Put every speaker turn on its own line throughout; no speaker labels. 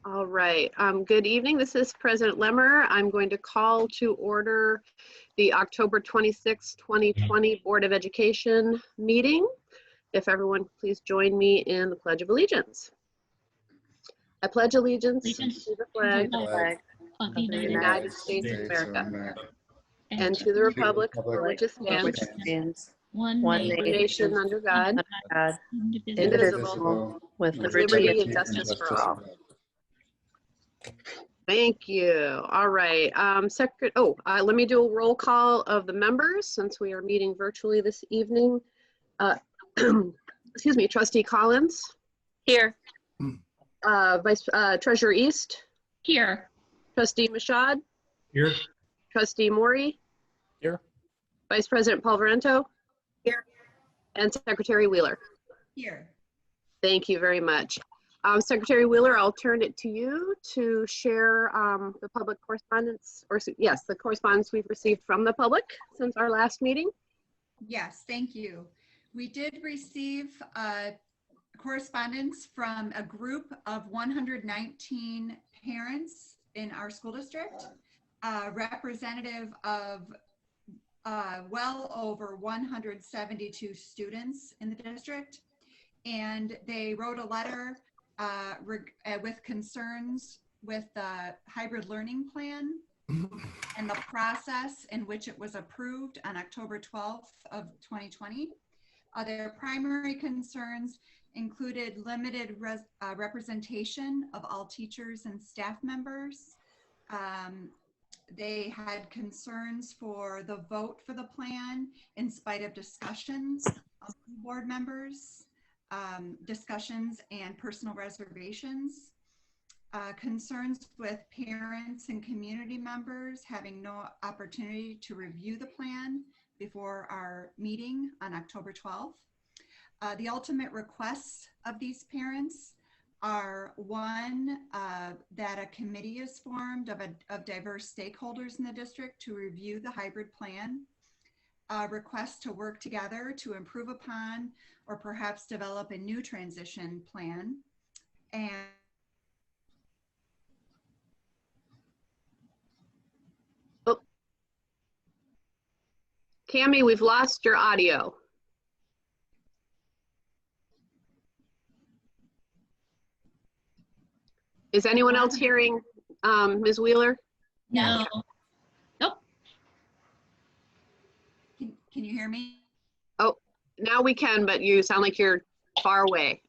All right. Good evening. This is President Lemmer. I'm going to call to order the October 26, 2020 Board of Education meeting. If everyone please join me in the Pledge of Allegiance. I pledge allegiance to the flag
of the
United States of America and to the republic for which it stands, one nation under God, indivisible, with liberty and justice for all. Thank you. All right. Let me do a roll call of the members since we are meeting virtually this evening. Excuse me, Trustee Collins.
Here.
Vice Treasurer East.
Here.
Trustee Mashad.
Here.
Trustee Maury.
Here.
Vice President Polverento.
Here.
And Secretary Wheeler.
Here.
Thank you very much. Secretary Wheeler, I'll turn it to you to share the public correspondence, the correspondence we've received from the public since our last meeting.
Yes, thank you. We did receive correspondence from a group of 119 parents in our school district, representative of well over 172 students in the district. And they wrote a letter with concerns with the hybrid learning plan and the process in which it was approved on October 12th of 2020. Their primary concerns included limited representation of all teachers and staff members. They had concerns for the vote for the plan in spite of discussions of board members, discussions and personal reservations, concerns with parents and community members having no opportunity to review the plan before our meeting on October 12th. The ultimate requests of these parents are one, that a committee is formed of diverse stakeholders in the district to review the hybrid plan, request to work together to improve upon or perhaps develop a new transition plan, and
Tammy, we've lost your audio. Is anyone else hearing Ms. Wheeler?
No. Nope.
can you hear me?
Oh, now we can, but you sound like you're far away.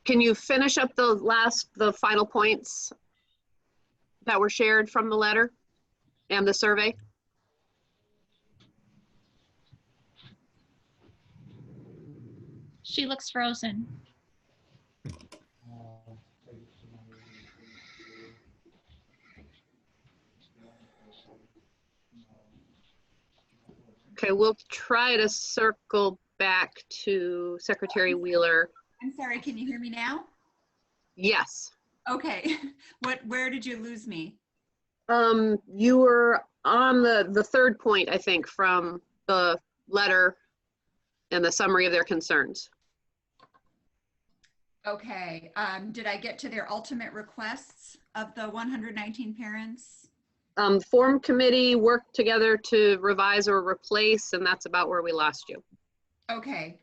Can you finish up the final points that were shared from the letter and the survey?
She looks frozen.
Okay, we'll try to circle back to Secretary Wheeler.
I'm sorry, can you hear me now?
Yes.
Okay, where did you lose me?
You were on the third point, I think, from the letter and the summary of their concerns.
Okay, did I get to their ultimate requests of the 119 parents?
Form committee worked together to revise or replace, and that's about where we lost you.
Okay,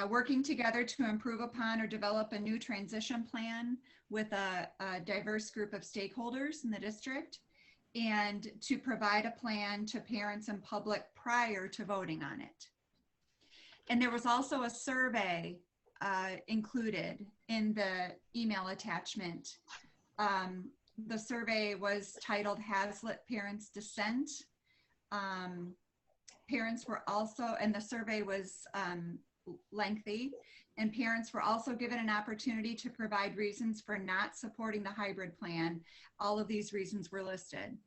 working together to improve upon or develop a new transition plan with a diverse group of stakeholders in the district, and to provide a plan to parents and public prior to voting on it. And there was also a survey included in the email attachment. The survey was titled "Has-Lit Parents Dissent?" Parents were also, and the survey was lengthy, and parents were also given an opportunity to provide reasons for not supporting the hybrid plan. All of these reasons were listed.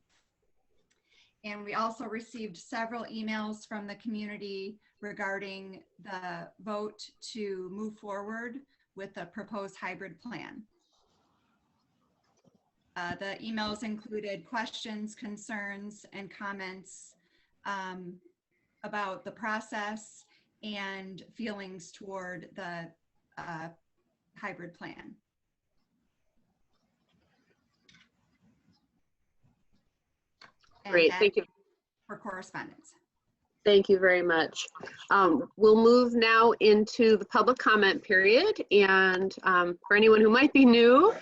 And we also received several emails from the community regarding the vote to move forward with the proposed hybrid plan. The emails included questions, concerns, and comments about the process and feelings toward the hybrid plan.
Great, thank you.
For correspondence.
Thank you very much. We'll move now into the public comment period. And for anyone who might be new,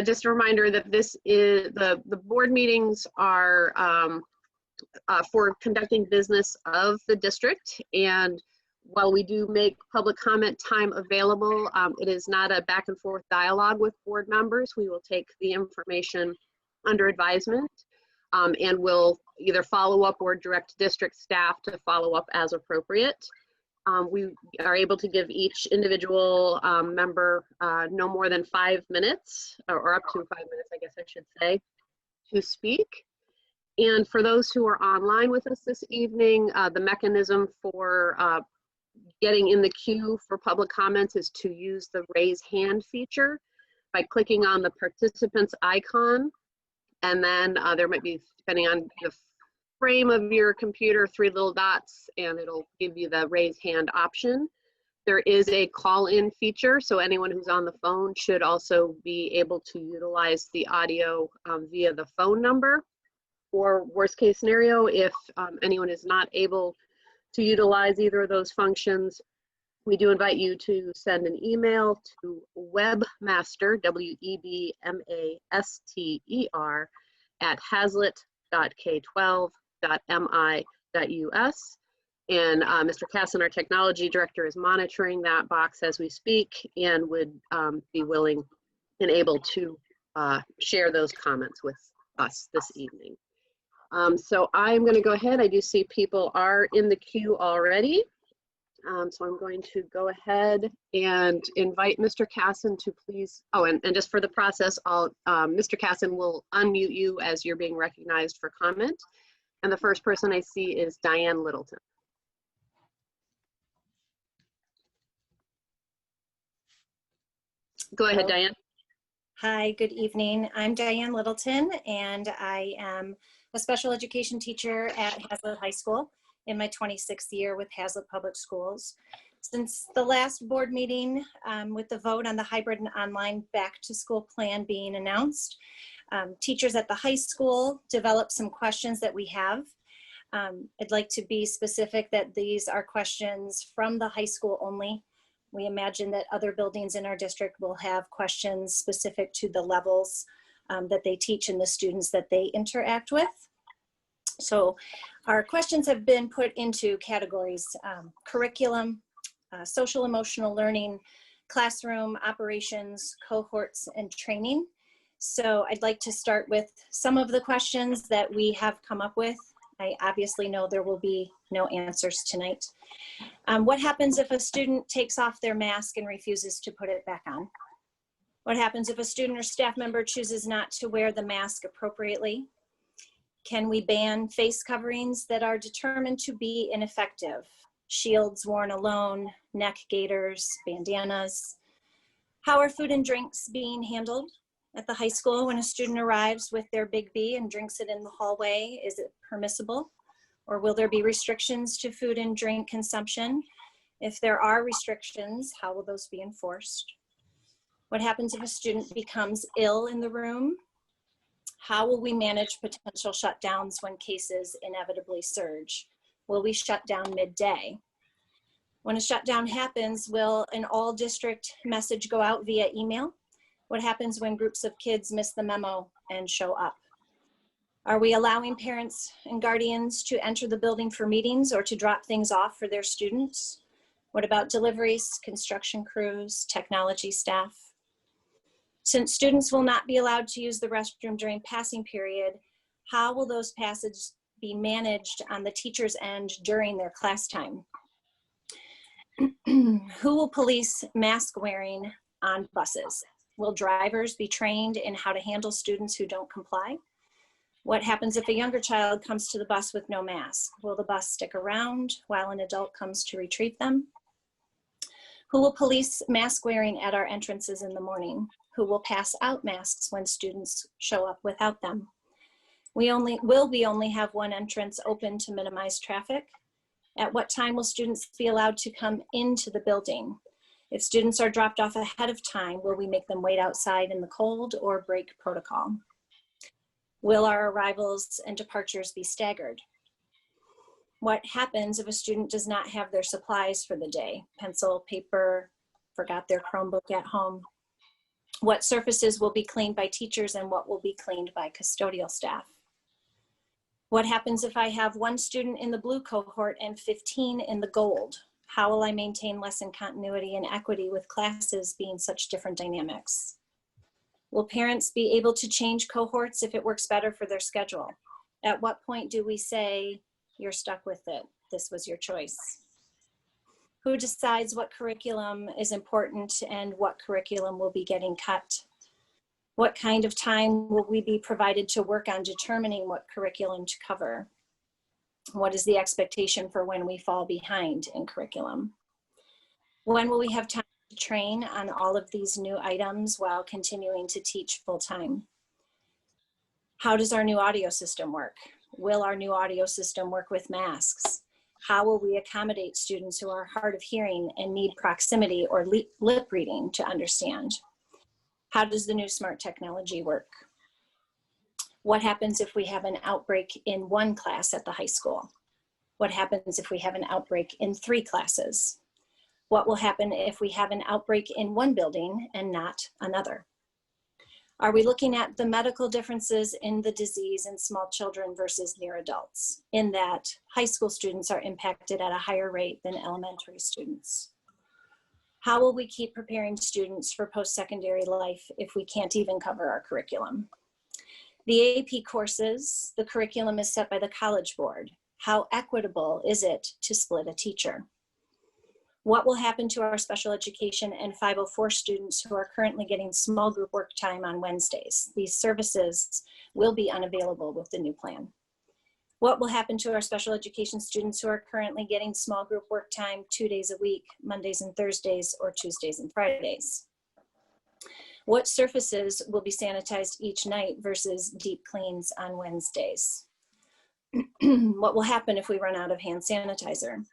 just a reminder that this is the board meetings are for conducting business of the district. And while we do make public comment time available, it is not a back and forth dialogue with board members. We will take the information under advisement. And we'll either follow up or direct district staff to follow up as appropriate. We are able to give each individual member no more than 5 minutes, or up to 5 minutes, I guess I should say, to speak. And for those who are online with us this evening, the mechanism for getting in the queue for public comments is to use the raise hand feature by clicking on the participants icon. And then there might be, depending on the frame of your computer, 3 little dots, and it'll give you the raise hand option. There is a call-in feature, so anyone who's on the phone should also be able to utilize the audio via the phone number. Or worst case scenario, if anyone is not able to utilize either of those functions, we do invite you to send an email to webmaster, WEBMASTER, at hazlet.k12.mi.us. And Mr. Casson, our technology director, is monitoring that box as we speak and would be willing and able to share those comments with us this evening. So I'm going to go ahead. I do see people are in the queue already. So I'm going to go ahead and invite Mr. Casson to please, oh, and just for the process, Mr. Casson will unmute you as you're being recognized for comment. And the first person I see is Diane Littleton. Go ahead, Diane.
Hi, good evening. I'm Diane Littleton, and I am a special education teacher at Hazlet High School in my 26th year with Hazlet Public Schools. Since the last board meeting with the vote on the hybrid and online back to school plan being announced, teachers at the high school developed some questions that we have. I'd like to be specific that these are questions from the high school only. We imagine that other buildings in our district will have questions specific to the levels that they teach and the students that they interact with. So our questions have been put into categories: curriculum, social emotional learning, classroom operations, cohorts, and training. So I'd like to start with some of the questions that we have come up with. I obviously know there will be no answers tonight. What happens if a student takes off their mask and refuses to put it back on? What happens if a student or staff member chooses not to wear the mask appropriately? Can we ban face coverings that are determined to be ineffective? Shields worn alone, neck gaiters, bandanas. How are food and drinks being handled at the high school when a student arrives with their Big B and drinks it in the hallway? Is it permissible? Or will there be restrictions to food and drink consumption? If there are restrictions, how will those be enforced? What happens if a student becomes ill in the room? How will we manage potential shutdowns when cases inevitably surge? Will we shut down midday? When a shutdown happens, will an all district message go out via email? What happens when groups of kids miss the memo and show up? Are we allowing parents and guardians to enter the building for meetings or to drop things off for their students? What about deliveries, construction crews, technology staff? Since students will not be allowed to use the restroom during passing period, how will those passages be managed on the teacher's end during their class time? Who will police mask wearing on buses? Will drivers be trained in how to handle students who don't comply? What happens if a younger child comes to the bus with no mask? Will the bus stick around while an adult comes to retrieve them? Who will police mask wearing at our entrances in the morning? Who will pass out masks when students show up without them? Will we only have one entrance open to minimize traffic? At what time will students be allowed to come into the building? If students are dropped off ahead of time, will we make them wait outside in the cold or break protocol? Will our arrivals and departures be staggered? What happens if a student does not have their supplies for the day? Pencil, paper, forgot their Chromebook at home? What surfaces will be cleaned by teachers and what will be cleaned by custodial staff? What happens if I have one student in the blue cohort and 15 in the gold? How will I maintain lesson continuity and equity with classes being such different dynamics? Will parents be able to change cohorts if it works better for their schedule? At what point do we say, you're stuck with it, this was your choice? Who decides what curriculum is important and what curriculum will be getting cut? What kind of time will we be provided to work on determining what curriculum to cover? What is the expectation for when we fall behind in curriculum? When will we have time to train on all of these new items while continuing to teach full-time? How does our new audio system work? Will our new audio system work with masks? How will we accommodate students who are hard of hearing and need proximity or lip reading to understand? How does the new smart technology work? What happens if we have an outbreak in one class at the high school? What happens if we have an outbreak in 3 classes? What will happen if we have an outbreak in one building and not another? Are we looking at the medical differences in the disease in small children versus near adults, in that high school students are impacted at a higher rate than elementary students? How will we keep preparing students for post-secondary life if we can't even cover our curriculum? The AP courses, the curriculum is set by the College Board. How equitable is it to split a teacher? What will happen to our special education and 504 students who are currently getting small group work time on Wednesdays? These services will be unavailable with the new plan. What will happen to our special education students who are currently getting small group work time 2 days a week, Mondays and Thursdays, or Tuesdays and Fridays? What surfaces will be sanitized each night versus deep cleans on Wednesdays? What will happen if we run out of hand sanitizer?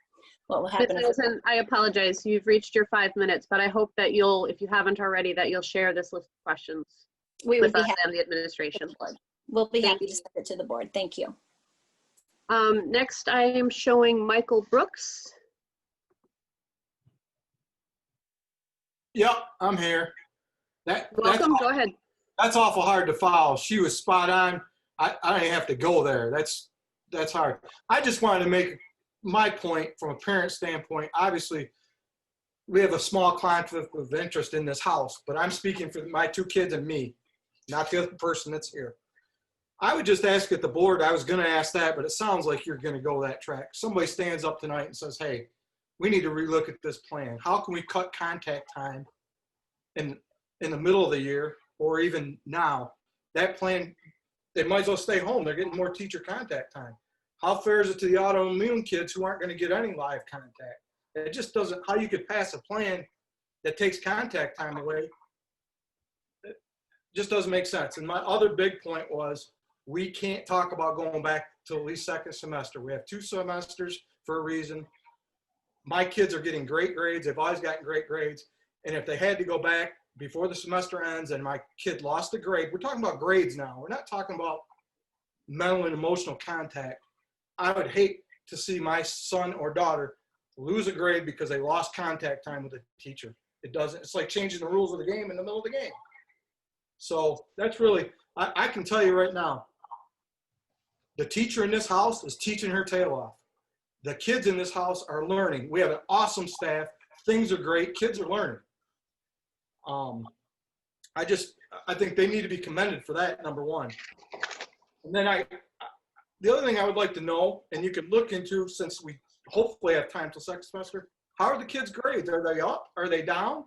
What will happen
Ms. Middleton, I apologize. You've reached your 5 minutes, but I hope that you'll, if you haven't already, that you'll share this list of questions
we would
with
be
us
happy
and the administration.
We'll be
Thank
happy to send it to the board. Thank you.
Next, I am showing Michael Brooks.
Yep, I'm here.
Welcome, go ahead.
That's awful hard to follow. She was spot on. I didn't have to go there. That's hard. I just wanted to make my point from a parent standpoint. Obviously, we have a small conflict of interest in this house, but I'm speaking for my 2 kids and me, not the other person that's here. I would just ask at the board, I was going to ask that, but it sounds like you're going to go that track. Somebody stands up tonight and says, hey, we need to relook at this plan. How can we cut contact time in the middle of the year or even now? That plan, they might as well stay home. They're getting more teacher contact time. How fair is it to the autoimmune kids who aren't going to get any live contact? It just doesn't, how you could pass a plan that takes contact time away, it just doesn't make sense. And my other big point was, we can't talk about going back to at least 2nd semester. We have 2 semesters for a reason. My kids are getting great grades. They've always gotten great grades. And if they had to go back before the semester ends and my kid lost a grade, we're talking about grades now. We're not talking about mental and emotional contact. I would hate to see my son or daughter lose a grade because they lost contact time with a teacher. It doesn't, it's like changing the rules of the game in the middle of the game. So that's really, I can tell you right now, the teacher in this house is teaching her tail off. The kids in this house are learning. We have an awesome staff. Things are great. Kids are learning. I think they need to be commended for that, number one. And then the other thing I would like to know, and you can look into, since we hopefully have time till 2nd semester, how are the kids' grades? Are they up? Are they down?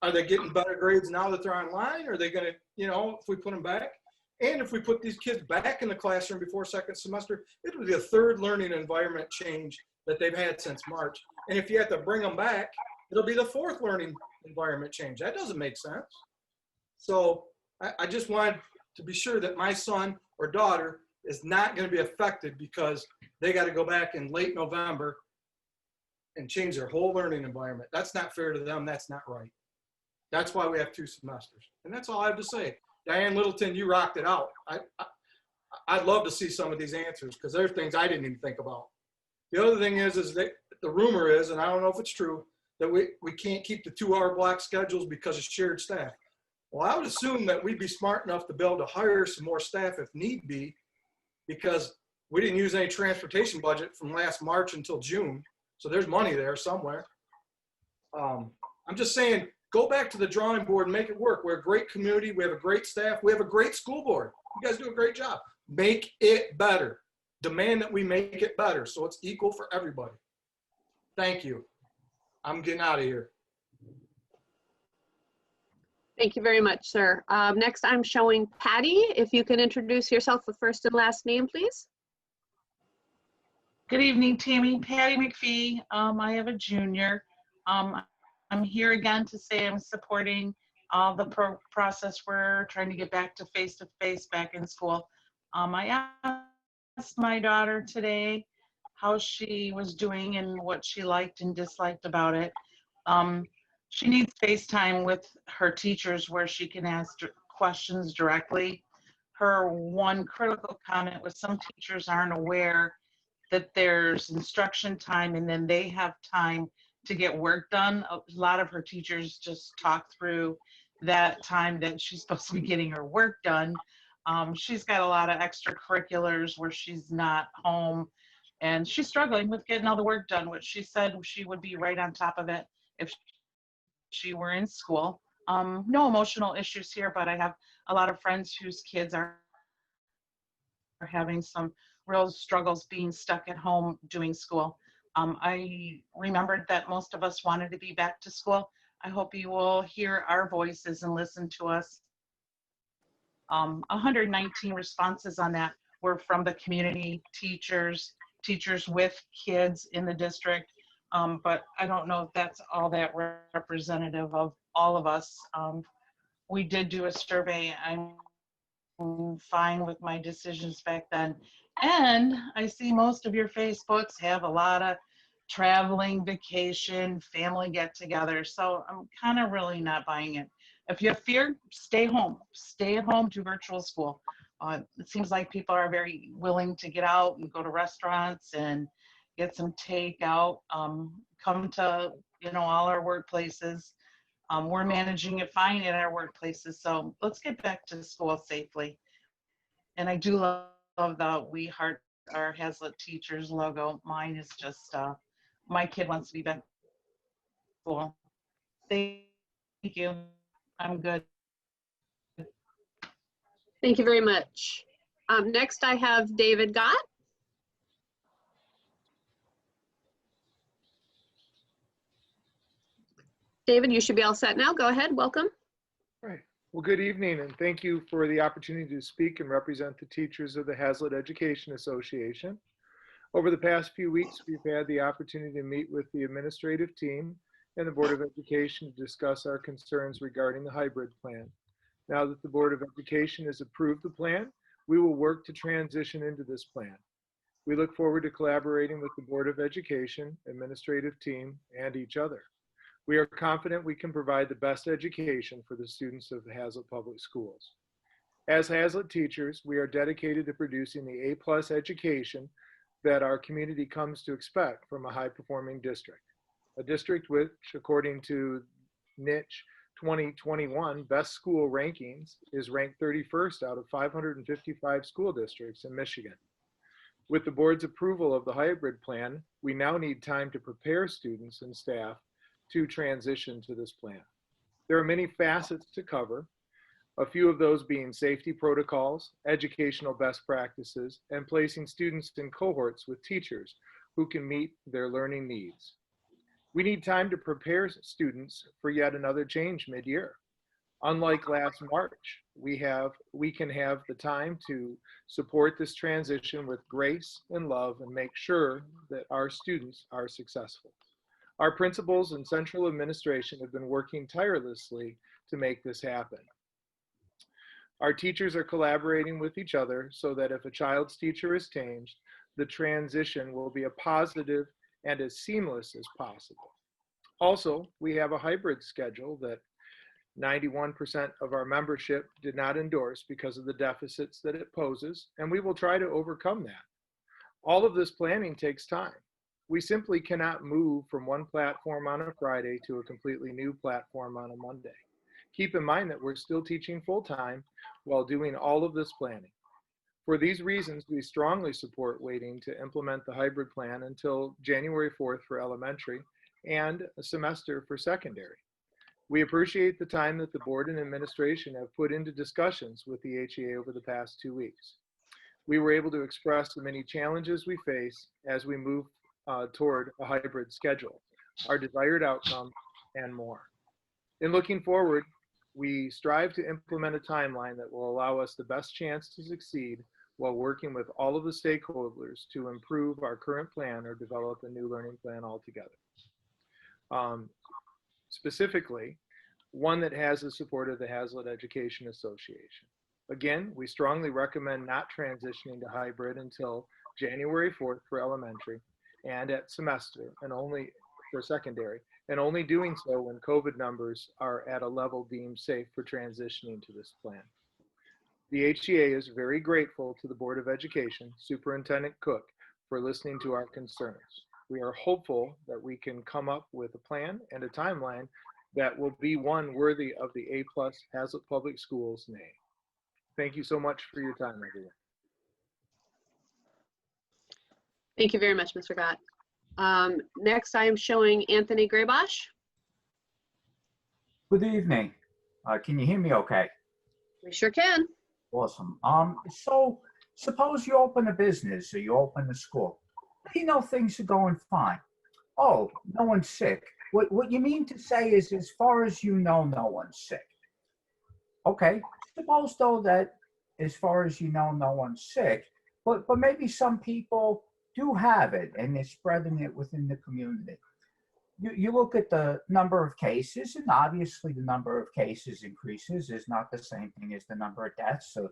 Are they getting better grades now that they're online? Are they going to, if we put them back? And if we put these kids back in the classroom before 2nd semester, it would be a 3rd learning environment change that they've had since March. And if you have to bring them back, it'll be the 4th learning environment change. That doesn't make sense. So I just wanted to be sure that my son or daughter is not going to be affected because they got to go back in late November and change their whole learning environment. That's not fair to them. That's not right. That's why we have 2 semesters. And that's all I have to say. Diane Littleton, you rocked it out. I'd love to see some of these answers because there's things I didn't even think about. The other thing is that the rumor is, and I don't know if it's true, that we can't keep the 2-hour block schedules because of shared staff. Well, I would assume that we'd be smart enough to be able to hire some more staff if need be, because we didn't use any transportation budget from last March until June. So there's money there somewhere. I'm just saying, go back to the drawing board and make it work. We're a great community. We have a great staff. We have a great school board. You guys do a great job. Make it better. Demand that we make it better so it's equal for everybody. Thank you. I'm getting out of here.
Thank you very much, sir. Next, I'm showing Patty. If you can introduce yourself with first and last name, please.
Good evening, Tammy. Patty McPhee. I have a junior. I'm here again to say I'm supporting the process. We're trying to get back to face-to-face back in school. I asked my daughter today how she was doing and what she liked and disliked about it. She needs FaceTime with her teachers where she can ask questions directly. Her one critical comment was some teachers aren't aware that there's instruction time and then they have time to get work done. A lot of her teachers just talk through that time that she's supposed to be getting her work done. She's got a lot of extracurriculars where she's not home and she's struggling with getting all the work done, which she said she would be right on top of it if she were in school. No emotional issues here, but I have a lot of friends whose kids are having some real struggles being stuck at home doing school. I remembered that most of us wanted to be back to school. I hope you will hear our voices and listen to us. 119 responses on that were from the community, teachers with kids in the district. But I don't know if that's all that representative of all of us. We did do a survey. I'm fine with my decisions back then. And I see most of your Facebooks have a lot of traveling, vacation, family get-together. So I'm kind of really not buying it. If you have fear, stay home. Stay at home, do virtual school. It seems like people are very willing to get out and go to restaurants and get some takeout, come to, all our workplaces. We're managing it fine at our workplaces. So let's get back to school safely. And I do love the We Heart Our Hazlet Teachers logo. Mine is just, my kid wants to be back to school. Thank you. I'm good.
Thank you very much. Next, I have David Gott. David, you should be all set now. Go ahead. Welcome.
Right. Well, good evening, and thank you for the opportunity to speak and represent the teachers of the Hazlet Education Association. Over the past few weeks, we've had the opportunity to meet with the administrative team and the Board of Education to discuss our concerns regarding the hybrid plan. Now that the Board of Education has approved the plan, we will work to transition into this plan. We look forward to collaborating with the Board of Education, administrative team, and each other. We are confident we can provide the best education for the students of the Hazlet Public Schools. As Hazlet teachers, we are dedicated to producing the A+ education that our community comes to expect from a high-performing district. A district which, according to Niche 2021 Best School Rankings, is ranked 31st out of 555 school districts in Michigan. With the board's approval of the hybrid plan, we now need time to prepare students and staff to transition to this plan. There are many facets to cover, a few of those being safety protocols, educational best practices, and placing students in cohorts with teachers who can meet their learning needs. We need time to prepare students for yet another change mid-year. Unlike last March, we can have the time to support this transition with grace and love and make sure that our students are successful. Our principals and central administration have been working tirelessly to make this happen. Our teachers are collaborating with each other so that if a child's teacher is changed, the transition will be a positive and as seamless as possible. Also, we have a hybrid schedule that 91% of our membership did not endorse because of the deficits that it poses, and we will try to overcome that. All of this planning takes time. We simply cannot move from one platform on a Friday to a completely new platform on a Monday. Keep in mind that we're still teaching full-time while doing all of this planning. For these reasons, we strongly support waiting to implement the hybrid plan until January 4th for elementary and a semester for secondary. We appreciate the time that the board and administration have put into discussions with the HEA over the past 2 weeks. We were able to express the many challenges we face as we move toward a hybrid schedule, our desired outcome, and more. In looking forward, we strive to implement a timeline that will allow us the best chance to succeed while working with all of the stakeholders to improve our current plan or develop a new learning plan altogether. Specifically, one that has the support of the Hazlet Education Association. Again, we strongly recommend not transitioning to hybrid until January 4th for elementary and at semester and only for secondary, and only doing so when COVID numbers are at a level deemed safe for transitioning to this plan. The HEA is very grateful to the Board of Education, Superintendent Cook, for listening to our concerns. We are hopeful that we can come up with a plan and a timeline that will be one worthy of the A+ Hazlet Public Schools name. Thank you so much for your time, everyone.
Thank you very much, Mr. Gott. Next, I am showing Anthony Graybosch.
Good evening. Can you hear me okay?
We sure can.
Awesome. So suppose you open a business or you open a school. You know things are going fine. Oh, no one's sick. What you mean to say is, as far as you know, no one's sick. Okay. Suppose though that as far as you know, no one's sick, but maybe some people do have it and they're spreading it within the community. You look at the number of cases, and obviously the number of cases increases is not the same thing as the number of deaths. So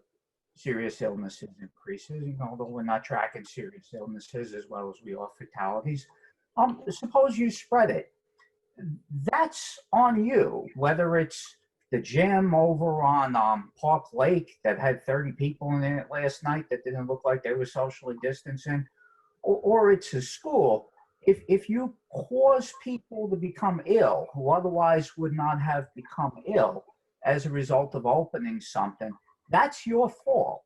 serious illnesses increases, although we're not tracking serious illnesses as well as we are fatalities. Suppose you spread it. That's on you, whether it's the gym over on Park Lake that had 30 people in it last night that didn't look like they were socially distancing, or it's a school. If you cause people to become ill who otherwise would not have become ill as a result of opening something, that's your fault.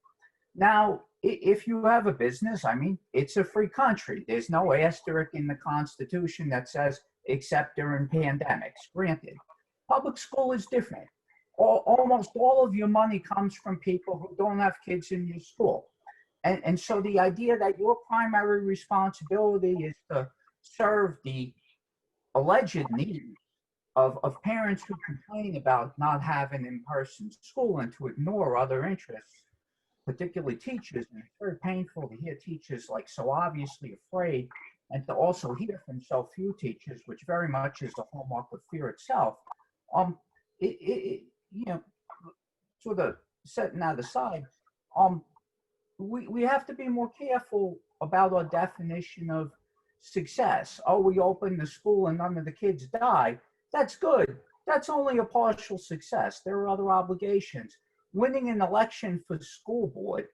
Now, if you have a business, I mean, it's a free country. There's no asterisk in the Constitution that says except during pandemics. Granted, public school is different. Almost all of your money comes from people who don't have kids in your school. And so the idea that your primary responsibility is to serve the alleged needs of parents who complain about not having in-person school and to ignore other interests, particularly teachers. And it's very painful to hear teachers like so obviously afraid, and to also hear from so few teachers, which very much is the hallmark of fear itself. You know, sort of setting that aside, we have to be more careful about our definition of success. Oh, we opened the school and none of the kids died. That's good. That's only a partial success. There are other obligations. Winning an election for the school board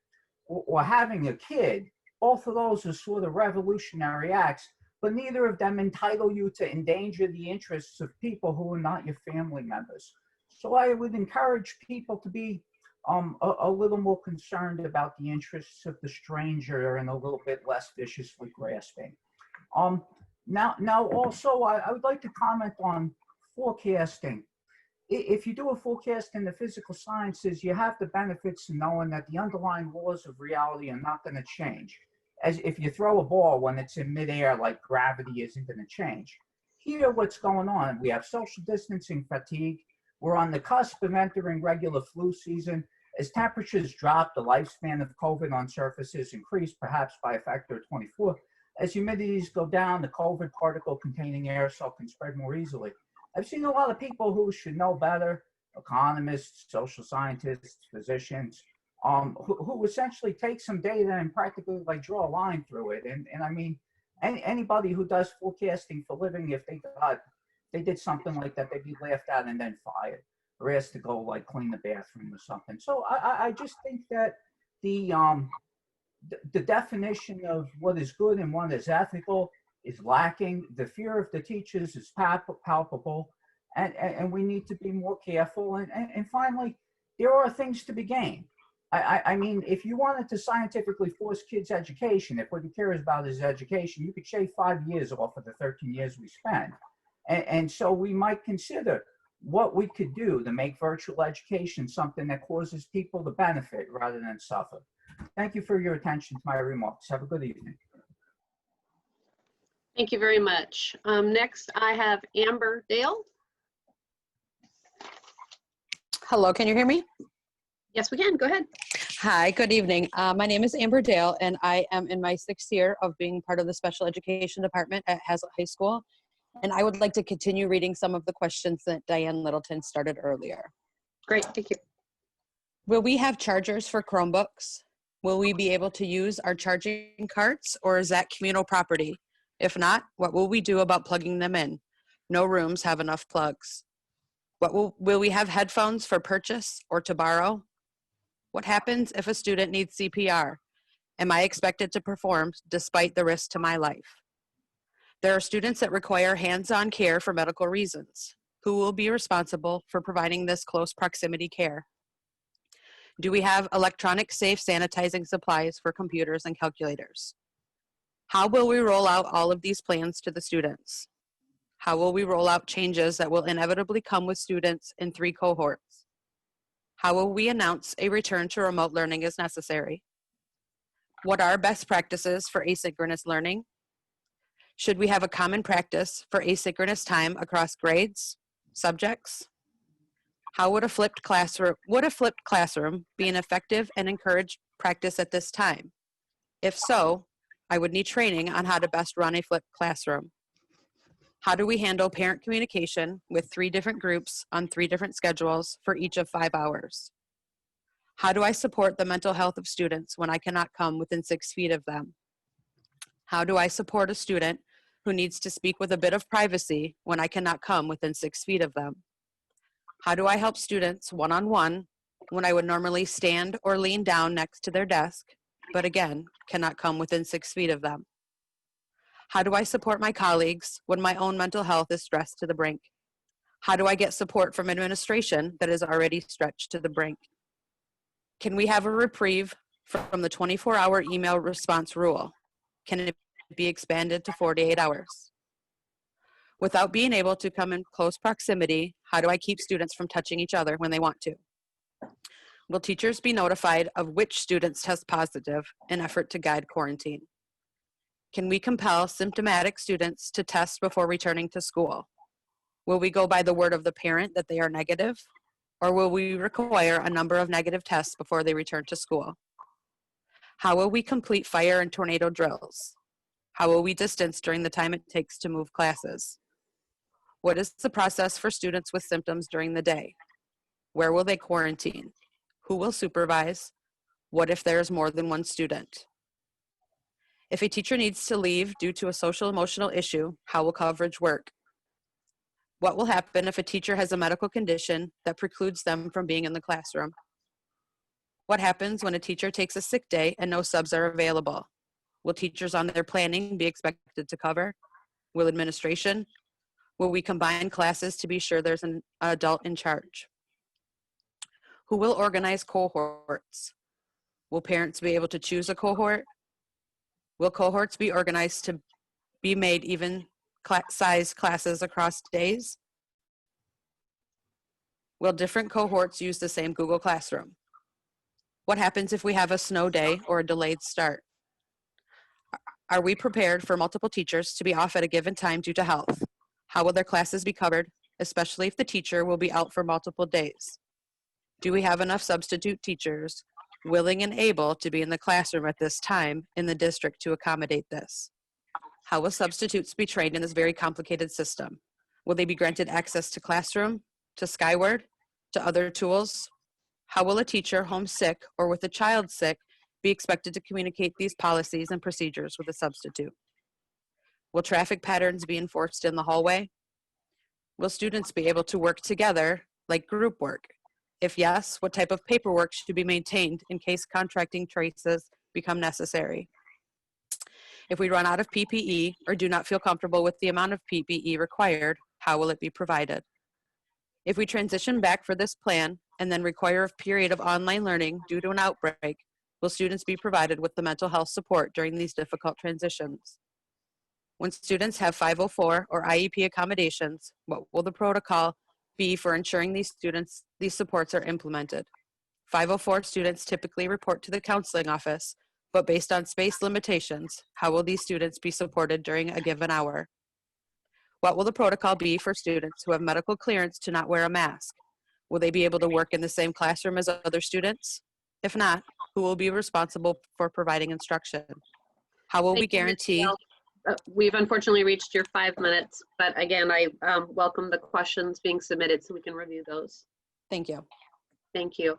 or having a kid, both of those are sort of revolutionary acts, but neither of them entitle you to endanger the interests of people who are not your family members. So I would encourage people to be a little more concerned about the interests of the stranger and a little bit less viciously grasping. Now also, I would like to comment on forecasting. If you do a forecast in the physical sciences, you have the benefits of knowing that the underlying laws of reality are not going to change. As if you throw a ball when it's in midair, like gravity isn't going to change. Here, what's going on? We have social distancing fatigue. We're on the cusp of entering regular flu season. As temperatures drop, the lifespan of COVID on surfaces increase, perhaps by a factor of 24. As humidities go down, the COVID particle-containing aerosol can spread more easily. I've seen a lot of people who should know better, economists, social scientists, physicians, who essentially take some data and practically like draw a line through it. And I mean, Anybody who does forecasting for living, if they did something like that, they'd be laughed at and then fired or asked to go like clean the bathroom or something. So I just think that the definition of what is good and what is ethical is lacking. The fear of the teachers is palpable, and we need to be more careful. And finally, there are things to be gained. I mean, if you wanted to scientifically force kids' education, if what he cares about is education, you could shave 5 years off of the 13 years we spend. And so we might consider what we could do to make virtual education something that causes people to benefit rather than suffer. Thank you for your attention to my remarks. Have a good evening.
Thank you very much. Next, I have Amber Dale.
Hello, can you hear me?
Yes, we can. Go ahead.
Hi, good evening. My name is Amber Dale, and I am in my 6th year of being part of the special education department at Hazlet High School. And I would like to continue reading some of the questions that Diane Littleton started earlier.
Great, thank you.
Will we have chargers for Chromebooks? Will we be able to use our charging carts, or is that communal property? If not, what will we do about plugging them in? No rooms have enough plugs. Will we have headphones for purchase or to borrow? What happens if a student needs CPR? Am I expected to perform despite the risk to my life? There are students that require hands-on care for medical reasons. Who will be responsible for providing this close proximity care? Do we have electronic safe sanitizing supplies for computers and calculators? How will we roll out all of these plans to the students? How will we roll out changes that will inevitably come with students in 3 cohorts? How will we announce a return to remote learning as necessary? What are best practices for asynchronous learning? Should we have a common practice for asynchronous time across grades, subjects? How would a flipped classroom be an effective and encouraged practice at this time? If so, I would need training on how to best run a flipped classroom. How do we handle parent communication with 3 different groups on 3 different schedules for each of 5 hours? How do I support the mental health of students when I cannot come within 6 feet of them? How do I support a student who needs to speak with a bit of privacy when I cannot come within 6 feet of them? How do I help students one-on-one when I would normally stand or lean down next to their desk, but again, cannot come within 6 feet of them? How do I support my colleagues when my own mental health is stressed to the brink? How do I get support from administration that is already stretched to the brink? Can we have a reprieve from the 24-hour email response rule? Can it be expanded to 48 hours? Without being able to come in close proximity, how do I keep students from touching each other when they want to? Will teachers be notified of which students test positive in effort to guide quarantine? Can we compel symptomatic students to test before returning to school? Will we go by the word of the parent that they are negative? Or will we require a number of negative tests before they return to school? How will we complete fire and tornado drills? How will we distance during the time it takes to move classes? What is the process for students with symptoms during the day? Where will they quarantine? Who will supervise? What if there is more than one student? If a teacher needs to leave due to a social emotional issue, how will coverage work? What will happen if a teacher has a medical condition that precludes them from being in the classroom? What happens when a teacher takes a sick day and no subs are available? Will teachers on their planning be expected to cover? Will administration? Will we combine classes to be sure there's an adult in charge? Who will organize cohorts? Will parents be able to choose a cohort? Will cohorts be organized to be made even size classes across days? Will different cohorts use the same Google Classroom? What happens if we have a snow day or a delayed start? Are we prepared for multiple teachers to be off at a given time due to health? How will their classes be covered, especially if the teacher will be out for multiple days? Do we have enough substitute teachers willing and able to be in the classroom at this time in the district to accommodate this? How will substitutes be trained in this very complicated system? Will they be granted access to Classroom, to Skyward, to other tools? How will a teacher homesick or with a child sick be expected to communicate these policies and procedures with a substitute? Will traffic patterns be enforced in the hallway? Will students be able to work together like group work? If yes, what type of paperwork should be maintained in case contracting traces become necessary? If we run out of PPE or do not feel comfortable with the amount of PPE required, how will it be provided? If we transition back for this plan and then require a period of online learning due to an outbreak, will students be provided with the mental health support during these difficult transitions? When students have 504 or IEP accommodations, what will the protocol be for ensuring these supports are implemented? 504 students typically report to the counseling office, but based on space limitations, how will these students be supported during a given hour? What will the protocol be for students who have medical clearance to not wear a mask? Will they be able to work in the same classroom as other students? If not, who will be responsible for providing instruction? How will we
Thank you, Ms.
guarantee?
Bell. We've unfortunately reached your 5 minutes, but again, I welcome the questions being submitted so we can review those.
Thank you.
Thank you.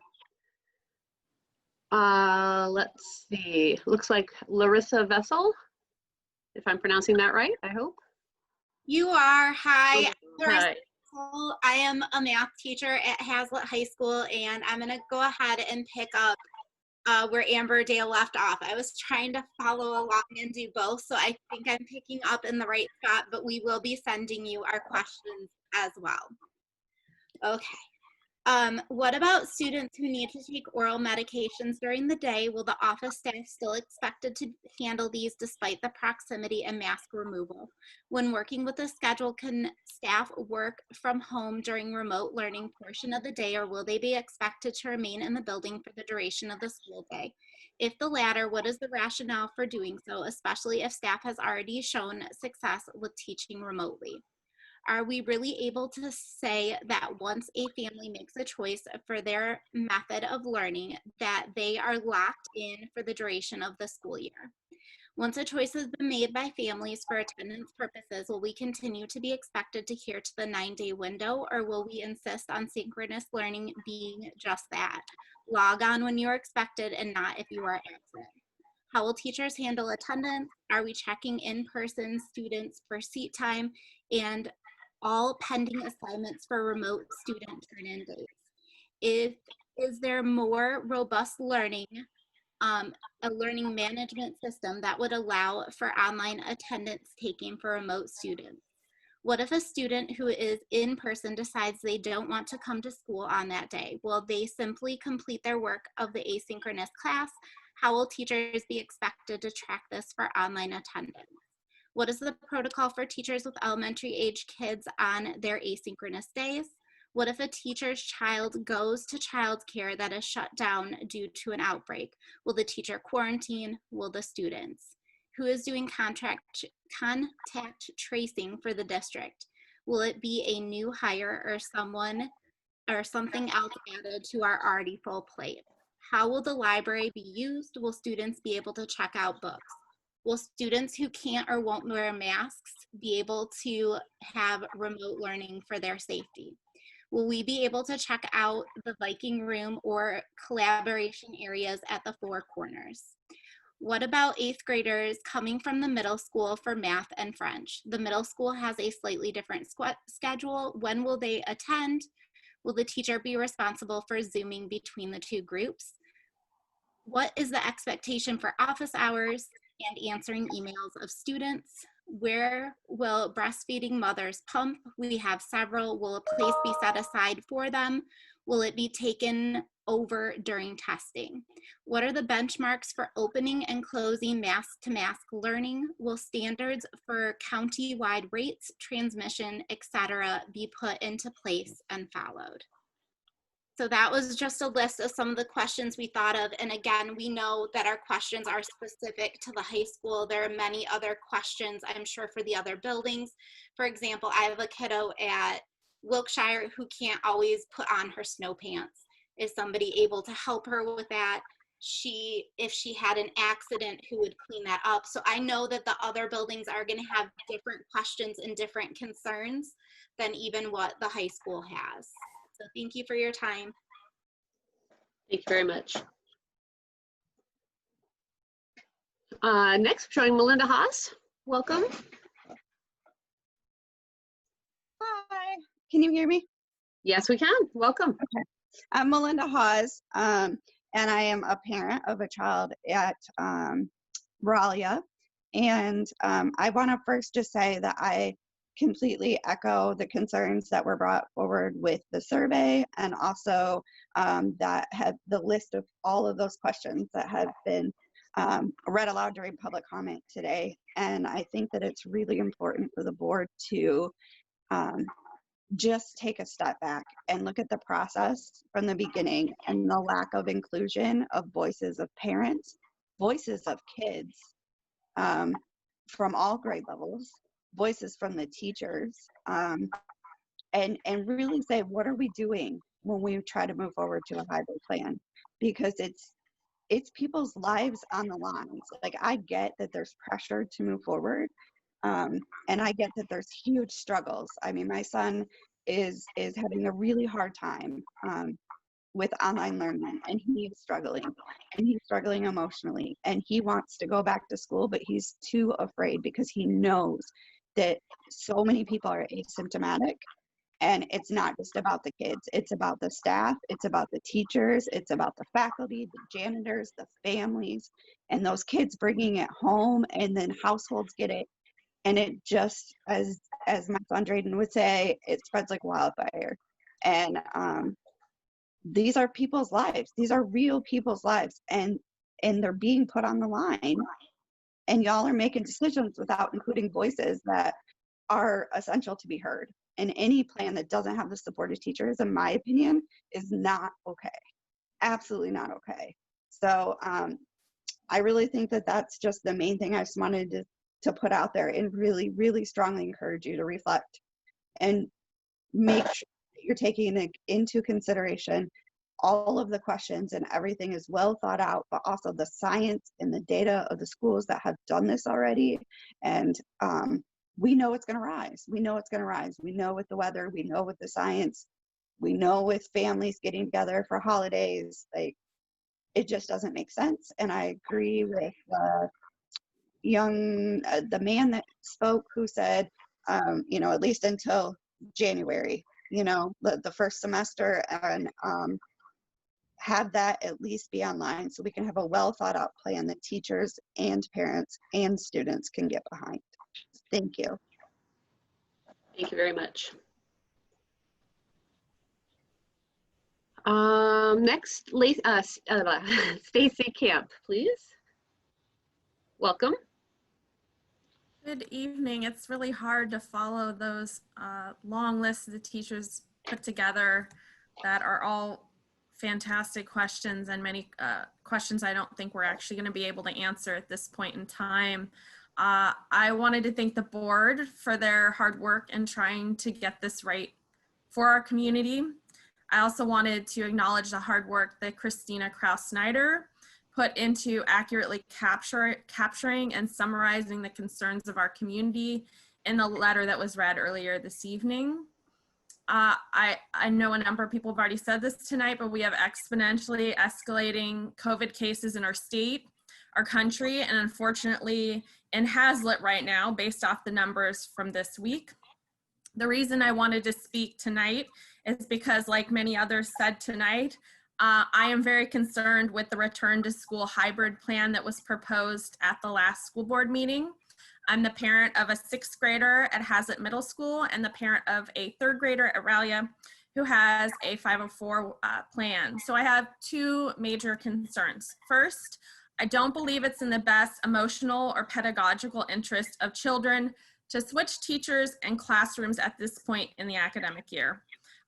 Let's see. Looks like Larissa Vessel, if I'm pronouncing that right, I hope.
You are. Hi.
Hi.
I am a math teacher at Hazlitt High School, and I'm going to go ahead and pick up where Amber Dale left off. I was trying to follow along and do both, so I think I'm picking up in the right spot, but we will be sending you our questions as well. Okay. What about students who need to take oral medications during the day? Will the office staff still expected to handle these despite the proximity and mask removal? When working with a schedule, can staff work from home during remote learning portion of the day, or will they be expected to remain in the building for the duration of the school day? If the latter, what is the rationale for doing so, especially if staff has already shown success with teaching remotely? Are we really able to say that once a family makes a choice for their method of learning, that they are locked in for the duration of the school year? Once a choice has been made by families for attendance purposes, will we continue to be expected to adhere to the 9-day window, or will we insist on synchronous learning being just that? Log on when you're expected and not if you are absent. How will teachers handle attendance? Are we checking in-person students for seat time and all pending assignments for remote student turn-in days? Is there more robust learning, a learning management system that would allow for online attendance taking for remote students? What if a student who is in person decides they don't want to come to school on that day? Will they simply complete their work of the asynchronous class? How will teachers be expected to track this for online attendance? What is the protocol for teachers with elementary age kids on their asynchronous days? What if a teacher's child goes to childcare that is shut down due to an outbreak? Will the teacher quarantine? Will the students? Who is doing contact tracing for the district? Will it be a new hire or something else added to our already full plate? How will the library be used? Will students be able to check out books? Will students who can't or won't wear masks be able to have remote learning for their safety? Will we be able to check out the Viking room or collaboration areas at the 4 corners? What about 8th graders coming from the middle school for math and French? The middle school has a slightly different schedule. When will they attend? Will the teacher be responsible for Zooming between the 2 groups? What is the expectation for office hours and answering emails of students? Where will breastfeeding mothers pump? We have several. Will a place be set aside for them? Will it be taken over during testing? What are the benchmarks for opening and closing mask-to-mask learning? Will standards for county-wide rates, transmission, etc. be put into place and followed? So that was just a list of some of the questions we thought of. And again, we know that our questions are specific to the high school. There are many other questions, I'm sure, for the other buildings. For example, I have a kiddo at Wilkshire who can't always put on her snow pants. Is somebody able to help her with that? If she had an accident, who would clean that up? So I know that the other buildings are going to have different questions and different concerns than even what the high school has. So thank you for your time.
Thank you very much. Next, showing Melinda Haas. Welcome.
Can you hear me?
Yes, we can. Welcome.
I'm Melinda Hawes, and I am a parent of a child at Ralia. And I want to first just say that I completely echo the concerns that were brought forward with the survey, and also that had the list of all of those questions that have been read aloud during public comment today. And I think that it's really important for the board to just take a step back and look at the process from the beginning and the lack of inclusion of voices of parents, voices of kids from all grade levels, voices from the teachers, and really say, what are we doing when we try to move forward to a hybrid plan? Because it's people's lives on the lines. Like, I get that there's pressure to move forward, and I get that there's huge struggles. I mean, my son is having a really hard time with online learning, and he's struggling emotionally, and he wants to go back to school, but he's too afraid because he knows that so many people are asymptomatic. And it's not just about the kids, it's about the staff, it's about the teachers, it's about the faculty, the janitors, the families, and those kids bringing it home, and then households get it. And it just, as my son Drayden would say, it spreads like wildfire. And these are people's lives. These are real people's lives, and they're being put on the line. And y'all are making decisions without including voices that are essential to be heard. And any plan that doesn't have the support of teachers, in my opinion, is not okay. Absolutely not okay. So I really think that that's just the main thing I just wanted to put out there, and really, really strongly encourage you to reflect and make sure that you're taking into consideration all of the questions, and everything is well thought out, but also the science and the data of the schools that have done this already. And we know it's going to rise. We know it's going to rise. We know with the weather, we know with the science, we know with families getting together for holidays, like, it just doesn't make sense. And I agree with the man that spoke, who said, at least until January, the first semester, and have that at least be online, so we can have a well thought out plan that teachers and parents and students can get behind. Thank you.
Thank you very much. Next, Stacy Camp, please. Welcome.
Good evening. It's really hard to follow those long lists the teachers put together that are all fantastic questions, and many questions I don't think we're actually going to be able to answer at this point in time. I wanted to thank the board for their hard work in trying to get this right for our community. I also wanted to acknowledge the hard work that Christina Snyder put into accurately capturing and summarizing the concerns of our community in the letter that was read earlier this evening. I know a number of people have already said this tonight, but we have exponentially escalating COVID cases in our state, our country, and unfortunately in Hazlet right now, based off the numbers from this week. The reason I wanted to speak tonight is because, like many others said tonight, I am very concerned with the return to school hybrid plan that was proposed at the last school board meeting. I'm the parent of a 6th grader at Hazlet Middle School and the parent of a 3rd grader at Ralia who has a 504 plan. So I have two major concerns. First, I don't believe it's in the best emotional or pedagogical interest of children to switch teachers and classrooms at this point in the academic year.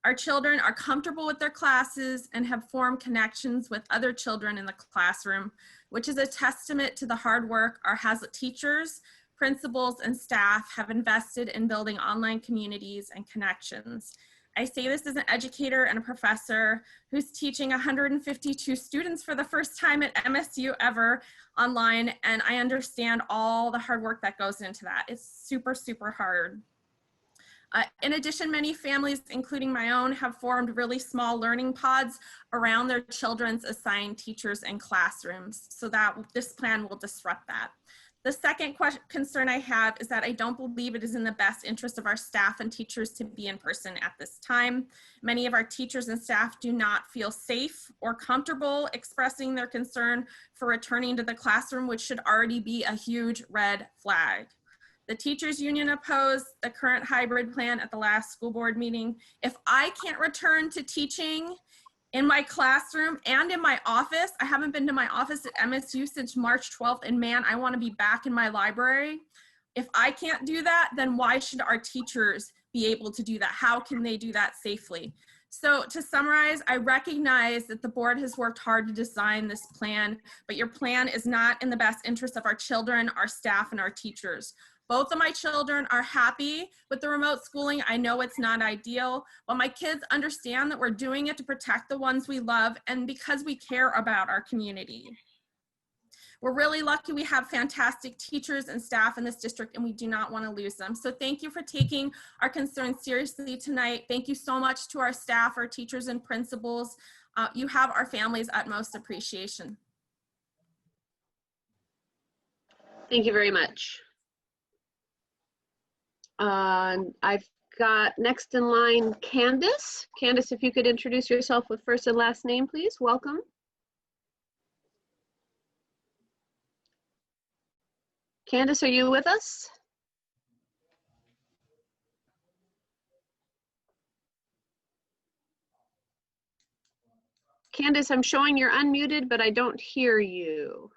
Our children are comfortable with their classes and have formed connections with other children in the classroom, which is a testament to the hard work our Hazlet teachers, principals, and staff have invested in building online communities and connections. I say this as an educator and a professor who's teaching 152 students for the first time at MSU ever online, and I understand all the hard work that goes into that. It's super, super hard. In addition, many families, including my own, have formed really small learning pods around their children's assigned teachers and classrooms, so that this plan will disrupt that. The second concern I have is that I don't believe it is in the best interest of our staff and teachers to be in person at this time. Many of our teachers and staff do not feel safe or comfortable expressing their concern for returning to the classroom, which should already be a huge red flag. The teachers union opposed the current hybrid plan at the last school board meeting. If I can't return to teaching in my classroom and in my office, I haven't been to my office at MSU since March 12th, and man, I want to be back in my library. If I can't do that, then why should our teachers be able to do that? How can they do that safely? So to summarize, I recognize that the board has worked hard to design this plan, but your plan is not in the best interest of our children, our staff, and our teachers. Both of my children are happy with the remote schooling. I know it's not ideal, but my kids understand that we're doing it to protect the ones we love and because we care about our community. We're really lucky we have fantastic teachers and staff in this district, and we do not want to lose them. So thank you for taking our concerns seriously tonight. Thank you so much to our staff, our teachers and principals. You have our family's utmost appreciation.
Thank you very much. I've got next in line Candace. Candace, if you could introduce yourself with first and last name, please. Welcome. Candace, are you with us? Candace, I'm showing you're unmuted, but I don't hear you.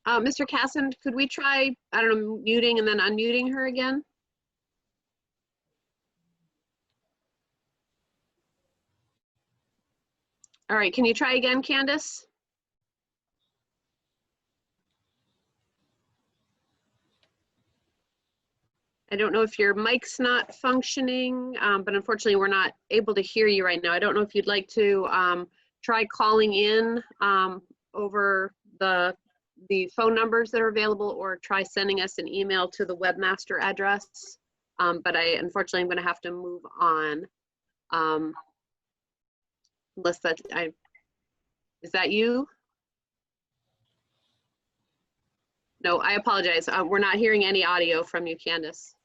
Mr. Casson, could we try, I don't know, muting and then unmuting her again? All right, can you try again, Candace? I don't know if your mic's not functioning, but unfortunately we're not able to hear you right now. I don't know if you'd like to try calling in over the phone numbers that are available, or try sending us an email to the webmaster address. But unfortunately, I'm going to have to move on. Unless is that you? No, I apologize. We're not hearing any audio from you, Candace.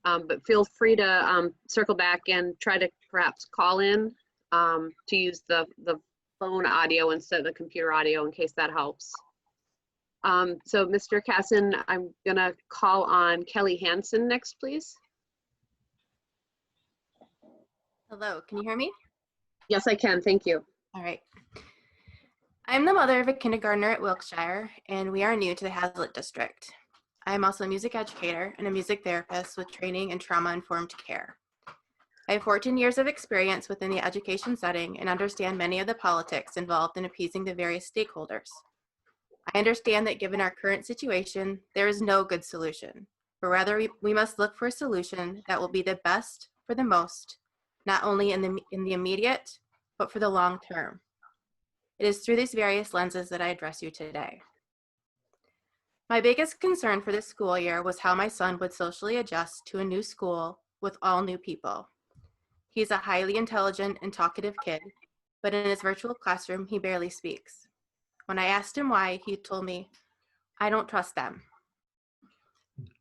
But feel free to circle back and try to perhaps call in to use the phone audio instead of the computer audio in case that helps. So Mr. Casson, I'm gonna call on Kelly Hansen next, please.
Hello, can you hear me?
Yes, I can, thank you.
All right. I'm the mother of a kindergartner at Wilkshire, and we are new to the Hazlet district. I am also a music educator and a music therapist with training in trauma-informed care. I have 14 years of experience within the education setting and understand many of the politics involved in appeasing the various stakeholders. I understand that given our current situation, there is no good solution, but rather we must look for a solution that will be the best for the most, not only in the immediate, but for the long term. It is through these various lenses that I address you today. My biggest concern for this school year was how my son would socially adjust to a new school with all new people. He's a highly intelligent and talkative kid, but in his virtual classroom, he barely speaks. When I asked him why, he told me, "I don't trust them."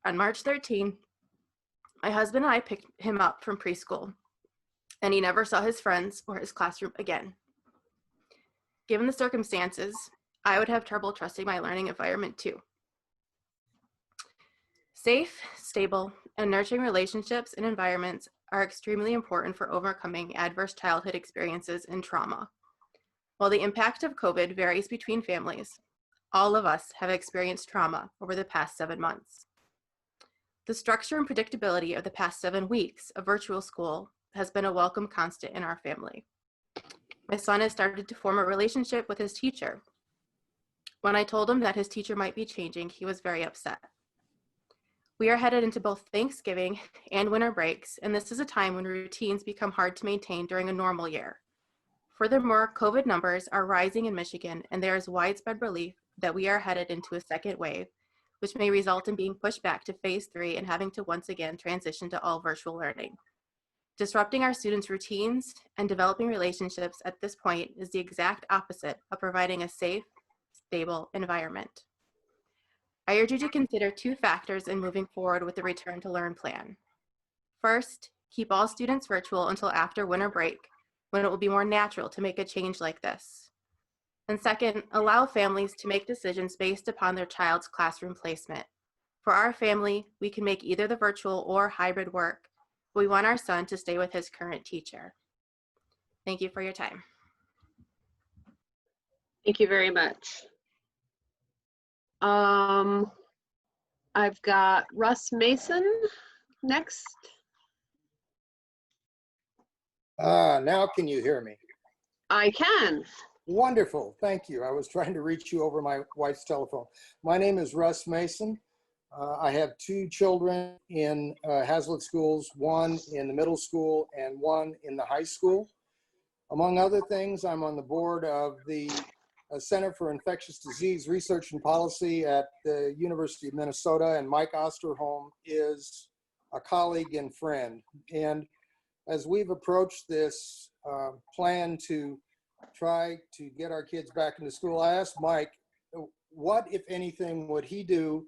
On March 13, my husband and I picked him up from preschool, and he never saw his friends or his classroom again. Given the circumstances, I would have trouble trusting my learning environment too. Safe, stable, and nurturing relationships and environments are extremely important for overcoming adverse childhood experiences and trauma. While the impact of COVID varies between families, all of us have experienced trauma over the past 7 months. The structure and predictability of the past 7 weeks of virtual school has been a welcome constant in our family. My son has started to form a relationship with his teacher. When I told him that his teacher might be changing, he was very upset. We are headed into both Thanksgiving and winter breaks, and this is a time when routines become hard to maintain during a normal year. Furthermore, COVID numbers are rising in Michigan, and there is widespread belief that we are headed into a second wave, which may result in being pushed back to phase 3 and having to once again transition to all virtual learning. Disrupting our students' routines and developing relationships at this point is the exact opposite of providing a safe, stable environment. I urge you to consider 2 factors in moving forward with the Return to Learn plan. First, keep all students virtual until after winter break, when it will be more natural to make a change like this. And second, allow families to make decisions based upon their child's classroom placement. For our family, we can make either the virtual or hybrid work. We want our son to stay with his current teacher. Thank you for your time.
Thank you very much. I've got Russ Mason next.
Now can you hear me?
I can.
Wonderful, thank you. I was trying to reach you over my wife's telephone. My name is Russ Mason. I have 2 children in Hazlitt schools, one in the middle school and one in the high school. Among other things, I'm on the board of the Center for Infectious Disease Research and Policy at the University of Minnesota, and Mike Osterholm is a colleague and friend. And as we've approached this plan to try to get our kids back into school, I asked Mike, what, if anything, would he do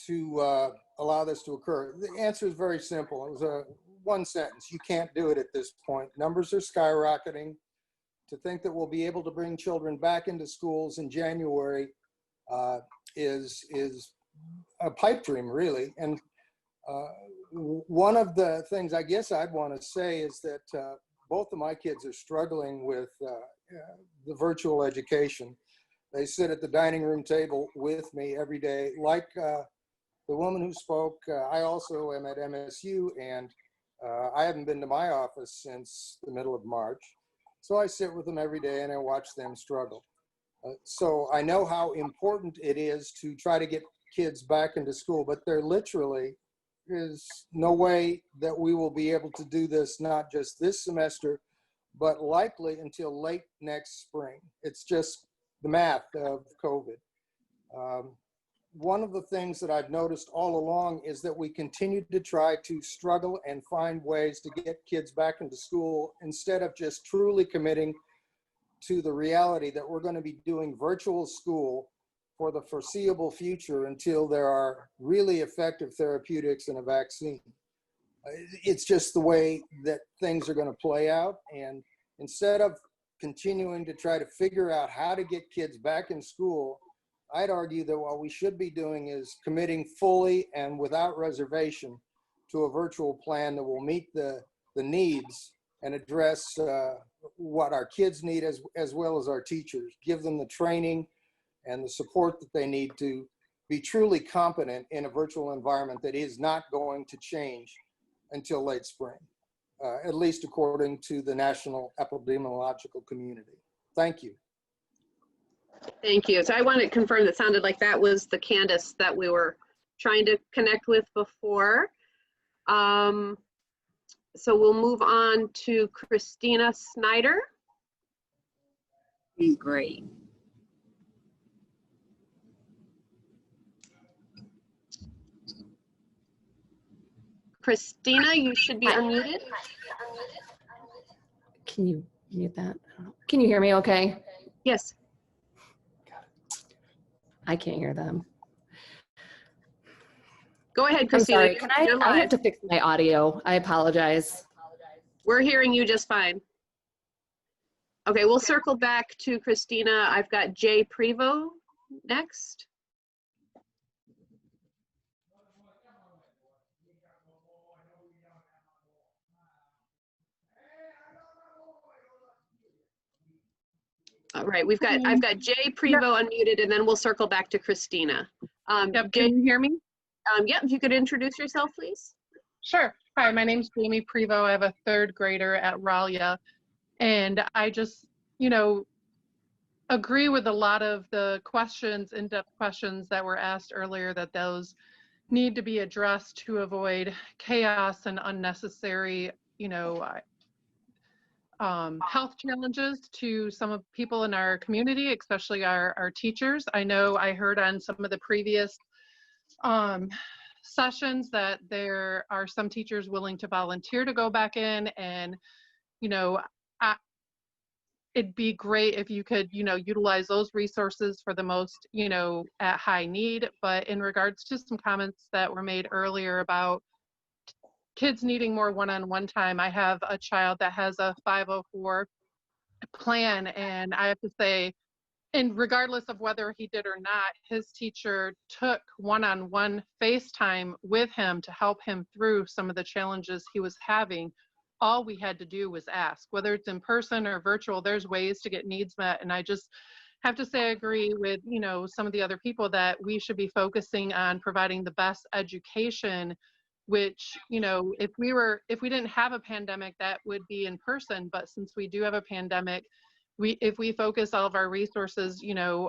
to allow this to occur? The answer is very simple. It was one sentence: you can't do it at this point. Numbers are skyrocketing. To think that we'll be able to bring children back into schools in January is a pipe dream, really. And one of the things I guess I'd want to say is that both of my kids are struggling with the virtual education. They sit at the dining room table with me every day. Like the woman who spoke, I also am at MSU, and I haven't been to my office since the middle of March. So I sit with them every day and I watch them struggle. So I know how important it is to try to get kids back into school, but there literally is no way that we will be able to do this, not just this semester, but likely until late next spring. It's just the math of COVID. One of the things that I've noticed all along is that we continue to try to struggle and find ways to get kids back into school instead of just truly committing to the reality that we're going to be doing virtual school for the foreseeable future until there are really effective therapeutics and a vaccine. It's just the way that things are going to play out. And instead of continuing to try to figure out how to get kids back in school, I'd argue that what we should be doing is committing fully and without reservation to a virtual plan that will meet the needs and address what our kids need as well as our teachers, give them the training and the support that they need to be truly competent in a virtual environment that is not going to change until late spring, at least according to the national epidemiological community. Thank you.
Thank you. So I want to confirm, that sounded like that was the Candace that we were trying to connect with before. So we'll move on to Christina Snyder.
Great.
Christina, you should be unmuted.
Can you mute that? Can you hear me okay?
Yes.
I can't hear them.
Go ahead,
I'm
Christina.
sorry. Can I have to fix my audio. I apologize.
We're hearing you just fine. Okay, we'll circle back to Christina. I've got Jay Prevost next. All right, I've got Jay Prevost unmuted, and then we'll circle back to Christina.
Yep,
Jay,
can you hear me?
Yep, if you could introduce yourself, please.
Sure. Hi, my name's Jamie Prevost. I have a 3rd grader at Ralia, and I just, agree with a lot of the questions, in-depth questions that were asked earlier, that those need to be addressed to avoid chaos and unnecessary, health challenges to some of people in our community, especially our teachers. I know I heard on some of the previous sessions that there are some teachers willing to volunteer to go back in, and it'd be great if you could utilize those resources for the most at high need. But in regards to some comments that were made earlier about kids needing more one-on-one time, I have a child that has a 504 plan, and I have to say, and regardless of whether he did or not, his teacher took one-on-one FaceTime with him to help him through some of the challenges he was having. All we had to do was ask, whether it's in person or virtual, there's ways to get needs met. And I just have to say, I agree with, some of the other people that we should be focusing on providing the best education, which, if we didn't have a pandemic, that would be in person. But since we do have a pandemic, if we focus all of our resources,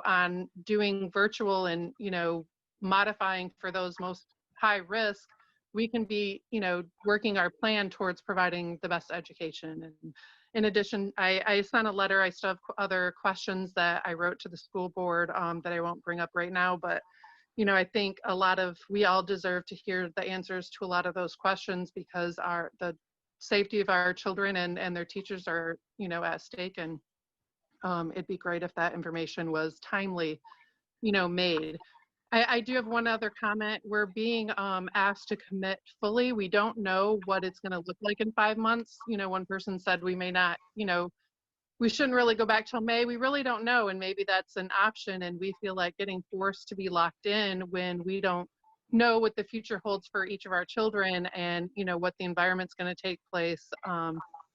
on doing virtual and, modifying for those most high risk, we can be, working our plan towards providing the best education. And in addition, I sent a letter. I still have other questions that I wrote to the school board that I won't bring up right now, but I think we all deserve to hear the answers to a lot of those questions, because the safety of our children and their teachers are, at stake. And it'd be great if that information was timely, made. I do have one other comment. We're being asked to commit fully. We don't know what it's going to look like in 5 months. One person said we may not, we shouldn't really go back till May. We really don't know, and maybe that's an option. And we feel like getting forced to be locked in when we don't know what the future holds for each of our children, and what the environment's going to take place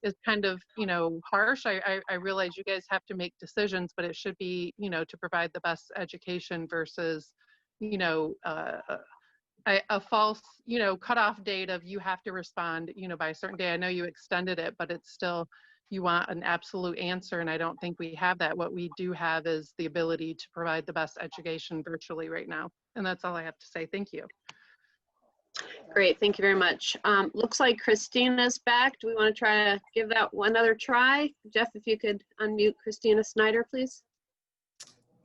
is kind of harsh. I realize you guys have to make decisions, but it should be to provide the best education versus a false cutoff date of you have to respond by a certain day. I know you extended it, but it's still, you want an absolute answer, and I don't think we have that. What we do have is the ability to provide the best education virtually right now. And that's all I have to say. Thank you.
Great, thank you very much. Looks like Christina's back. Do we want to try to give that one other try? Jeff, if you could unmute Christina Snyder, please.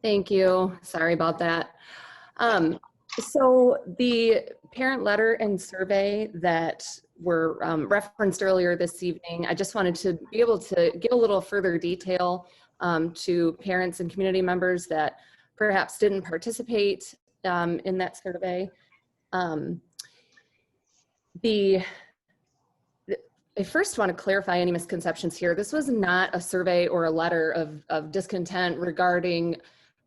Thank you. Sorry about that. So the parent letter and survey that were referenced earlier this evening, I just wanted to be able to give a little further detail to parents and community members that perhaps didn't participate in that survey. I first want to clarify any misconceptions here. This was not a survey or a letter of discontent regarding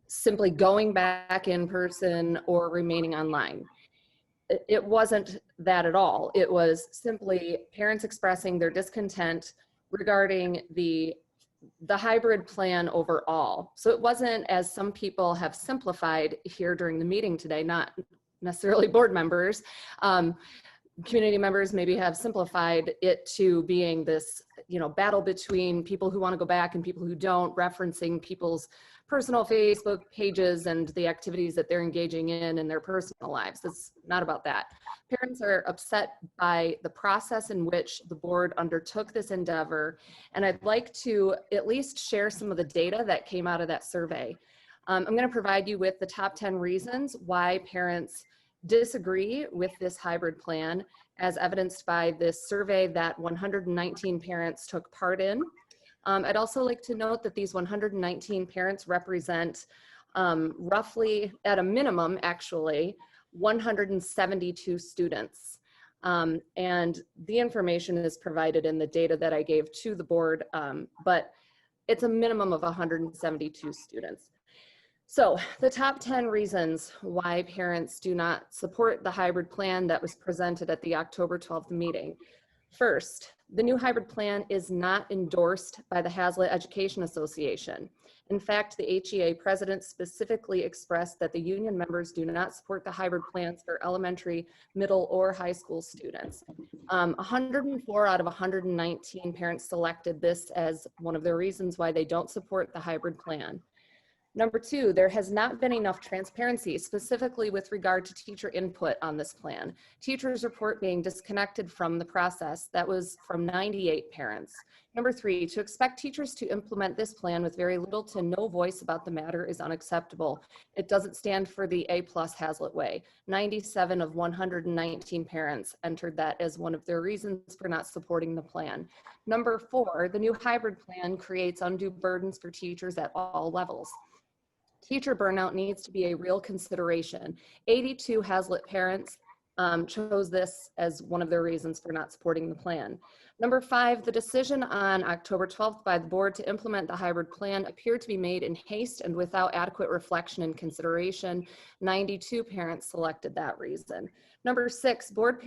simply going back in person or remaining online. It wasn't that at all. It was simply parents expressing their discontent regarding the hybrid plan overall. So it wasn't, as some people have simplified here during the meeting today, not necessarily board members, community members maybe have simplified it to being this, battle between people who want to go back and people who don't, referencing people's personal Facebook pages and the activities that they're engaging in their personal lives. It's not about that. Parents are upset by the process in which the board undertook this endeavor, and I'd like to at least share some of the data that came out of that survey. I'm going to provide you with the top 10 reasons why parents disagree with this hybrid plan, as evidenced by this survey that 119 parents took part in. I'd also like to note that these 119 parents represent roughly, at a minimum actually, 172 students. And the information is provided in the data that I gave to the board, but it's a minimum of 172 students. So the top 10 reasons why parents do not support the hybrid plan that was presented at the October 12th meeting. First, the new hybrid plan is not endorsed by the Hazlet Education Association. In fact, the HEA president specifically expressed that the union members do not support the hybrid plans for elementary, middle, or high school students. 104 out of 119 parents selected this as one of the reasons why they don't support the hybrid plan. Number two, there has not been enough transparency, specifically with regard to teacher input on this plan. Teachers report being disconnected from the process. That was from 98 parents. Number three, to expect teachers to implement this plan with very little to no voice about the matter is unacceptable. It doesn't stand for the A+ Hazlitt way. 97 of 119 parents entered that as one of their reasons for not supporting the plan. Number four, the new hybrid plan creates undue burdens for teachers at all levels. Teacher burnout needs to be a real consideration. 82 Hazlitt parents chose this as one of their reasons for not supporting the plan. Number five, the decision on October 12th by the board to implement the hybrid plan appeared to be made in haste and without adequate reflection and consideration. 92 parents selected that reason. Number six, board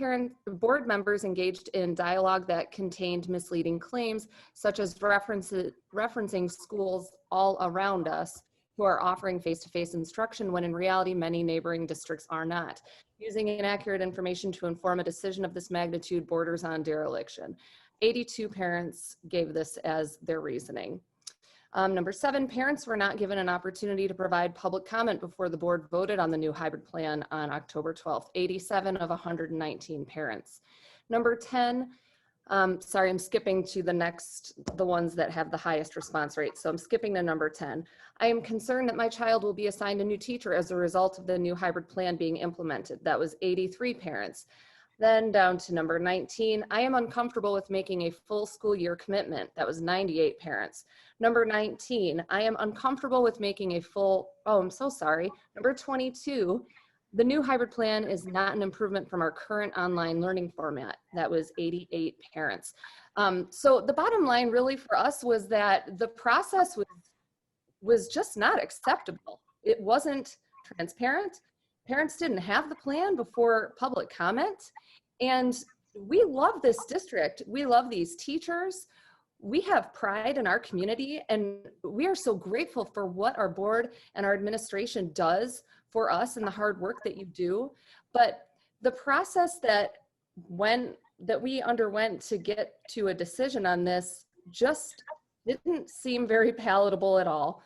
members engaged in dialogue that contained misleading claims, such as referencing schools all around us who are offering face-to-face instruction when in reality many neighboring districts are not. Using inaccurate information to inform a decision of this magnitude borders on dereliction. 82 parents gave this as their reasoning. Number seven, parents were not given an opportunity to provide public comment before the board voted on the new hybrid plan on October 12th, 87 of 119 parents. Number 10, sorry, I'm skipping to the ones that have the highest response rate. So I'm skipping to number 10. I am concerned that my child will be assigned a new teacher as a result of the new hybrid plan being implemented. That was 83 parents. Then down to number 19, I am uncomfortable with making a full school year commitment. That was 98 parents. Number 19, I am uncomfortable with making a full, oh, I'm so sorry. Number 22, the new hybrid plan is not an improvement from our current online learning format. That was 88 parents. So the bottom line really for us was that the process was just not acceptable. It wasn't transparent. Parents didn't have the plan before public comment. And we love this district. We love these teachers. We have pride in our community, and we are so grateful for what our board and our administration does for us and the hard work that you do. But the process that we underwent to get to a decision on this just didn't seem very palatable at all.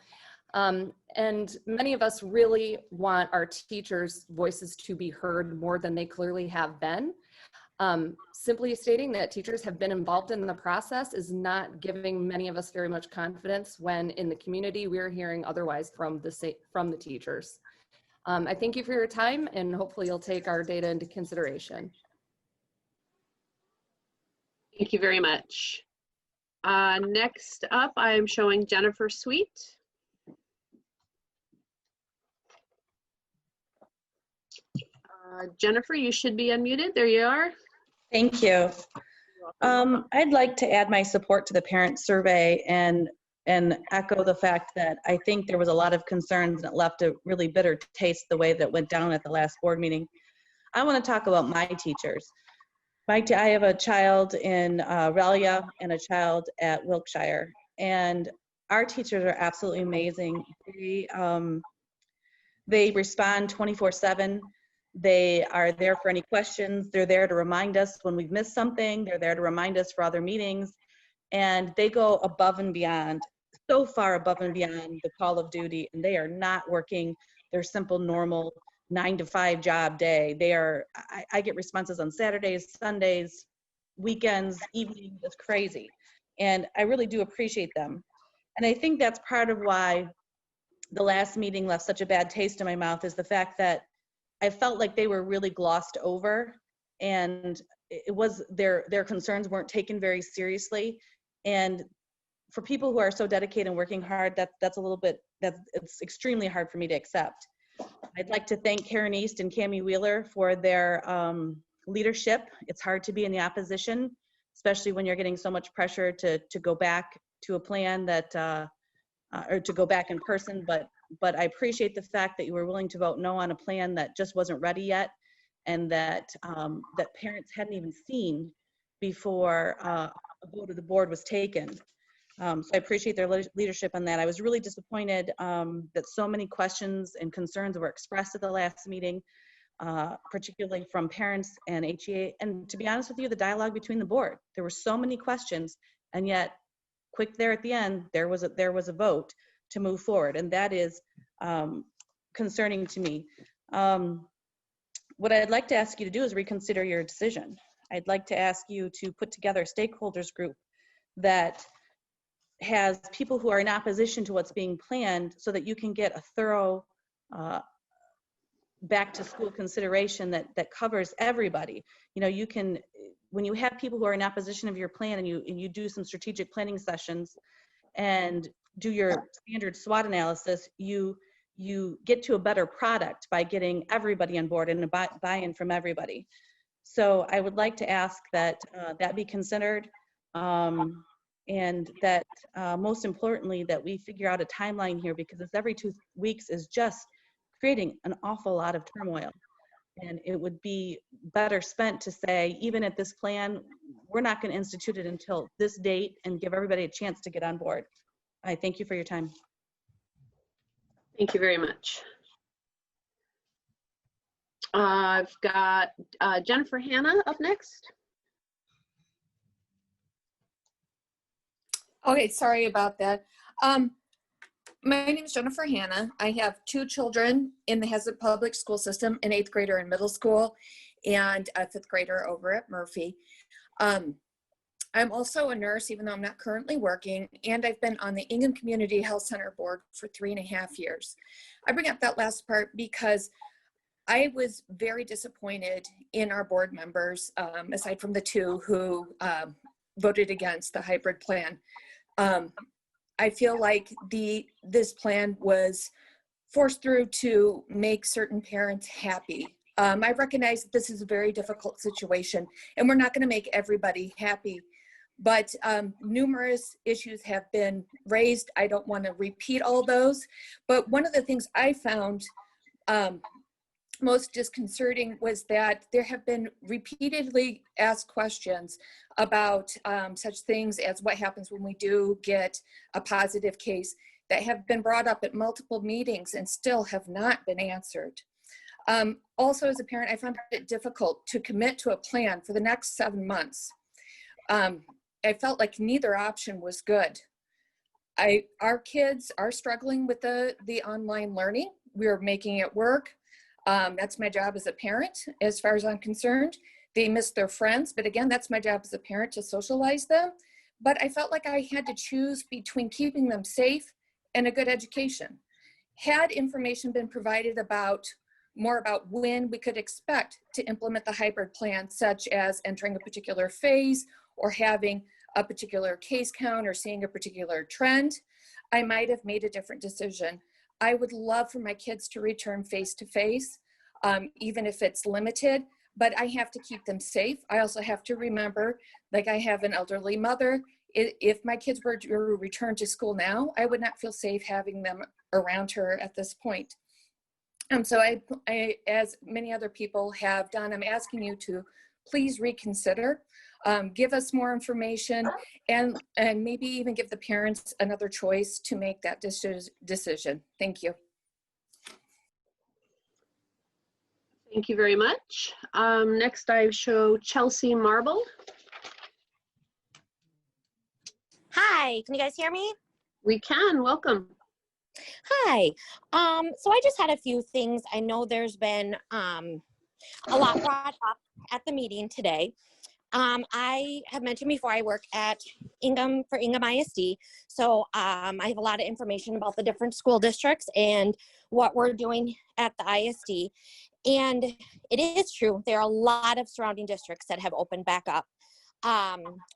And many of us really want our teachers' voices to be heard more than they clearly have been. Simply stating that teachers have been involved in the process is not giving many of us very much confidence when in the community we're hearing otherwise from the teachers. I thank you for your time, and hopefully you'll take our data into consideration.
Thank you very much. Next up, I am showing Jennifer Sweet. Jennifer, you should be unmuted. There you are.
Thank you. I'd like to add my support to the parent survey and echo the fact that I think there was a lot of concerns and it left a really bitter taste the way that went down at the last board meeting. I want to talk about my teachers. I have a child in Raleigh and a child at Wilkshire, and our teachers are absolutely amazing. They respond 24/7. They are there for any questions. They're there to remind us when we've missed something. They're there to remind us for other meetings. And they go above and beyond, so far above and beyond the call of duty. And they are not working their simple, normal 9-to-5 job day. I get responses on Saturdays, Sundays, weekends, evenings. It's crazy. And I really do appreciate them. And I think that's part of why the last meeting left such a bad taste in my mouth, is the fact that I felt like they were really glossed over, and it was their concerns weren't taken very seriously. And for people who are so dedicated and working hard, it's extremely hard for me to accept. I'd like to thank Karen East and Cammie Wheeler for their leadership. It's hard to be in the opposition, especially when you're getting so much pressure to go back to a plan that, or to go back in person, but I appreciate the fact that you were willing to vote no on a plan that just wasn't ready yet, and that parents hadn't even seen before a vote of the board was taken. So I appreciate their leadership on that. I was really disappointed that so many questions and concerns were expressed at the last meeting, particularly from parents and HEA. And to be honest with you, the dialogue between the board, there were so many questions, and yet quick there at the end, there was a vote to move forward. And that is concerning to me. What I'd like to ask you to do is reconsider your decision. I'd like to ask you to put together a stakeholders group that has people who are in opposition to what's being planned so that you can get a thorough back to school consideration that covers everybody. You know, you can, when you have people who are in opposition of your plan and you do some strategic planning sessions and do your standard SWOT analysis, you get to a better product by getting everybody on board and a buy-in from everybody. So I would like to ask that that be considered, and that most importantly, that we figure out a timeline here, because this every 2 weeks is just creating an awful lot of turmoil. And it would be better spent to say, even at this plan, we're not going to institute it until this date and give everybody a chance to get on board. I thank you for your time.
Thank you very much. I've got Jennifer Hanna up next.
Okay, sorry about that. My name is Jennifer Hanna. I have 2 children in the Hazlet Public School System, an 8th grader in middle school and a 5th grader over at Murphy. I'm also a nurse, even though I'm not currently working, and I've been on the Ingham Community Health Center board for 3.5 years. I bring up that last part because I was very disappointed in our board members, aside from the 2 who voted against the hybrid plan. I feel like this plan was forced through to make certain parents happy. I recognize that this is a very difficult situation and we're not going to make everybody happy, but numerous issues have been raised. I don't want to repeat all those, but one of the things I found most disconcerting was that there have been repeatedly asked questions about such things as what happens when we do get a positive case that have been brought up at multiple meetings and still have not been answered. Also, as a parent, I found it difficult to commit to a plan for the next 7 months. I felt like neither option was good. Our kids are struggling with the online learning. We're making it work. That's my job as a parent, as far as I'm concerned. They miss their friends, but again, that's my job as a parent to socialize them. But I felt like I had to choose between keeping them safe and a good education. Had information been provided more about when we could expect to implement the hybrid plan, such as entering a particular phase or having a particular case count or seeing a particular trend, I might have made a different decision. I would love for my kids to return face-to-face, even if it's limited, but I have to keep them safe. I also have to remember, like I have an elderly mother, if my kids were to return to school now, I would not feel safe having them around her at this point. So I, as many other people have done, I'm asking you to please reconsider, give us more information, and maybe even give the parents another choice to make that decision. Thank you.
Thank you very much. Next I show Chelsea Marble.
Hi, can you guys hear me?
We can, welcome.
Hi, so I just had a few things. I know there's been a lot brought up at the meeting today. I have mentioned before I work at Ingham ISD, so I have a lot of information about the different school districts and what we're doing at the ISD. And it is true, there are a lot of surrounding districts that have opened back up.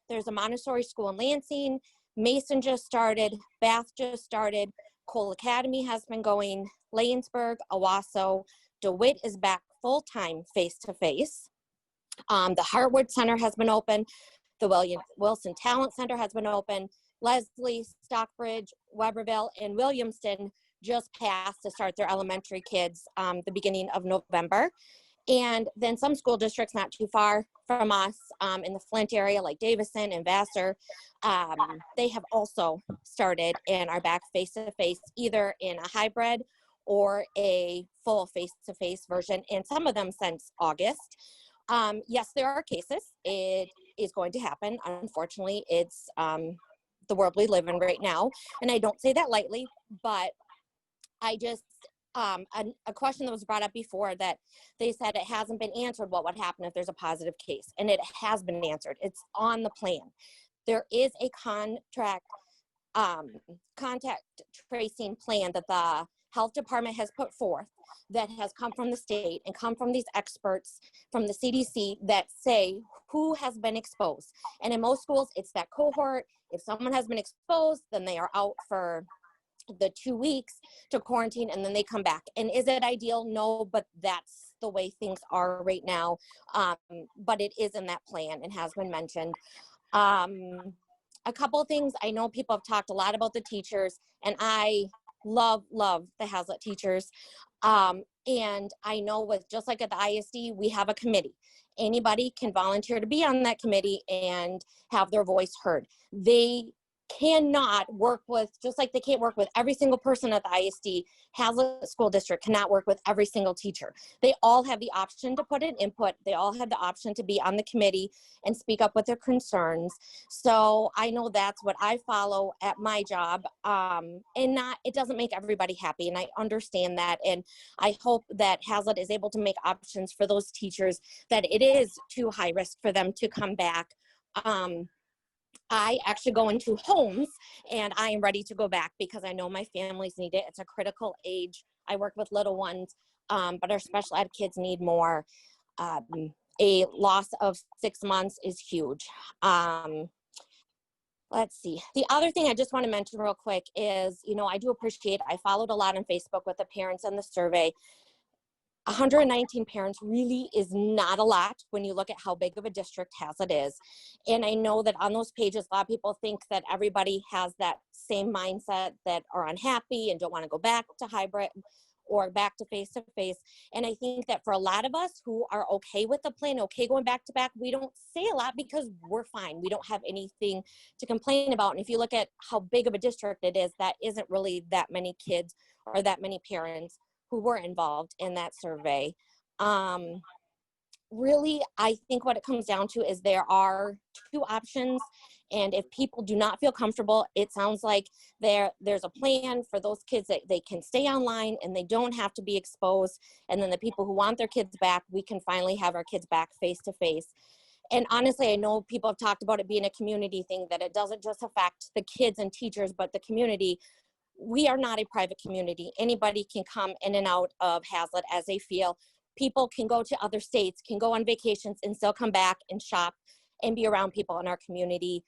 There's a Montessori school in Lansing, Mason just started, Bath just started, Cole Academy has been going, Lanesburg, Owasso, DeWitt is back full-time face-to-face. The Harwood Center has been open. The Wilson Talent Center has been open. Leslie, Stockbridge, Weberville, and Williamston just passed to start their elementary kids the beginning of November. And then some school districts not too far from us in the Flint area, like Davison and Vassar, they have also started and are back face-to-face, either in a hybrid or a full face-to-face version, and some of them since August. Yes, there are cases. It is going to happen. Unfortunately, it's the world we live in right now. And I don't say that lightly, but I just a question that was brought up before that they said it hasn't been answered. What would happen if there's a positive case? And it has been answered. It's on the plan. There is a contact tracing plan that the health department has put forth that has come from the state and come from these experts from the CDC that say who has been exposed. And in most schools, it's that cohort. If someone has been exposed, then they are out for the 2 weeks to quarantine and then they come back. And is it ideal? No, but that's the way things are right now. But it is in that plan and has been mentioned. A couple of things, I know people have talked a lot about the teachers, and I love the Hazlet teachers. And I know with, just like at the ISD, we have a committee. Anybody can volunteer to be on that committee and have their voice heard. They cannot work with, just like they can't work with every single person at the ISD, Hazlet School District cannot work with every single teacher. They all have the option to put in input. They all have the option to be on the committee and speak up with their concerns. So I know that's what I follow at my job. And it doesn't make everybody happy. And I understand that. And I hope that Hazlet is able to make options for those teachers that it is too high risk for them to come back. I actually go into homes and I am ready to go back because I know my families need it. It's a critical age. I work with little ones, but our special ed kids need more. A loss of 6 months is huge. Let's see. The other thing I just want to mention real quick is, I do appreciate, I followed a lot on Facebook with the parents and the survey. 119 parents really is not a lot when you look at how big of a district Hazlet is. And I know that on those pages, a lot of people think that everybody has that same mindset that are unhappy and don't want to go back to hybrid or back to face-to-face. And I think that for a lot of us who are okay with the plan, okay going back to back, we don't say a lot because we're fine. We don't have anything to complain about. And if you look at how big of a district it is, that isn't really that many kids or that many parents who were involved in that survey. Really, I think what it comes down to is there are two options. And if people do not feel comfortable, it sounds like there's a plan for those kids that they can stay online and they don't have to be exposed. And then the people who want their kids back, we can finally have our kids back face to face. And honestly, I know people have talked about it being a community thing, that it doesn't just affect the kids and teachers, but the community. We are not a private community. Anybody can come in and out of Hazlet as they feel. People can go to other states, can go on vacations and still come back and shop and be around people in our community.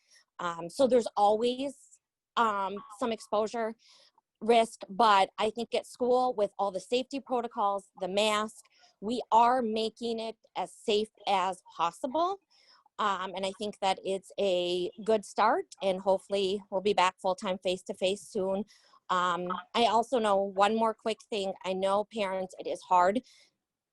So there's always some exposure risk, but I think at school with all the safety protocols, the mask, we are making it as safe as possible. And I think that it's a good start, and hopefully we'll be back full-time face-to-face soon. I also know one more quick thing. I know parents, it is hard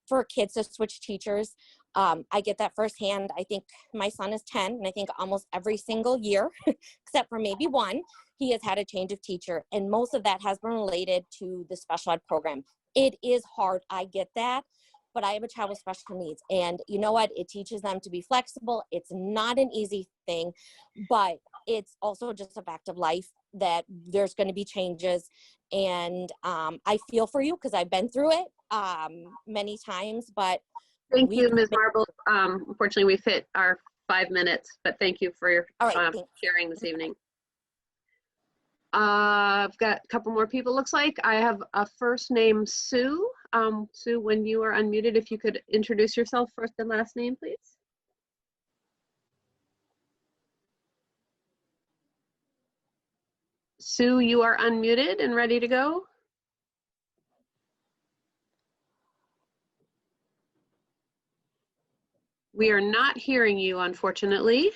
for kids to switch teachers. I get that firsthand. I think my son is 10, and I think almost every single year, except for maybe one, he has had a change of teacher. And most of that has been related to the special ed program. It is hard, I get that, but I have a child with special needs. And you know what? It teaches them to be flexible. It's not an easy thing, but it's also just a fact of life that there's going to be changes. And I feel for you because I've been through it many times, but
thank you, Ms. Marble. Unfortunately, we've hit our 5 minutes, but thank you for your sharing this evening. I've got a couple more people, looks like. I have a first name, Sue. Sue, when you are unmuted, if you could introduce yourself, first and last name, please. Sue, you are unmuted and ready to go. We are not hearing you, unfortunately.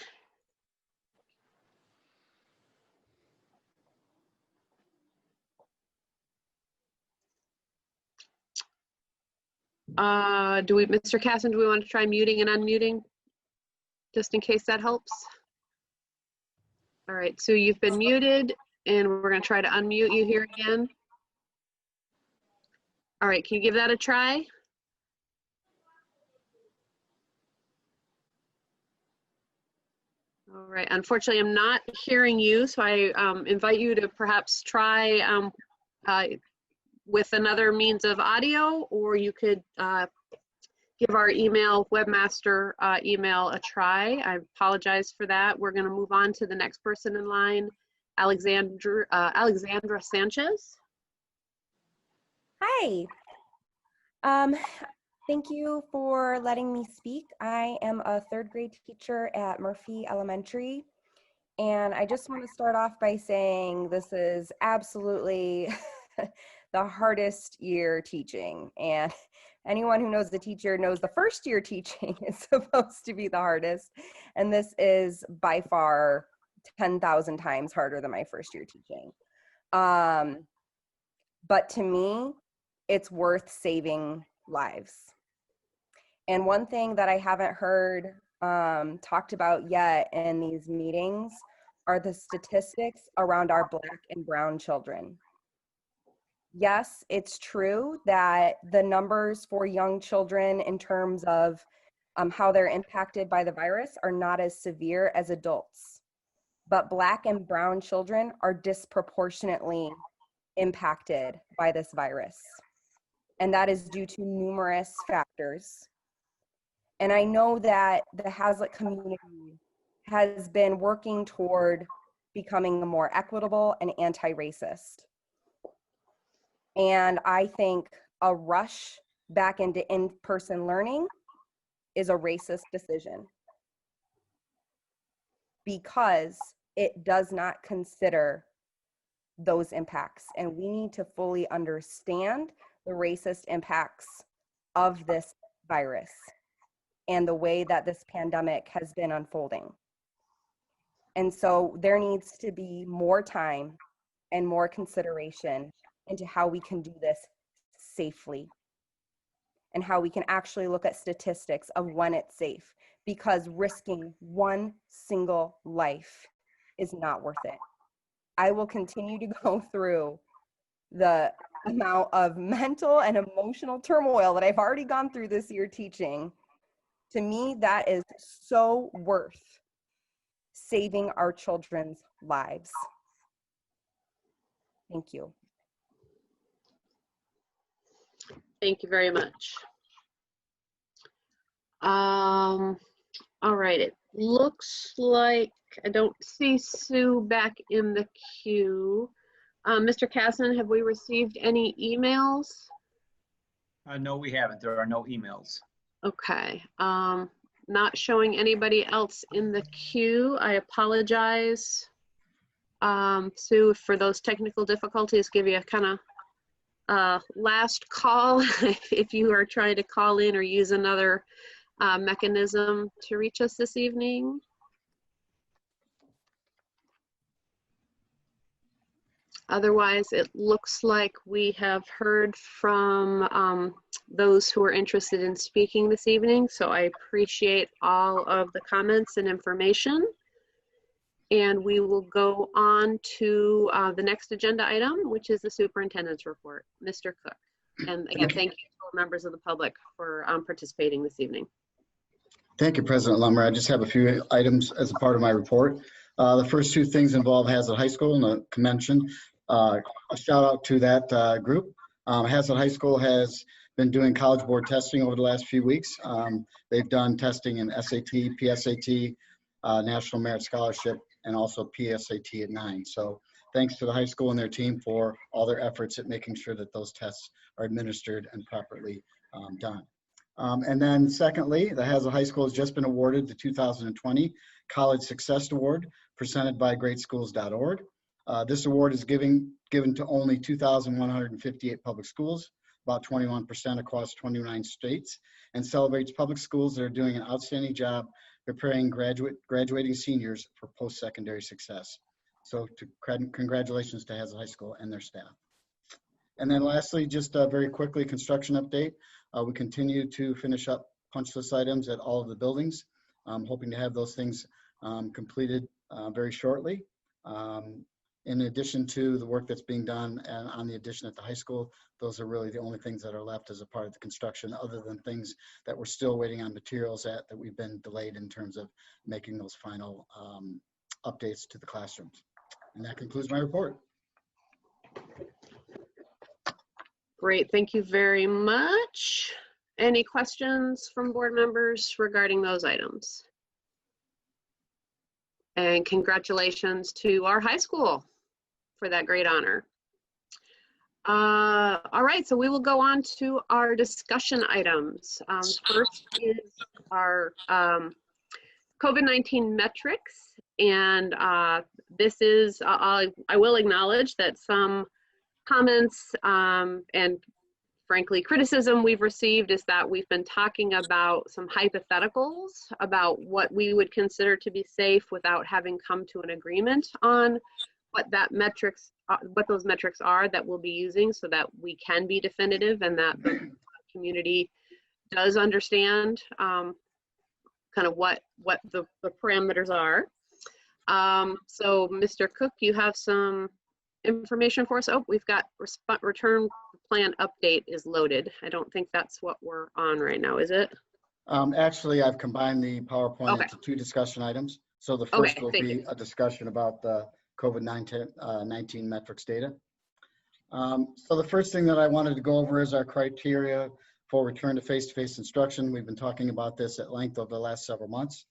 Mr. Casson, do we want to try muting and unmuting just in case that helps? All right, Sue, you've been muted, and we're going to try to unmute you here again. All right, can you give that a try? All right, unfortunately, I'm not hearing you, so I invite you to perhaps try with another means of audio, or you could give our webmaster email a try. I apologize for that. We're going to move on to the next person in line, Alexandra Sanchez.
Hi. Thank you for letting me speak. I am a third grade teacher at Murphy Elementary. And I just want to start off by saying this is absolutely the hardest year teaching. And anyone who knows the teacher knows the first year teaching is supposed to be the hardest. And this is by far 10,000 times harder than my first year teaching. But to me, it's worth saving lives. And one thing that I haven't heard talked about yet in these meetings are the statistics around our Black and brown children. Yes, it's true that the numbers for young children in terms of how they're impacted by the virus are not as severe as adults, but Black and brown children are disproportionately impacted by this virus. And that is due to numerous factors. And I know that the Hazlet community has been working toward becoming more equitable and anti-racist. And I think a rush back into in-person learning is a racist decision because it does not consider those impacts. And we need to fully understand the racist impacts of this virus and the way that this pandemic has been unfolding. And so there needs to be more time and more consideration into how we can do this safely and how we can actually look at statistics of when it's safe, because risking one single life is not worth it. I will continue to go through the amount of mental and emotional turmoil that I've already gone through this year teaching. To me, that is so worth saving our children's lives. Thank you.
Thank you very much. All right, it looks like I don't see Sue back in the queue. Mr. Casson, have we received any emails?
No, we haven't. There are no emails.
Okay, not showing anybody else in the queue. I apologize, Sue, for those technical difficulties. Give you a kind of last call if you are trying to call in or use another mechanism to reach us this evening. Otherwise, it looks like we have heard from those who are interested in speaking this evening. So I appreciate all of the comments and information. And we will go on to the next agenda item, which is the superintendent's report. Mr. Cook. And again, thank you to all members of the public for participating this evening.
Thank you, President Lummer. I just have a few items as a part of my report. The first two things involve Hazlet High School and the convention. A shout out to that group. Hazlet High School has been doing College Board testing over the last few weeks. They've done testing in SAT, PSAT, National Merit Scholarship, and also PSAT at 9. So thanks to the high school and their team for all their efforts at making sure that those tests are administered and properly done. And then secondly, the Hazlet High School has just been awarded the 2020 College Success Award presented by greatschools.org. This award is given to only 2,158 public schools, about 21% across 29 states, and celebrates public schools that are doing an outstanding job preparing graduating seniors for post-secondary success. So congratulations to Hazlet High School and their staff. And then lastly, just very quickly, construction update. We continue to finish up punch list items at all of the buildings. I'm hoping to have those things completed very shortly. In addition to the work that's being done on the addition at the high school, those are really the only things that are left as a part of the construction, other than things that we're still waiting on materials that we've been delayed in terms of making those final updates to the classrooms. And that concludes my report.
Great, thank you very much. Any questions from board members regarding those items? And congratulations to our high school for that great honor. All right, so we will go on to our discussion items. First is our COVID-19 metrics. And this is, I will acknowledge that some comments and frankly criticism we've received is that we've been talking about some hypotheticals about what we would consider to be safe without having come to an agreement on what those metrics are that we'll be using, so that we can be definitive and that the community does understand kind of what the parameters are. So Mr. Cook, you have some information for us. Oh, we've got return plan update is loaded. I don't think that's what we're on right now, is it?
Actually, I've combined the PowerPoint
Okay.
into 2 discussion items. So the first
Okay,
will
thank
be
you.
a discussion about the COVID-19 metrics data. So the first thing that I wanted to go over is our criteria for return to face-to-face instruction. We've been talking about this at length over the last several months.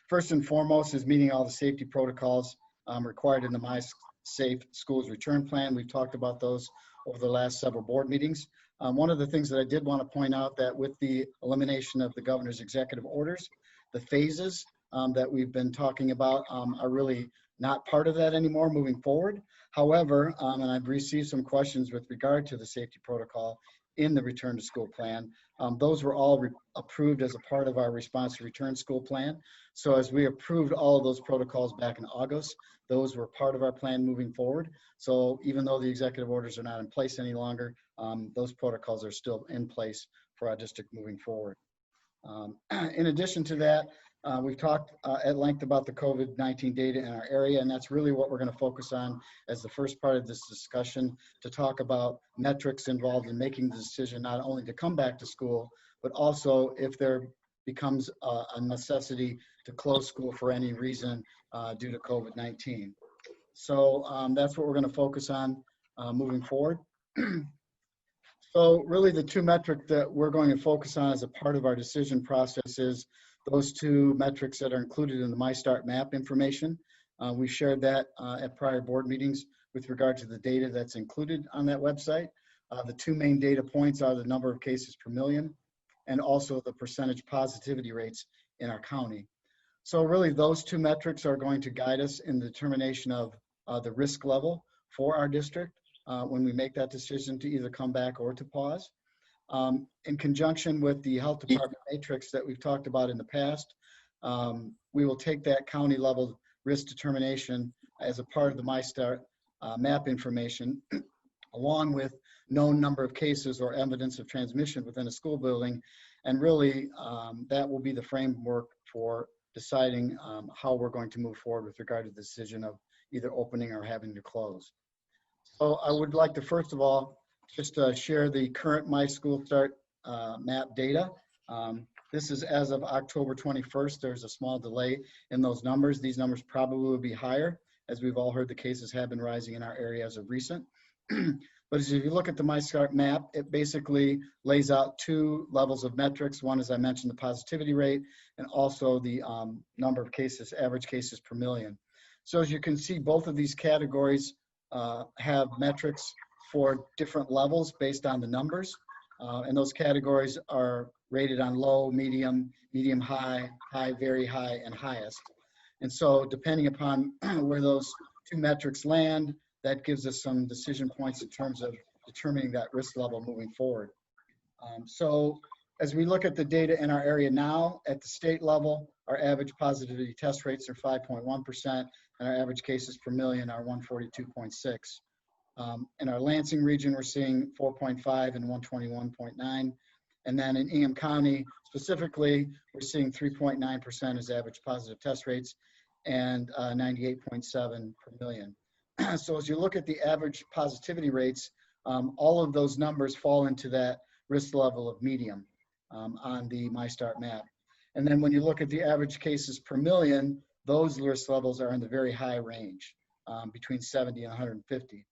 First and foremost is meeting all the safety protocols required in the My Safe Schools Return Plan. We've talked about those over the last several board meetings. One of the things that I did want to point out that with the elimination of the governor's executive orders, the phases that we've been talking about are really not part of that anymore moving forward. However, and I've received some questions with regard to the safety protocol in the return to school plan. Those were all approved as a part of our response to return school plan. So as we approved all of those protocols back in August, those were part of our plan moving forward. So even though the executive orders are not in place any longer, those protocols are still in place for our district moving forward. In addition to that, we've talked at length about the COVID-19 data in our area, and that's really what we're going to focus on as the first part of this discussion, to talk about metrics involved in making the decision not only to come back to school, but also if there becomes a necessity to close school for any reason due to COVID-19. So that's what we're going to focus on moving forward. So really the 2 metrics that we're going to focus on as a part of our decision process is those 2 metrics that are included in the MyStart map information. We shared that at prior board meetings with regard to the data that's included on that website. The 2 main data points are the number of cases per million and also the percentage positivity rates in our county. So really those 2 metrics are going to guide us in the determination of the risk level for our district when we make that decision to either come back or to pause. In conjunction with the health department matrix that we've talked about in the past, we will take that county level risk determination as a part of the MyStart map information, along with known number of cases or evidence of transmission within a school building. And really, that will be the framework for deciding how we're going to move forward with regard to the decision of either opening or having to close. So I would like to first of all just share the current My School Start map data. This is as of October 21st. There's a small delay in those numbers. These numbers probably will be higher, as we've all heard the cases have been rising in our area as of recent. But as you look at the MyStart map, it basically lays out 2 levels of metrics. One, as I mentioned, the positivity rate, and also the number of cases, average cases per million. So as you can see, both of these categories have metrics for different levels based on the numbers. And those categories are rated on low, medium, medium high, high, very high, and highest. And so depending upon where those 2 metrics land, that gives us some decision points in terms of determining that risk level moving forward. So as we look at the data in our area now, at the state level, our average positivity test rates are 5.1%, and our average cases per million are 142.6. In our Lansing region, we're seeing 4.5 and 121.9. And then in Ingham County, specifically, we're seeing 3.9% as average positive test rates and 98.7 per million. So as you look at the average positivity rates, all of those numbers fall into that risk level of medium on the MyStart map. And then when you look at the average cases per million, those risk levels are in the very high range, between 70 and 150.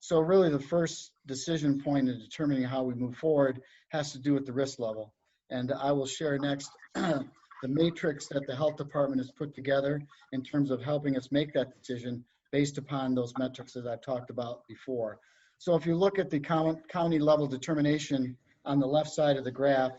So really the first decision point in determining how we move forward has to do with the risk level. And I will share next the matrix that the health department has put together in terms of helping us make that decision based upon those metrics that I've talked about before. So if you look at the county level determination on the left side of the graph,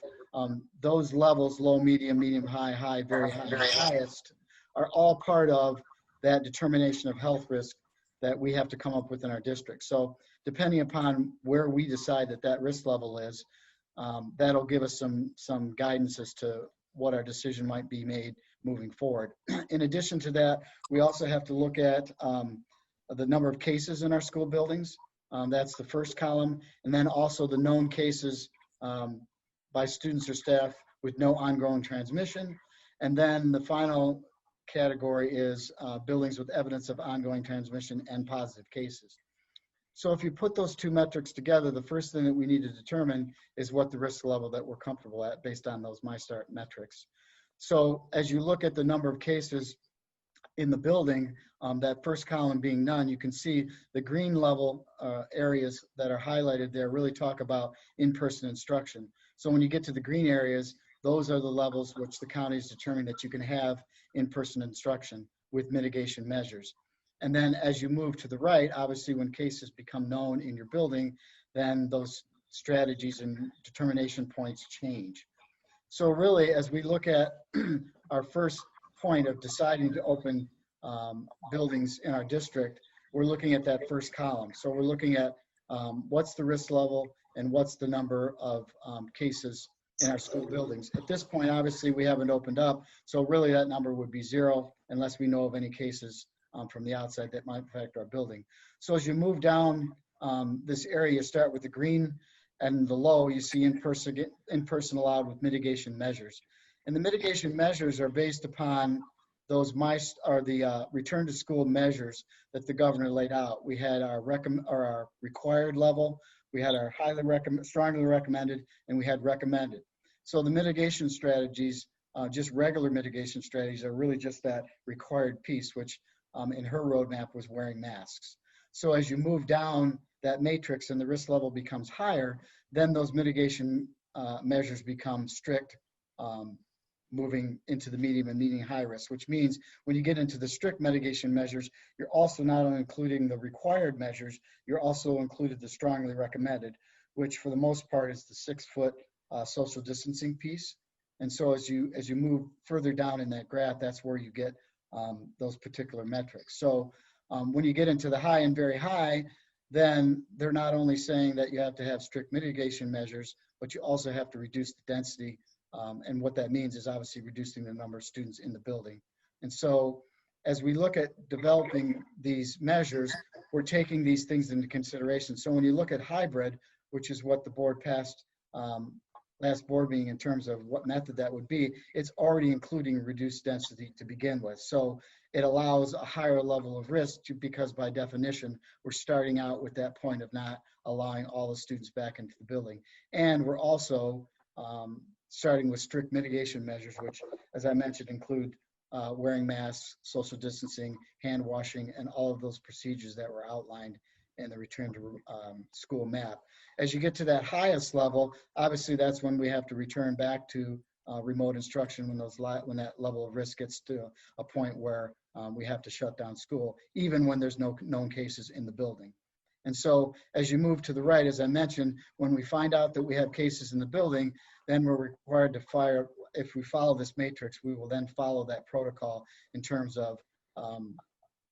those levels, low, medium, medium, high, high, very high, highest, are all part of that determination of health risk that we have to come up with in our district. So depending upon where we decide that that risk level is, that'll give us some guidance as to what our decision might be made moving forward. In addition to that, we also have to look at the number of cases in our school buildings. That's the first column. And then also the known cases by students or staff with no ongoing transmission. And then the final category is buildings with evidence of ongoing transmission and positive cases. So if you put those two metrics together, the first thing that we need to determine is what the risk level that we're comfortable at based on those MyStart metrics. So as you look at the number of cases in the building, that first column being none, you can see the green level areas that are highlighted there really talk about in-person instruction. So when you get to the green areas, those are the levels which the county has determined that you can have in-person instruction with mitigation measures. And then as you move to the right, obviously when cases become known in your building, then those strategies and determination points change. So really, as we look at our first point of deciding to open buildings in our district, we're looking at that first column. So we're looking at what's the risk level and what's the number of cases in our school buildings. At this point, obviously, we haven't opened up, so really that number would be 0 unless we know of any cases from the outside that might affect our building. So as you move down this area, you start with the green and the low, you see in-person allowed with mitigation measures. And the mitigation measures are based upon those return to school measures that the governor laid out. We had our required level, we had our strongly recommended, and we had recommended. So the mitigation strategies, just regular mitigation strategies, are really just that required piece, which in her roadmap was wearing masks. So as you move down that matrix and the risk level becomes higher, then those mitigation measures become strict, moving into the medium and medium high risk, which means when you get into the strict mitigation measures, you're also not only including the required measures, you're also included the strongly recommended, which for the most part is the 6-foot social distancing piece. And so as you move further down in that graph, that's where you get those particular metrics. So when you get into the high and very high, then they're not only saying that you have to have strict mitigation measures, but you also have to reduce the density. And what that means is obviously reducing the number of students in the building. And so as we look at developing these measures, we're taking these things into consideration. So when you look at hybrid, which is what the board passed last board meeting in terms of what method that would be, it's already including reduced density to begin with. So it allows a higher level of risk because by definition, we're starting out with that point of not allowing all the students back into the building. And we're also starting with strict mitigation measures, which, as I mentioned, include wearing masks, social distancing, hand washing, and all of those procedures that were outlined in the return to school map. As you get to that highest level, obviously that's when we have to return back to remote instruction when that level of risk gets to a point where we have to shut down school, even when there's no known cases in the building. And so as you move to the right, as I mentioned, when we find out that we have cases in the building, then we're required to if we follow this matrix, we will then follow that protocol in terms of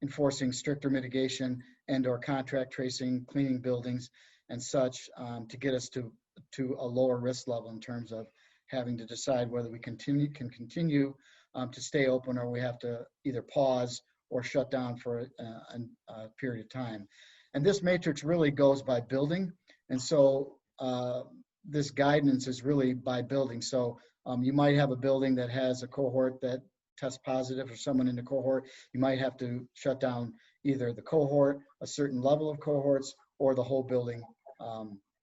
enforcing stricter mitigation and or contract tracing, cleaning buildings and such to get us to a lower risk level in terms of having to decide whether we can continue to stay open or we have to either pause or shut down for a period of time. And this matrix really goes by building. And so this guidance is really by building. So you might have a building that has a cohort that tests positive or someone in the cohort. You might have to shut down either the cohort, a certain level of cohorts, or the whole building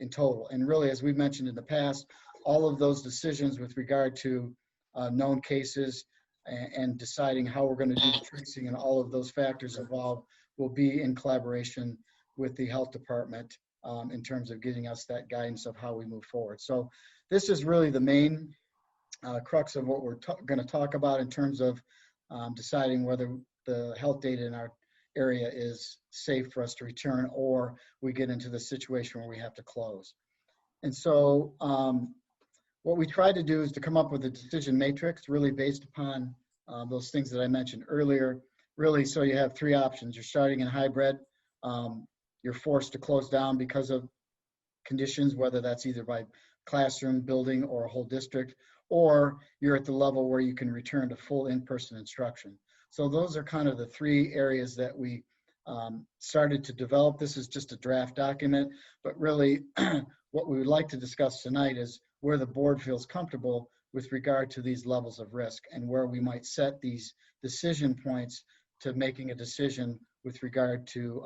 in total. And really, as we've mentioned in the past, all of those decisions with regard to known cases and deciding how we're going to do the tracing and all of those factors involved will be in collaboration with the health department in terms of getting us that guidance of how we move forward. So this is really the main crux of what we're going to talk about in terms of deciding whether the health data in our area is safe for us to return, or we get into the situation where we have to close. And so what we tried to do is to come up with a decision matrix really based upon those things that I mentioned earlier. Really, so you have three options. You're starting in hybrid. You're forced to close down because of conditions, whether that's either by classroom, building, or a whole district, or you're at the level where you can return to full in-person instruction. So those are kind of the three areas that we started to develop. This is just a draft document, but really what we would like to discuss tonight is where the board feels comfortable with regard to these levels of risk and where we might set these decision points to making a decision with regard to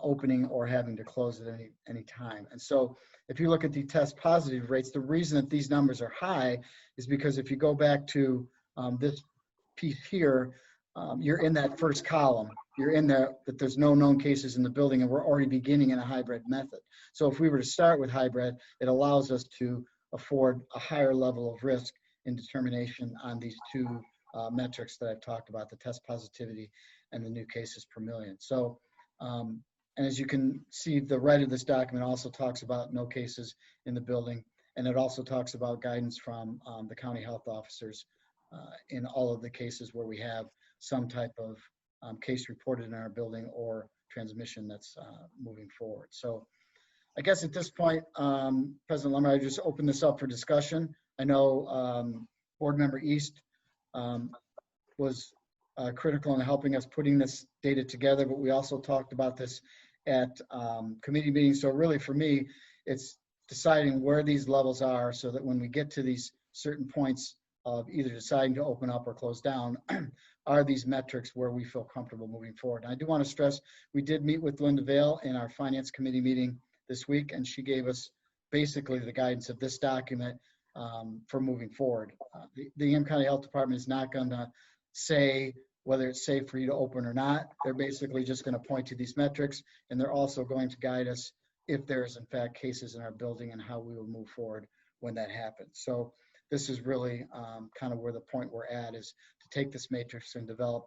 opening or having to close at any time. And so if you look at the test positive rates, the reason that these numbers are high is because if you go back to this piece here, you're in that first column. You're in there that there's no known cases in the building, and we're already beginning in a hybrid method. So if we were to start with hybrid, it allows us to afford a higher level of risk in determination on these two metrics that I've talked about, the test positivity and the new cases per million. So, and as you can see, the right of this document also talks about no cases in the building, and it also talks about guidance from the county health officers in all of the cases where we have some type of case reported in our building or transmission that's moving forward. So I guess at this point, President Lemmer, I just open this up for discussion. I know Board Member East was critical in helping us putting this data together, but we also talked about this at committee meetings. So really for me, it's deciding where these levels are so that when we get to these certain points of either deciding to open up or close down, are these metrics where we feel comfortable moving forward. And I do want to stress, we did meet with Linda Vale in our finance committee meeting this week, and she gave us basically the guidance of this document for moving forward. The Am County Health Department is not going to say whether it's safe for you to open or not. They're basically just going to point to these metrics, and they're also going to guide us if there's in fact cases in our building and how we will move forward when that happens. So this is really kind of where the point we're at, is to take this matrix and develop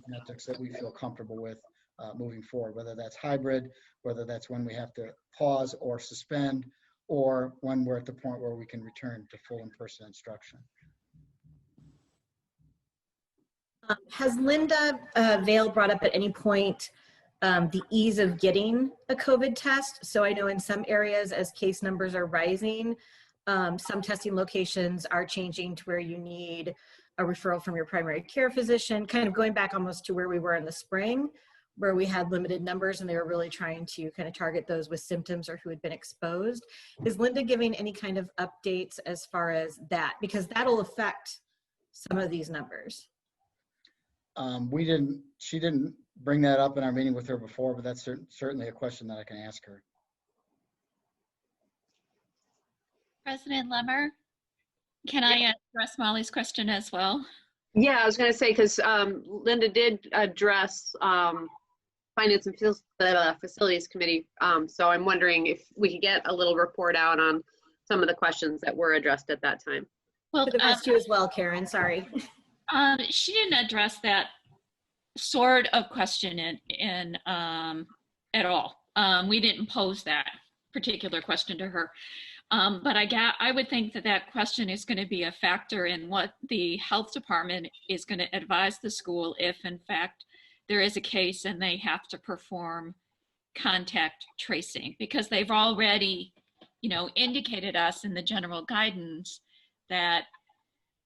metrics that we feel comfortable with moving forward, whether that's hybrid, whether that's when we have to pause or suspend, or when we're at the point where we can return to full in-person instruction.
Has Linda Vale brought up at any point the ease of getting a COVID test? So I know in some areas, as case numbers are rising, some testing locations are changing to where you need a referral from your primary care physician, kind of going back almost to where we were in the spring, where we had limited numbers and they were really trying to kind of target those with symptoms or who had been exposed. Is Linda giving any kind of updates as far as that? Because that'll affect some of these numbers.
She didn't bring that up in our meeting with her before, but that's certainly a question that I can ask her.
President Lemmer, can I address Molly's question as well?
Yeah, I was going to say, because Linda did address Finance and Facilities Committee. So I'm wondering if we could get a little report out on some of the questions that were addressed at that time.
Well, could have asked you as well, Karen, sorry.
She didn't address that sort of question at all. We didn't pose that particular question to her. But I would think that that question is going to be a factor in what the health department is going to advise the school if, in fact, there is a case and they have to perform contact tracing, because they've already, indicated us in the general guidance that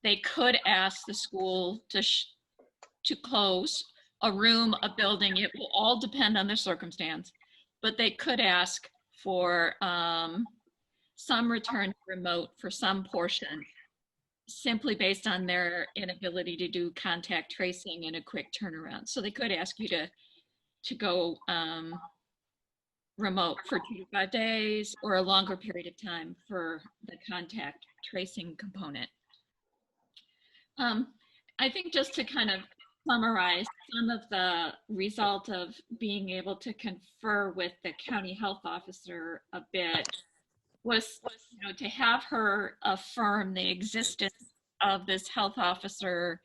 they could ask the school to close a room, a building. It will all depend on the circumstance, but they could ask for some return to remote for some portion, simply based on their inability to do contact tracing in a quick turnaround. So they could ask you to go remote for 2 to 5 days or a longer period of time for the contact tracing component. I think just to kind of summarize some of the result of being able to confer with the county health officer a bit was to have her affirm the existence of this health officer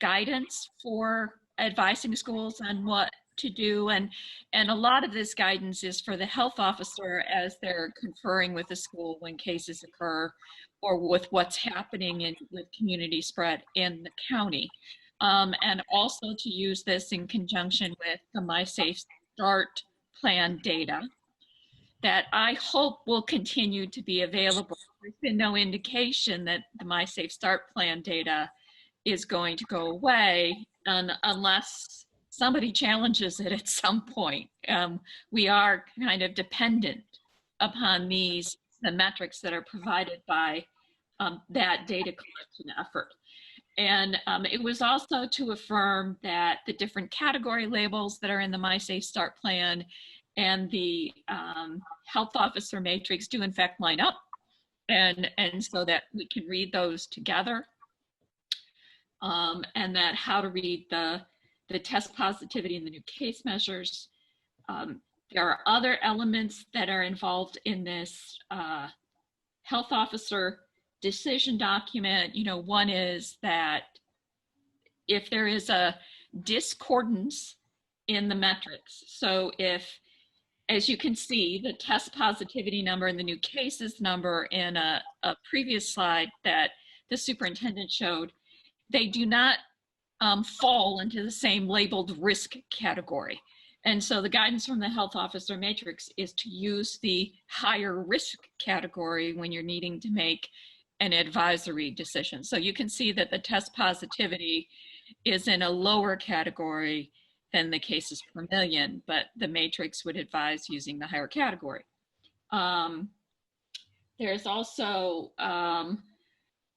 guidance for advising schools on what to do, and a lot of this guidance is for the health officer as they're conferring with the school when cases occur or with what's happening with community spread in the county, and also to use this in conjunction with the MySafe Start plan data that I hope will continue to be available. There's been no indication that the MySafe Start plan data is going to go away unless somebody challenges it at some point. We are kind of dependent upon the metrics that are provided by that data collection effort. And it was also to affirm that the different category labels that are in the MySafe Start plan and the health officer matrix do in fact line up, and so that we can read those together, and that how to read the test positivity and the new case measures. There are other elements that are involved in this health officer decision document. One is that if there is a discordance in the metrics, so if, as you can see, the test positivity number and the new cases number in a previous slide that the superintendent showed, they do not fall into the same labeled risk category. And so the guidance from the health officer matrix is to use the higher risk category when you're needing to make an advisory decision. So you can see that the test positivity is in a lower category than the cases per million, but the matrix would advise using the higher category. There's also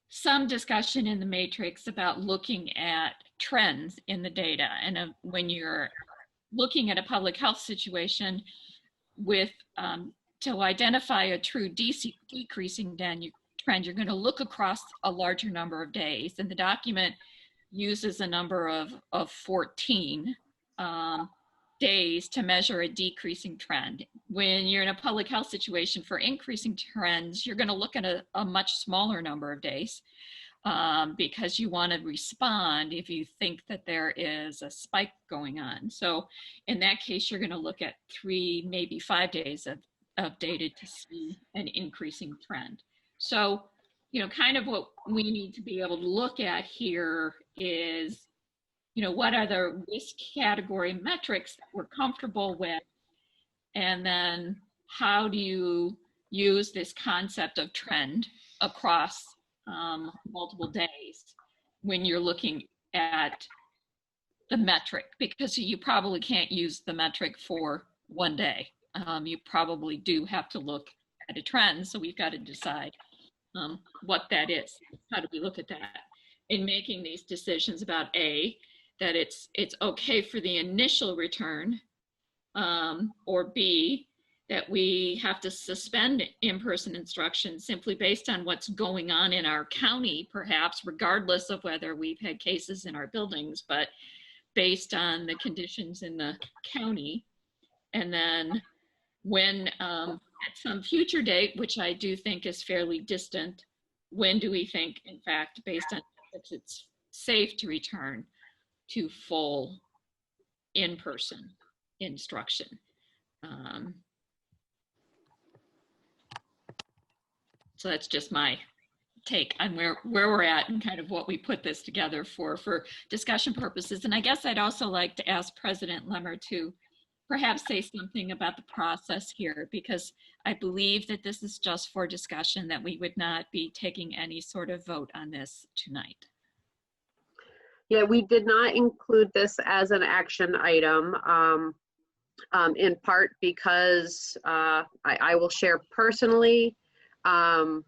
some discussion in the matrix about looking at trends in the data. And when you're looking at a public health situation with to identify a true decreasing trend, you're going to look across a larger number of days. And the document uses a number of 14 days to measure a decreasing trend. When you're in a public health situation for increasing trends, you're going to look at a much smaller number of days because you want to respond if you think that there is a spike going on. So in that case, you're going to look at 3, maybe 5 days of data to see an increasing trend. So, kind of what we need to be able to look at here is, what are the risk category metrics that we're comfortable with? And then how do you use this concept of trend across multiple days when you're looking at the metric? Because you probably can't use the metric for one day. You probably do have to look at a trend. So we've got to decide what that is. How do we look at that in making these decisions about that it's okay for the initial return, or B, that we have to suspend in-person instruction simply based on what's going on in our county, perhaps regardless of whether we've had cases in our buildings, but based on the conditions in the county. And then when at some future date, which I do think is fairly distant, when do we think, in fact, based on if it's safe to return to full in-person instruction? So that's just my take on where we're at and kind of what we put this together for discussion purposes. And I guess I'd also like to ask President Lemmer to perhaps say something about the process here, because I believe that this is just for discussion, that we would not be taking any sort of vote on this tonight.
Yeah, we did not include this as an action item, in part because I will share personally, and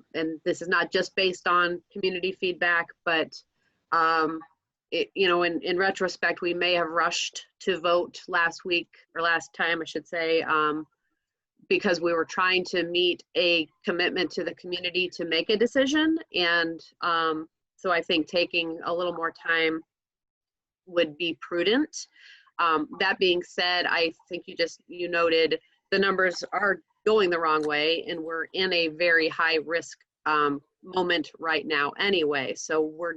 this is not just based on community feedback, but in retrospect, we may have rushed to vote last week, or last time I should say, because we were trying to meet a commitment to the community to make a decision. And so I think taking a little more time would be prudent. That being said, I think you noted the numbers are going the wrong way, and we're in a very high risk moment right now anyway. So we're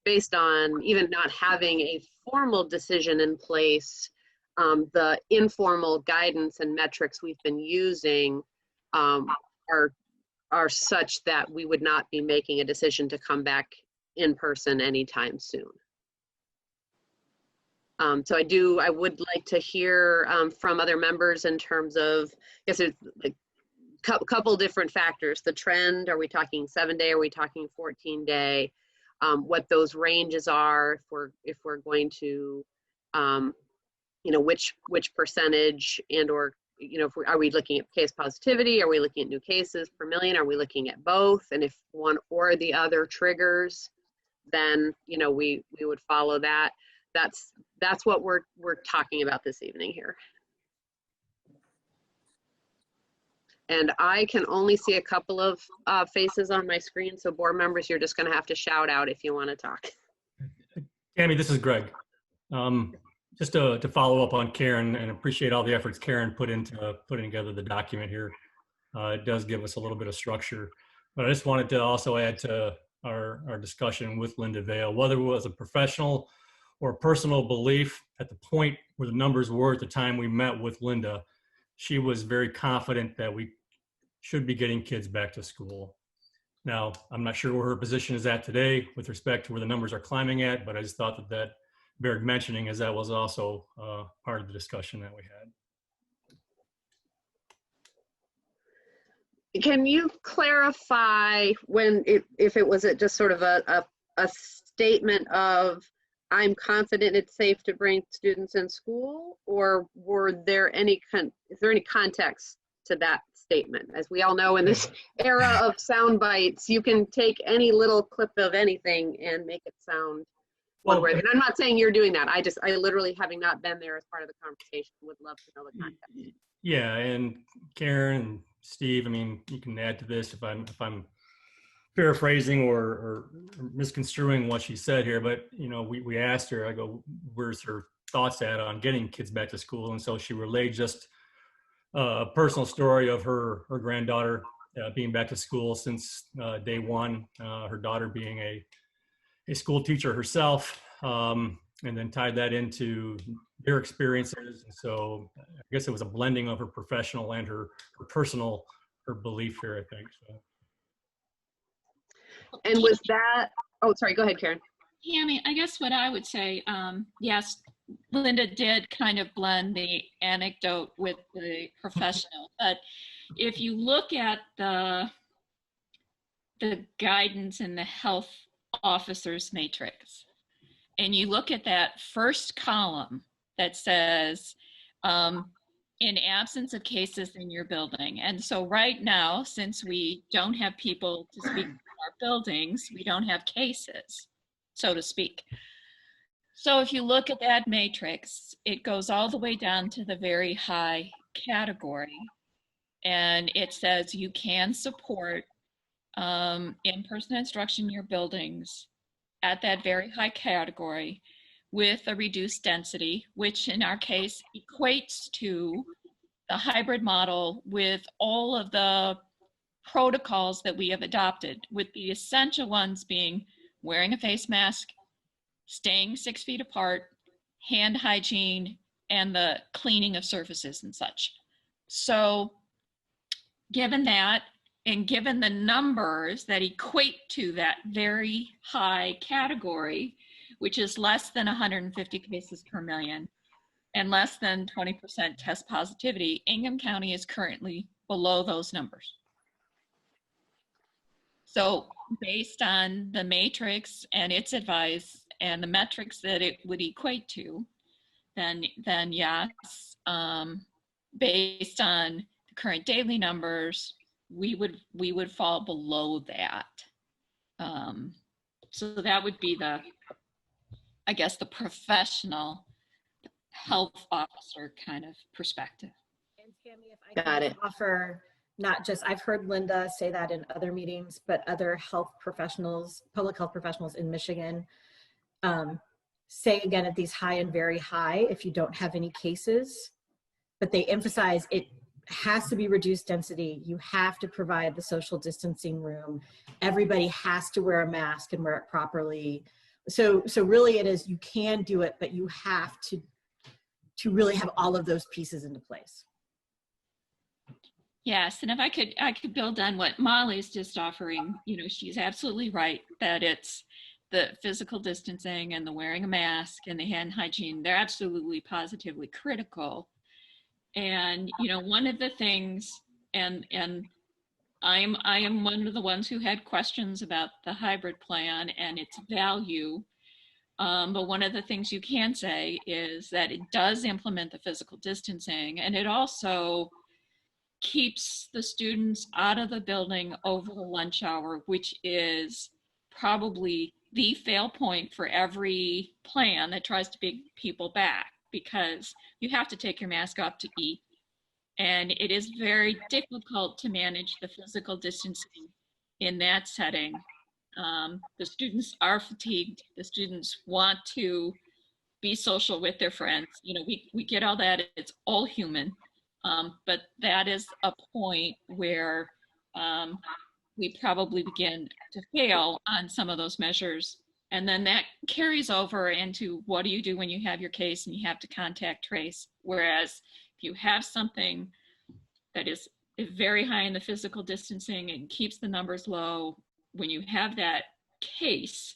based on even not having a formal decision in place, the informal guidance and metrics we've been using are such that we would not be making a decision to come back in person anytime soon. So I would like to hear from other members in terms of, I guess there's like a couple different factors. The trend, are we talking 7-day, are we talking 14-day? What those ranges are, if we're going to, which percentage, and or, are we looking at case positivity? Are we looking at new cases per million? Are we looking at both? And if one or the other triggers, then, we would follow that. That's what we're talking about this evening here. And I can only see a couple of faces on my screen, so board members, you're just going to have to shout out if you want to talk.
Tammy, this is Greg. Just to follow up on Karen, and appreciate all the efforts Karen put into putting together the document here. It does give us a little bit of structure, but I just wanted to also add to our discussion with Linda Vail, whether it was a professional or personal belief at the point where the numbers were at the time we met with Linda. She was very confident that we should be getting kids back to school. Now, I'm not sure where her position is at today with respect to where the numbers are climbing at, but I just thought that beared mentioning, as that was also part of the discussion that we had.
Can you clarify if it was just sort of a statement of, I'm confident it's safe to bring students in school, or is there any context to that statement? As we all know, in this era of sound bites, you can take any little clip of anything and make it sound one way. And I'm not saying you're doing that. I literally, having not been there as part of the conversation, would love to know the context.
Yeah, and Karen and Steve, I mean, you can add to this if I'm paraphrasing or misconstruing what she said here, but we asked her, I go, where's her thoughts at on getting kids back to school? And so she relayed just a personal story of her granddaughter being back to school since day one, her daughter being a school teacher herself, and then tied that into their experiences. And so I guess it was a blending of her professional and her personal, her belief here, I think. So.
And was that, oh, sorry, go ahead, Karen.
Tammy, I guess what I would say, yes, Linda did kind of blend the anecdote with the professional, but if you look at the guidance in the health officers matrix, and you look at that first column that says, in absence of cases in your building. And so right now, since we don't have people to speak in our buildings, we don't have cases, so to speak. So if you look at that matrix, it goes all the way down to the very high category. And it says you can support in-person instruction in your buildings at that very high category with a reduced density, which in our case equates to the hybrid model with all of the protocols that we have adopted, with the essential ones being wearing a face mask, staying 6 feet apart, hand hygiene, and the cleaning of surfaces and such. So given that, and given the numbers that equate to that very high category, which is less than 150 cases per million and less than 20% test positivity, Ingham County is currently below those numbers. So based on the matrix and its advice and the metrics that it would equate to, then yes, based on the current daily numbers, we would fall below that. So that would be I guess the professional health officer kind of perspective.
And Tammy, if I can offer, not just, I've heard Linda say that in other meetings, but other health professionals, public health professionals in Michigan, say again at these high and very high if you don't have any cases, but they emphasize it has to be reduced density. You have to provide the social distancing room. Everybody has to wear a mask and wear it properly. So really it is, you can do it, but you have to really have all of those pieces into place.
Yes, and if I could build on what Molly's just offering, she's absolutely right that it's the physical distancing and the wearing a mask and the hand hygiene, they're absolutely positively critical. And, one of the things, and I am one of the ones who had questions about the hybrid plan and its value. But one of the things you can say is that it does implement the physical distancing, and it also keeps the students out of the building over the lunch hour, which is probably the fail point for every plan that tries to bring people back, because you have to take your mask off to eat. And it is very difficult to manage the physical distancing in that setting. The students are fatigued. The students want to be social with their friends. We get all that. It's all human. But that is a point where we probably begin to fail on some of those measures. And then that carries over into what do you do when you have your case and you have to contact trace. Whereas if you have something that is very high in the physical distancing and keeps the numbers low, when you have that case,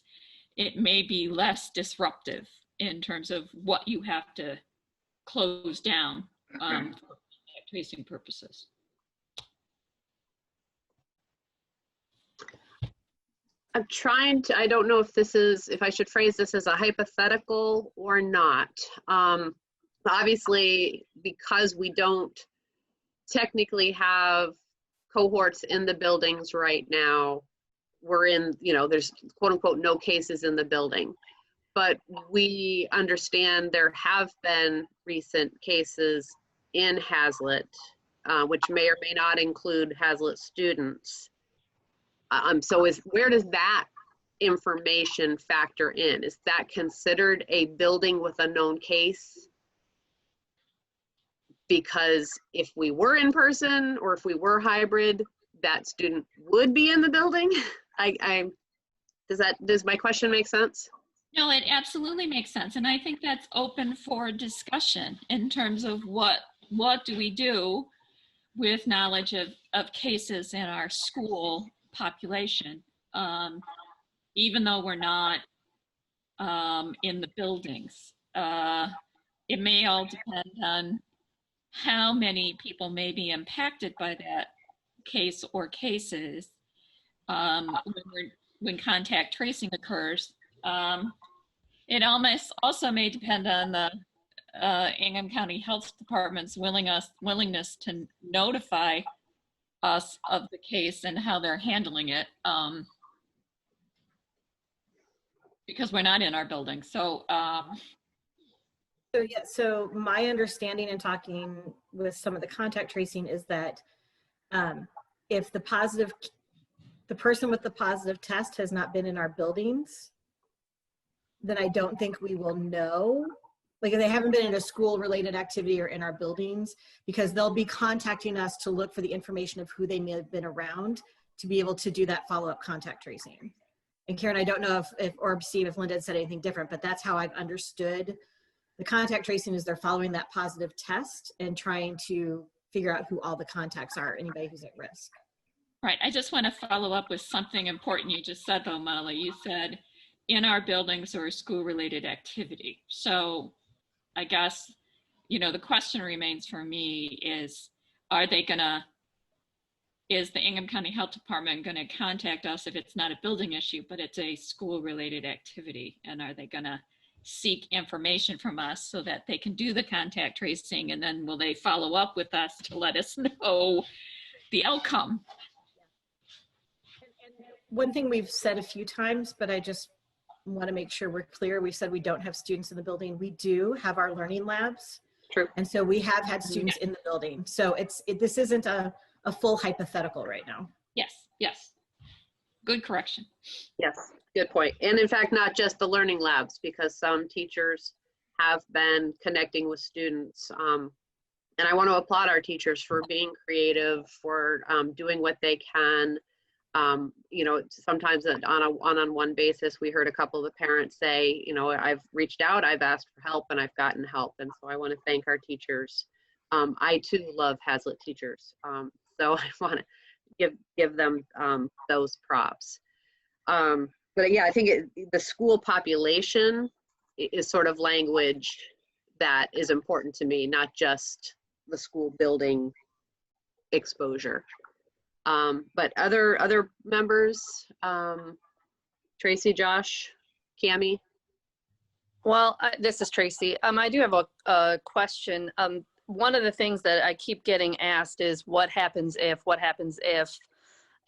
it may be less disruptive in terms of what you have to close down for tracing purposes.
I'm trying to, I don't know if I should phrase this as a hypothetical or not. Obviously, because we don't technically have cohorts in the buildings right now, we're in, there's quote unquote no cases in the building. But we understand there have been recent cases in Hazlet, which may or may not include Hazlet students. So where does that information factor in? Is that considered a building with a known case? Because if we were in person or if we were hybrid, that student would be in the building. Does my question make sense?
No, it absolutely makes sense. And I think that's open for discussion in terms of what do we do with knowledge of cases in our school population, even though we're not in the buildings. It may all depend on how many people may be impacted by that case or cases when contact tracing occurs. It almost also may depend on the Ingham County Health Department's willingness to notify us of the case and how they're handling it, because we're not in our building. So
So my understanding in talking with some of the contact tracing is that if the person with the positive test has not been in our buildings, then I don't think we will know. Like if they haven't been in a school related activity or in our buildings, because they'll be contacting us to look for the information of who they may have been around to be able to do that follow-up contact tracing. And Karen, I don't know or Steve, if Linda had said anything different, but that's how I've understood the contact tracing is they're following that positive test and trying to figure out who all the contacts are, anybody who's at risk.
Right, I just want to follow up with something important you just said though, Molly. You said in our buildings or school related activity. So I guess, the question remains for me is is the Ingham County Health Department going to contact us if it's not a building issue, but it's a school related activity? And are they going to seek information from us so that they can do the contact tracing? And then will they follow up with us to let us know the outcome?
One thing we've said a few times, but I just want to make sure we're clear. We said we don't have students in the building. We do have our learning labs.
True.
And so we have had students in the building. So this isn't a full hypothetical right now.
Yes. Good correction.
Yes. Good point. And in fact, not just the learning labs, because some teachers have been connecting with students. And I want to applaud our teachers for being creative, for doing what they can. You know, sometimes on a one-on-one basis, we heard a couple of the parents say, you know, I've reached out, I've asked for help, and I've gotten help. And so I want to thank our teachers. I too love Hazlitt teachers. So I want to give them those props. But yeah, I think the school population is sort of language that is important to me, not just the school building exposure. But other members, Tracy, Josh, Cami?
Well, this is Tracy. I do have a question. One of the things that I keep getting asked is what happens if.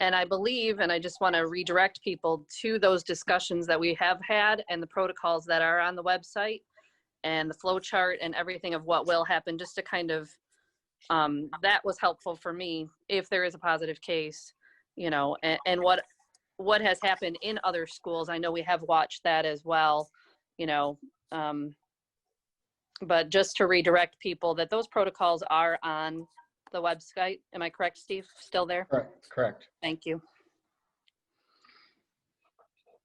And I believe, and I just want to redirect people to those discussions that we have had and the protocols that are on the website and the flow chart and everything of what will happen, just to kind of, that was helpful for me if there is a positive case, you know, and what has happened in other schools. I know we have watched that as well, you know, but just to redirect people that those protocols are on the website. Am I correct, Steve? Still there?
Correct.
Thank you.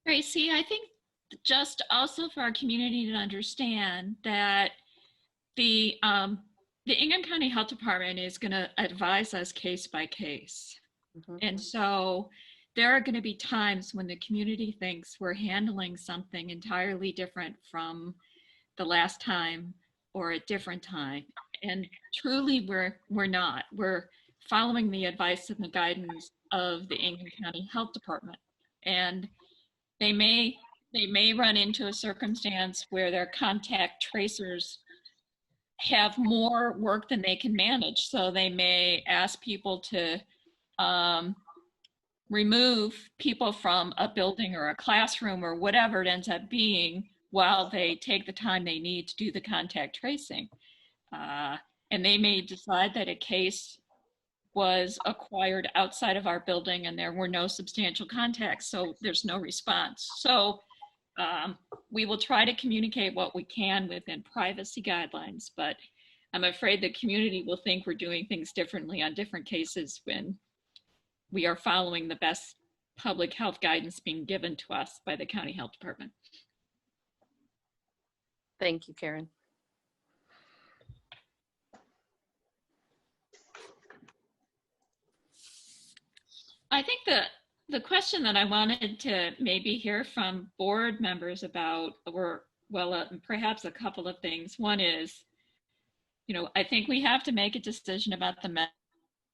Tracy, I think just also for our community to understand that the Ingham County Health Department is going to advise us case by case. And so there are going to be times when the community thinks we're handling something entirely different from the last time or a different time. And truly we're not. We're following the advice and the guidance of the Ingham County Health Department. And they may run into a circumstance where their contact tracers have more work than they can manage. So they may ask people to remove people from a building or a classroom or whatever it ends up being while they take the time they need to do the contact tracing. And they may decide that a case was acquired outside of our building and there were no substantial contacts, so there's no response. So we will try to communicate what we can within privacy guidelines, but I'm afraid the community will think we're doing things differently on different cases when we are following the best public health guidance being given to us by the County Health Department.
Thank you, Karen.
I think the question that I wanted to maybe hear from board members about were, well, perhaps a couple of things. One is, you know, I think we have to make a decision about the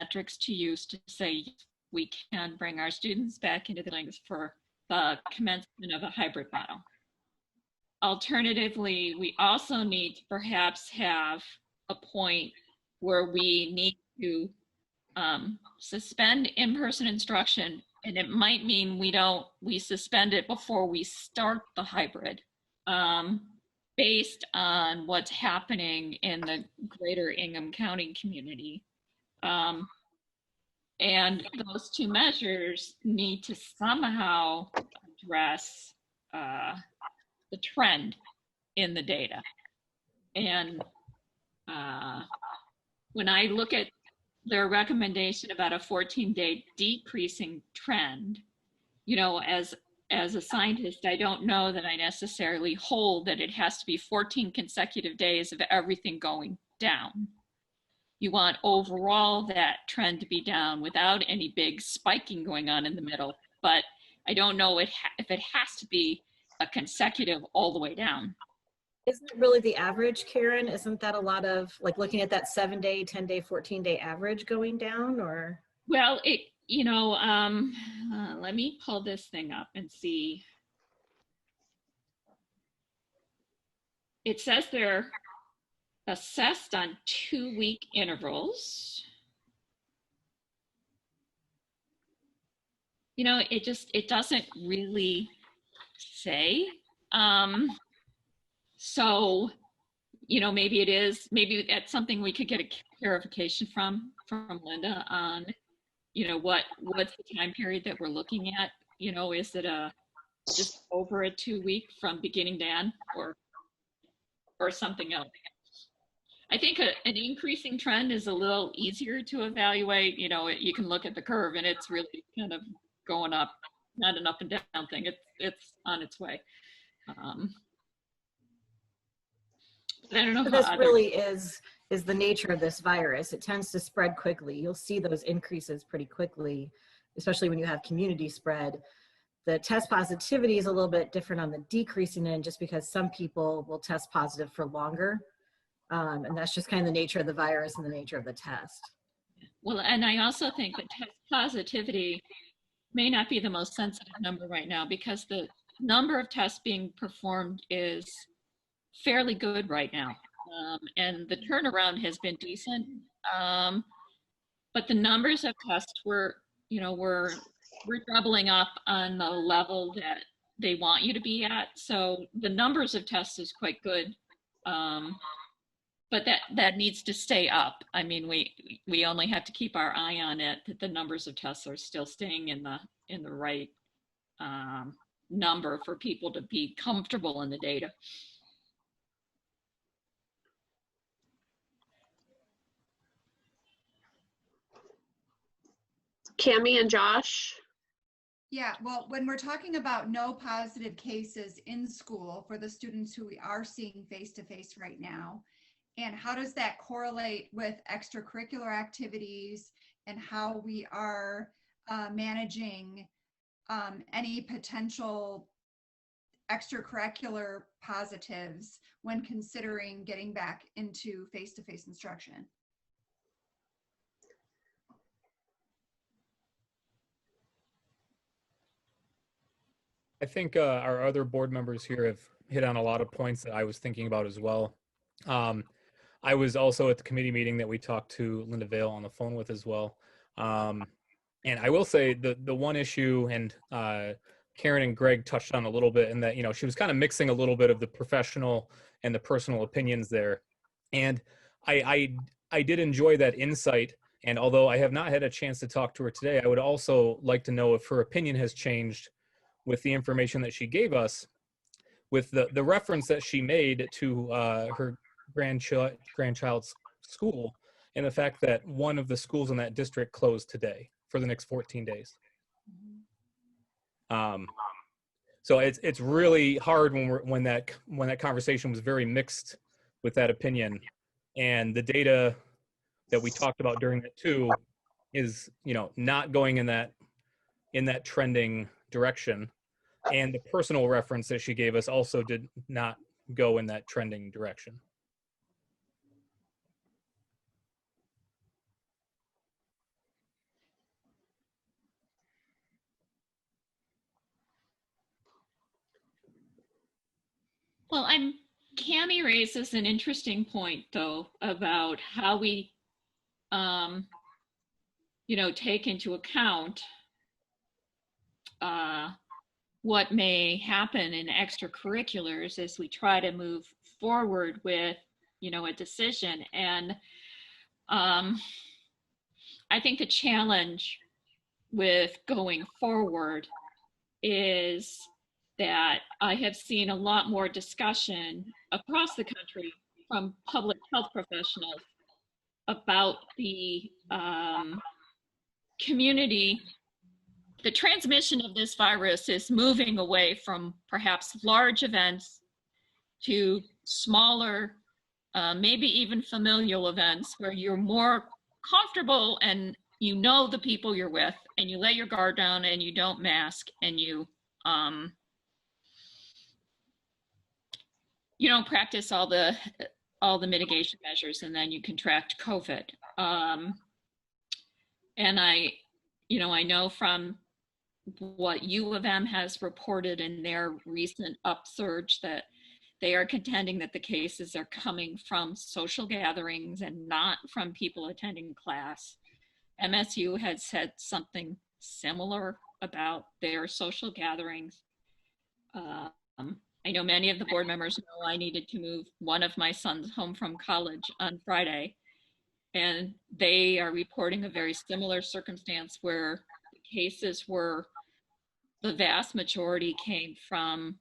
metrics to use to say we can bring our students back into the buildings for the commencement of a hybrid model. Alternatively, we also need to perhaps have a point where we need to suspend in-person instruction, and it might mean we suspend it before we start the hybrid, based on what's happening in the greater Ingham County community. And those two measures need to somehow address the trend in the data. And when I look at their recommendation about a 14-day decreasing trend, you know, as a scientist, I don't know that I necessarily hold that it has to be 14 consecutive days of everything going down. You want overall that trend to be down without any big spiking going on in the middle, but I don't know if it has to be a consecutive all the way down.
Isn't it really the average, Karen? Isn't that a lot of, like, looking at that 7-day, 10-day, 14-day average going down, or?
Well, you know, let me pull this thing up and see. It says they're assessed on 2-week intervals. You know, it doesn't really say. So, you know, maybe that's something we could get a clarification from Linda on, you know, what's the time period that we're looking at? You know, is it a just over a 2-week from beginning to end, or something else. I think an increasing trend is a little easier to evaluate. You know, you can look at the curve and it's really kind of going up, not an up and down thing. It's on its way. But I don't know
But
how
this
others.
really is the nature of this virus. It tends to spread quickly. You'll see those increases pretty quickly, especially when you have community spread. The test positivity is a little bit different on the decreasing end, just because some people will test positive for longer. And that's just kind of the nature of the virus and the nature of the test.
Well, and I also think that test positivity may not be the most sensitive number right now, because the number of tests being performed is fairly good right now. And the turnaround has been decent. But the numbers of tests we're doubling up on the level that they want you to be at. So the numbers of tests is quite good. But that needs to stay up. I mean, we only have to keep our eye on it, that the numbers of tests are still staying in the right number for people to be comfortable in the data.
Cami and Josh.
Yeah, well, when we're talking about no positive cases in school for the students who we are seeing face-to-face right now, and how does that correlate with extracurricular activities and how we are managing any potential extracurricular positives when considering getting back into face-to-face instruction?
I think our other board members here have hit on a lot of points that I was thinking about as well. I was also at the committee meeting that we talked to Linda Vale on the phone with as well. And I will say the one issue, and Karen and Greg touched on a little bit, in that, you know, she was kind of mixing a little bit of the professional and the personal opinions there. And I did enjoy that insight. And although I have not had a chance to talk to her today, I would also like to know if her opinion has changed with the information that she gave us, with the reference that she made to her grandchild's school, and the fact that one of the schools in that district closed today for the next 14 days. So it's really hard when that conversation was very mixed with that opinion, and the data that we talked about during that too is, you know, not going in that trending direction, and the personal reference that she gave us also did not go in that trending direction.
Well, Cami raises an interesting point, though, about how we, take into account what may happen in extracurriculars as we try to move forward with, a decision. And I think the challenge with going forward is that I have seen a lot more discussion across the country from public health professionals about the community. The transmission of this virus is moving away from perhaps large events to smaller, maybe even familial events, where you're more comfortable and you know the people you're with, and you let your guard down and you don't mask, and you don't practice all the mitigation measures, and then you contract COVID. And I know from what U of M has reported in their recent upsurge that they are contending that the cases are coming from social gatherings and not from people attending class. MSU had said something similar about their social gatherings. I know many of the board members know I needed to move one of my sons home from college on Friday, and they are reporting a very similar circumstance where the cases were the vast majority came from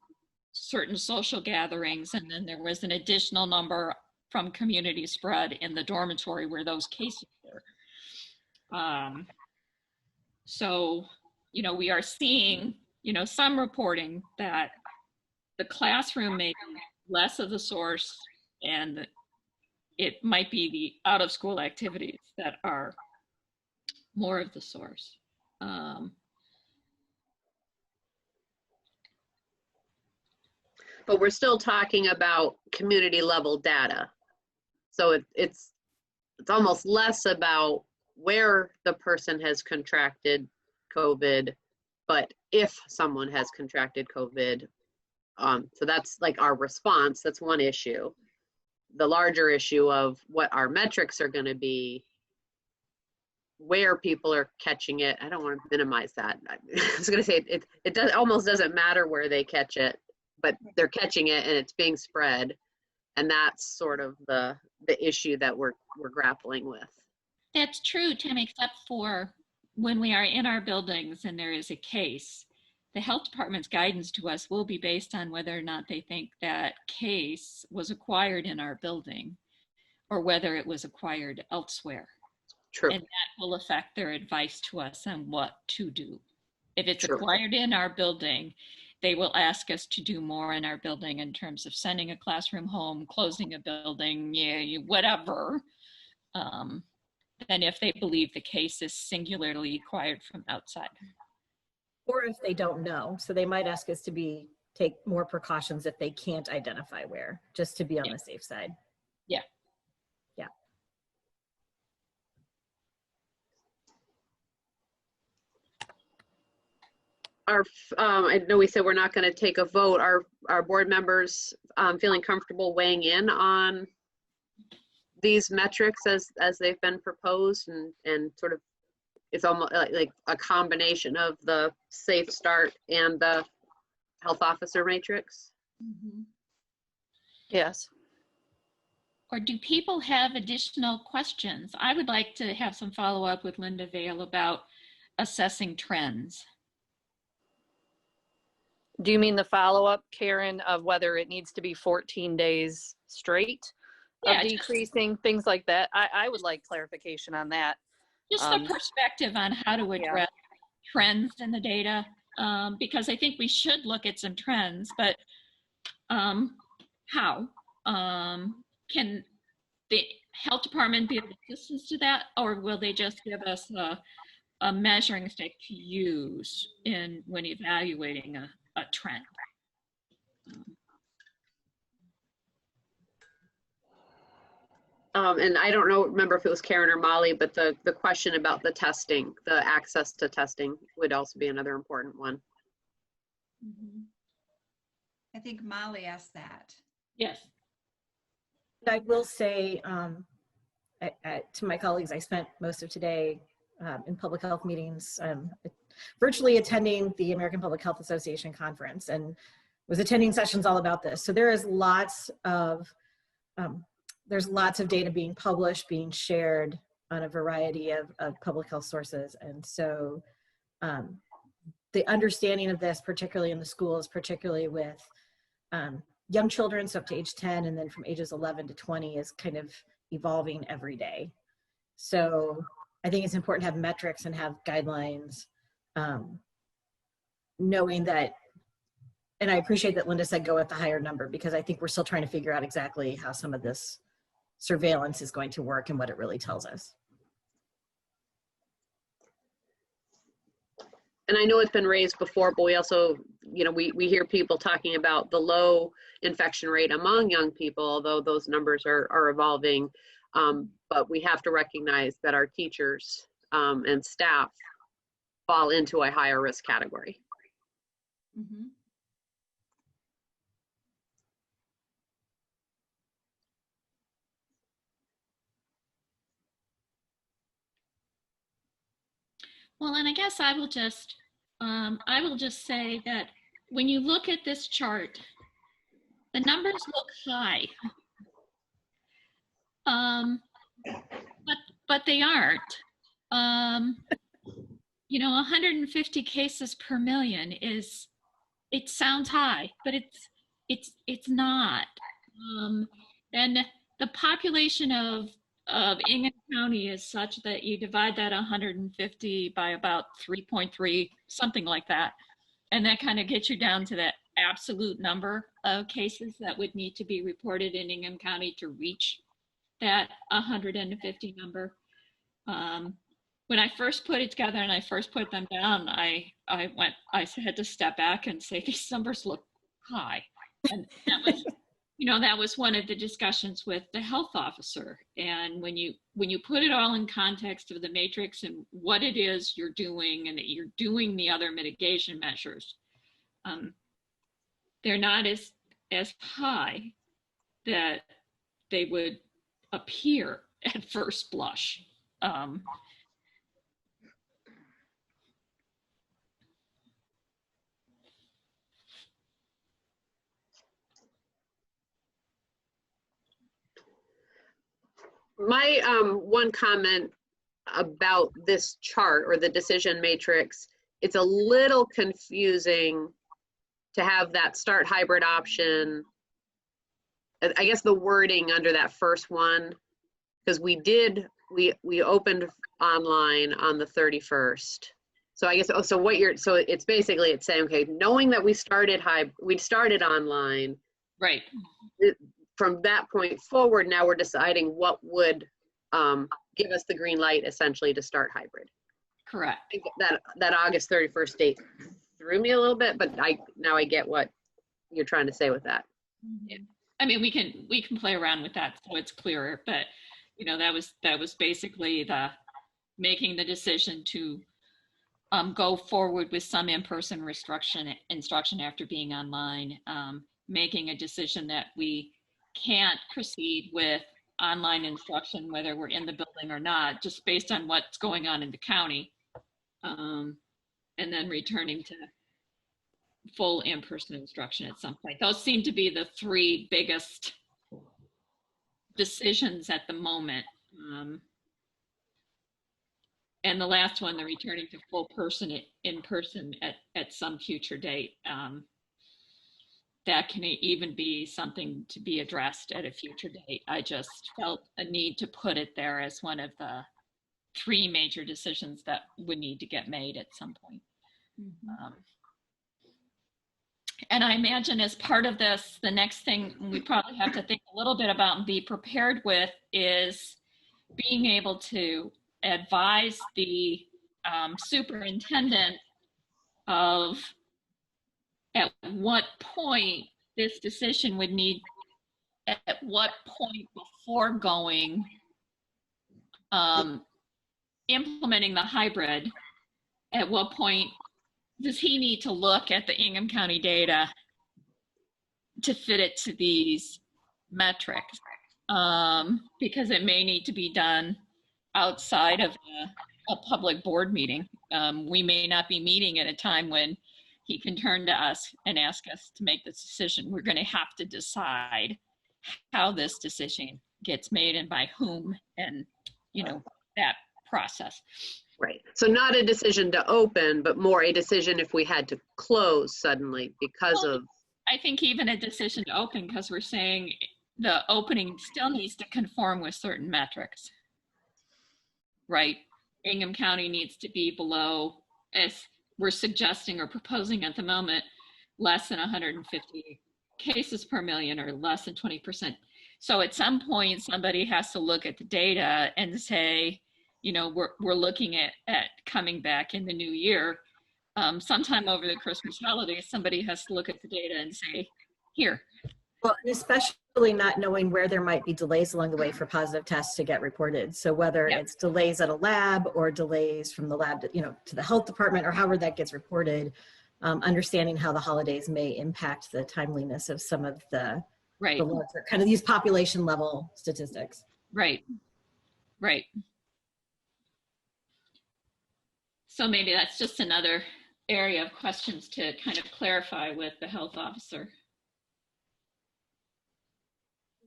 certain social gatherings, and then there was an additional number from community spread in the dormitory where those cases were. So, we are seeing, some reporting that the classroom may be less of the source, and it might be the out-of-school activities that are more of the source.
But we're still talking about community level data. So it's almost less about where the person has contracted COVID, but if someone has contracted COVID. So that's like our response. That's one issue. The larger issue of what our metrics are going to be, where people are catching it. I don't want to minimize that. I was going to say it almost doesn't matter where they catch it, but they're catching it and it's being spread. And that's sort of the issue that we're grappling with.
That's true, Tim, except for when we are in our buildings and there is a case, the health department's guidance to us will be based on whether or not they think that case was acquired in our building or whether it was acquired elsewhere.
True.
And that will affect their advice to us on what to do. If it's
True.
acquired in our building, they will ask us to do more in our building in terms of sending a classroom home, closing a building, whatever, than if they believe the case is singularly acquired from outside.
Or if they don't know. So they might ask us to take more precautions if they can't identify where, just to be on the safe side.
Yeah.
Yeah.
I know we said we're not going to take a vote. Our board members feeling comfortable weighing in on these metrics as they've been proposed, and sort of it's almost like a combination of the Safe Start and the health officer matrix.
Mm-hmm. Yes.
Or do people have additional questions? I would like to have some follow-up with Linda Vale about assessing trends.
Do you mean the follow-up, Karen, of whether it needs to be 14 days straight of decreasing, things like that? I would like clarification on that.
Just the perspective on how to address trends in the data, because I think we should look at some trends, but how? Can the health department be of assistance to that, or will they just give us a measuring stick to use when evaluating a trend?
And I don't remember if it was Karen or Molly, but the question about the testing, the access to testing would also be another important one.
Mm-hmm. I think Molly asked that.
Yes.
I will say to my colleagues, I spent most of today in public health meetings, virtually attending the American Public Health Association conference, and was attending sessions all about this. So there is lots of data being published, being shared on a variety of public health sources. And so the understanding of this, particularly in the schools, particularly with young children, so up to age 10, and then from ages 11 to 20 is kind of evolving every day. So I think it's important to have metrics and have guidelines, knowing that, and I appreciate that Linda said go with the higher number, because I think we're still trying to figure out exactly how some of this surveillance is going to work and what it really tells us.
And I know it's been raised before, but we also, we hear people talking about the low infection rate among young people, although those numbers are evolving. But we have to recognize that our teachers and staff fall into a higher risk category.
Mm-hmm.
Well, and I guess I will just say that when you look at this chart, the numbers look high, but they aren't. you know, 150 cases per million it sounds high, but it's not. And the population of Ingham County is such that you divide that 150 by about 3.3, something like that. And that kind of gets you down to that absolute number of cases that would need to be reported in Ingham County to reach that 150 number. When I first put it together and I first put them down, I had to step back and say, these numbers look high. And that was, you know, that was one of the discussions with the health officer. And when you put it all in context of the matrix and what it is you're doing and that you're doing the other mitigation measures, they're not as high that they would appear at first blush.
My one comment about this chart or the decision matrix, it's a little confusing to have that start hybrid option. I guess the wording under that first one, because we opened online on the 31st. So I guess, so it's basically, it's saying, okay, knowing that we started online.
Right.
From that point forward, now we're deciding what would give us the green light essentially to start hybrid.
Correct.
I think that August 31st date threw me a little bit, but now I get what you're trying to say with that.
Yeah. I mean, we can play around with that so it's clearer, but you know, that was basically the making the decision to go forward with some in-person instruction after being online, making a decision that we can't proceed with online instruction, whether we're in the building or not, just based on what's going on in the county, and then returning to full in-person instruction at some point. Those seem to be the three biggest decisions at the moment. And the last one, the returning to full in person at some future date. That can even be something to be addressed at a future date. I just felt a need to put it there as one of the three major decisions that would need to get made at some point. And I imagine as part of this, the next thing we probably have to think a little bit about and be prepared with is being able to advise the superintendent of at what point this decision would need, at what point before going, implementing the hybrid, at what point does he need to look at the Ingham County data to fit it to these metrics? Because it may need to be done outside of a public board meeting. We may not be meeting at a time when he can turn to us and ask us to make this decision. We're going to have to decide how this decision gets made and by whom, and you know, that process.
Right. So not a decision to open, but more a decision if we had to close suddenly because of.
I think even a decision to open, because we're saying the opening still needs to conform with certain metrics. Right. Ingham County needs to be below, as we're suggesting or proposing at the moment, less than 150 cases per million or less than 20%. So at some point, somebody has to look at the data and say, you know, we're looking at coming back in the new year. Sometime over the Christmas holidays, somebody has to look at the data and say, here.
Well, especially not knowing where there might be delays along the way for positive tests to get reported. So whether it's delays at a lab or delays from the lab to, you know, to the health department or however that gets reported, understanding how the holidays may impact the timeliness of some of the larger, kind of these population level statistics.
Right. Right. So maybe that's just another area of questions to kind of clarify with the health officer.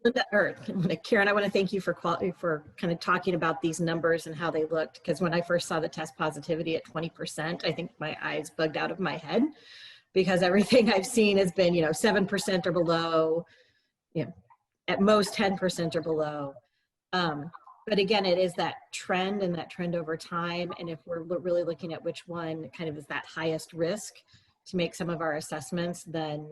Linda, or Karen, I want to thank you for kind of talking about these numbers and how they looked. Because when I first saw the test positivity at 20%, I think my eyes bugged out of my head, because everything I've seen has been, 7% or below, at most 10% or below. But again, it is that trend and that trend over time. And if we're really looking at which one kind of is that highest risk to make some of our assessments, then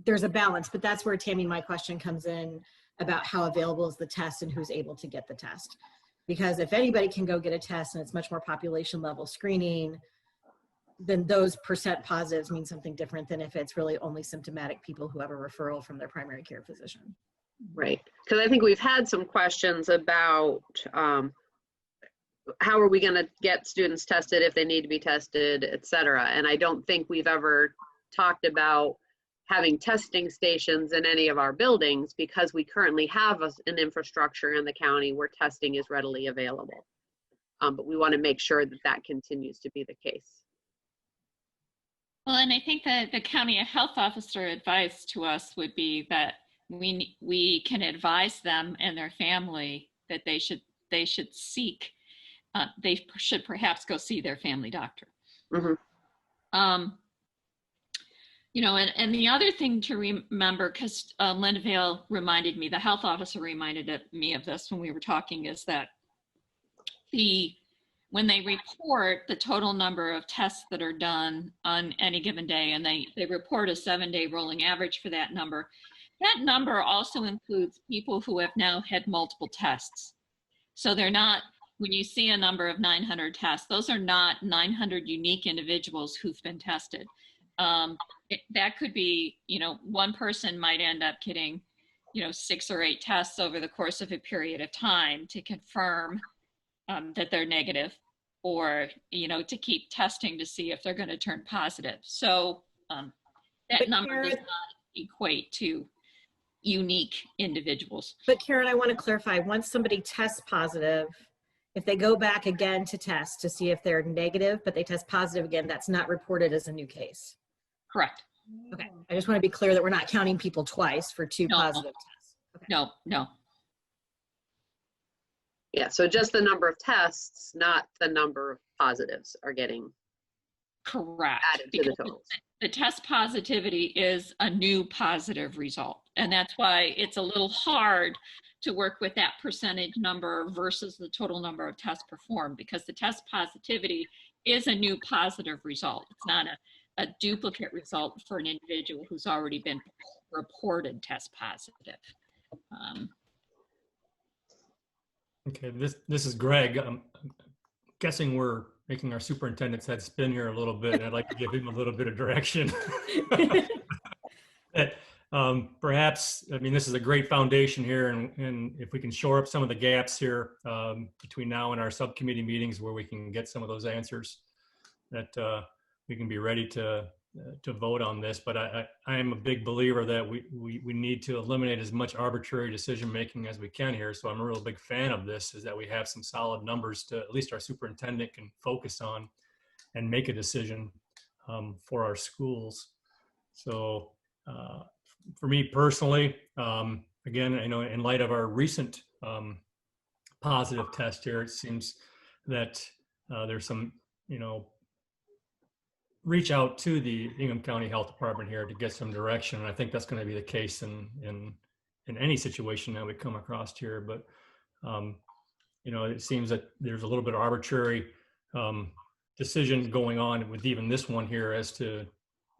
there's a balance. But that's where, Tammy, my question comes in about how available is the test and who's able to get the test. Because if anybody can go get a test and it's much more population level screening, then those percent positives mean something different than if it's really only symptomatic people who have a referral from their primary care physician.
Right, because I think we've had some questions about how are we going to get students tested if they need to be tested, et cetera. And I don't think we've ever talked about having testing stations in any of our buildings, because we currently have an infrastructure in the county where testing is readily available. But we want to make sure that that continues to be the case.
Well, and I think that the county health officer advice to us would be that we can advise them and their family that they should seek, they should perhaps go see their family doctor. Mm-hmm. And the other thing to remember, because Linda Vale reminded me, the health officer reminded me of this when we were talking, is that when they report the total number of tests that are done on any given day, and they report a 7-day rolling average for that number also includes people who have now had multiple tests. So they're not, when you see a number of 900 tests, those are not 900 unique individuals who've been tested. That could be, one person might end up getting, 6 or 8 tests over the course of a period of time to confirm that they're negative, or, to keep testing to see if they're going to turn positive. So that number does not equate to unique individuals.
But Karen, I want to clarify, once somebody tests positive, if they go back again to test to see if they're negative, but they test positive again, that's not reported as a new case.
Correct.
Okay. I just want to be clear that we're not counting people twice for 2 positive tests. Okay.
No.
Yeah, so just the number of tests, not the number of positives, are getting
correct
added to the totals.
The test positivity is a new positive result. And that's why it's a little hard to work with that percentage number versus the total number of tests performed, because the test positivity is a new positive result. It's not a duplicate result for an individual who's already been reported test positive.
Okay, this is Greg. I'm guessing we're making our superintendent's head spin here a little bit, and I'd like to give him a little bit of direction. That perhaps, this is a great foundation here, and if we can shore up some of the gaps here between now and our subcommittee meetings, where we can get some of those answers, that we can be ready to vote on this. But I am a big believer that we need to eliminate as much arbitrary decision making as we can here. So I'm a real big fan of this, is that we have some solid numbers to at least our superintendent can focus on and make a decision for our schools. So for me personally, again, I know in light of our recent positive test here, it seems that there's some, reach out to the Ingham County Health Department here to get some direction. And I think that's going to be the case in any situation that we come across here. But, it seems that there's a little bit of arbitrary decision going on with even this one here as to,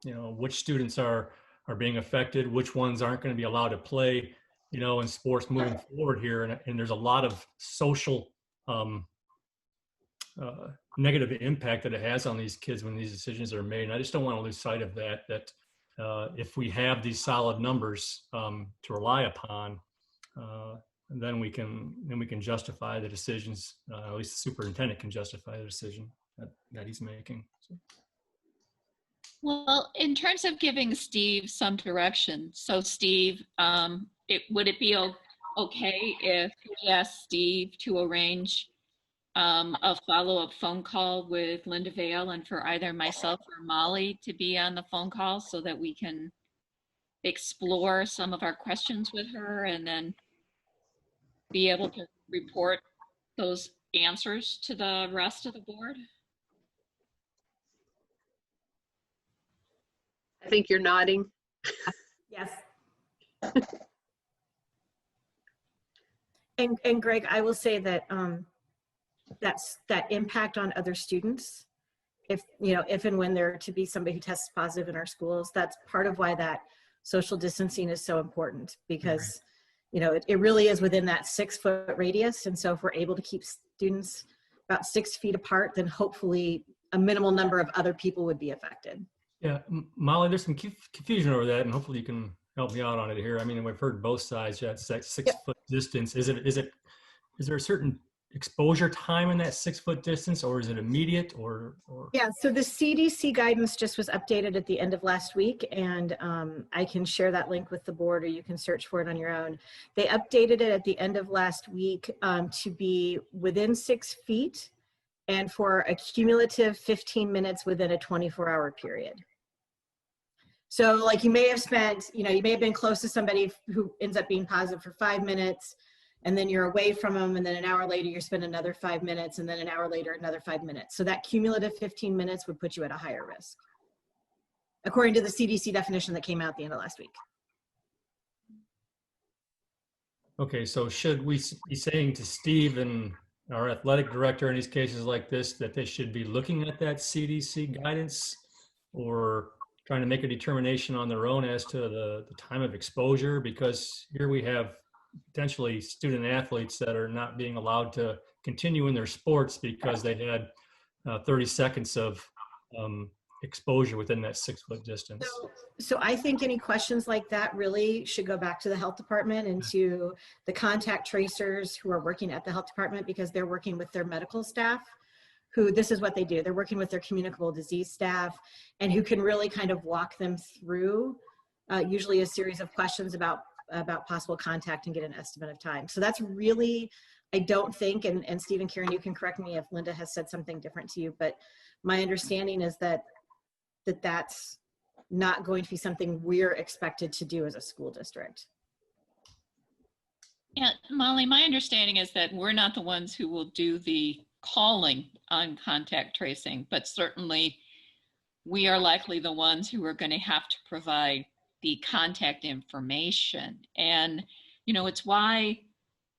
which students are being affected, which ones aren't going to be allowed to play, in sports moving forward here. And there's a lot of social negative impact that it has on these kids when these decisions are made. And I just don't want to lose sight of that if we have these solid numbers to rely upon, then we can justify the decisions, at least the superintendent can justify the decision that he's making. So.
Well, in terms of giving Steve some direction, so Steve, would it be okay if we asked Steve to arrange a follow-up phone call with Linda Vale, and for either myself or Molly to be on the phone call so that we can explore some of our questions with her and then be able to report those answers to the rest of the board?
I think you're nodding.
Yes. And Greg, I will say that that impact on other students, if and when there to be somebody who tests positive in our schools, that's part of why that social distancing is so important, because it really is within that 6-foot radius. And so if we're able to keep students about 6 feet apart, then hopefully a minimal number of other people would be affected.
Yeah, Molly, there's some confusion over that, and hopefully you can help me out on it here. I mean, we've heard both sides. That 6-foot distance. Is there a certain exposure time in that 6-foot distance, or is it immediate, or?
Yeah, so the CDC guidance just was updated at the end of last week, and I can share that link with the board, or you can search for it on your own. They updated it at the end of last week to be within 6 feet and for a cumulative 15 minutes within a 24-hour period. So like you may have spent, you may have been close to somebody who ends up being positive for 5 minutes, and then you're away from them, and then an hour later you spend another 5 minutes, and then an hour later another 5 minutes. So that cumulative 15 minutes would put you at a higher risk, according to the CDC definition that came out at the end of last week.
Okay, so should we be saying to Steve and our athletic director in these cases like this that they should be looking at that CDC guidance, or trying to make a determination on their own as to the time of exposure? Because here we have potentially student athletes that are not being allowed to continue in their sports because they had 30 seconds of exposure within that 6-foot distance.
So I think any questions like that really should go back to the health department and to the contact tracers who are working at the health department, because they're working with their medical staff, who this is what they do. They're working with their communicable disease staff, and who can really kind of walk them through usually a series of questions about possible contact and get an estimate of time. So that's really, I don't think, and Steve and Karen, you can correct me if Linda has said something different to you, but my understanding is that that's not going to be something we're expected to do as a school district.
Yeah, Molly, my understanding is that we're not the ones who will do the calling on contact tracing, but certainly we are likely the ones who are going to have to provide the contact information. And, it's why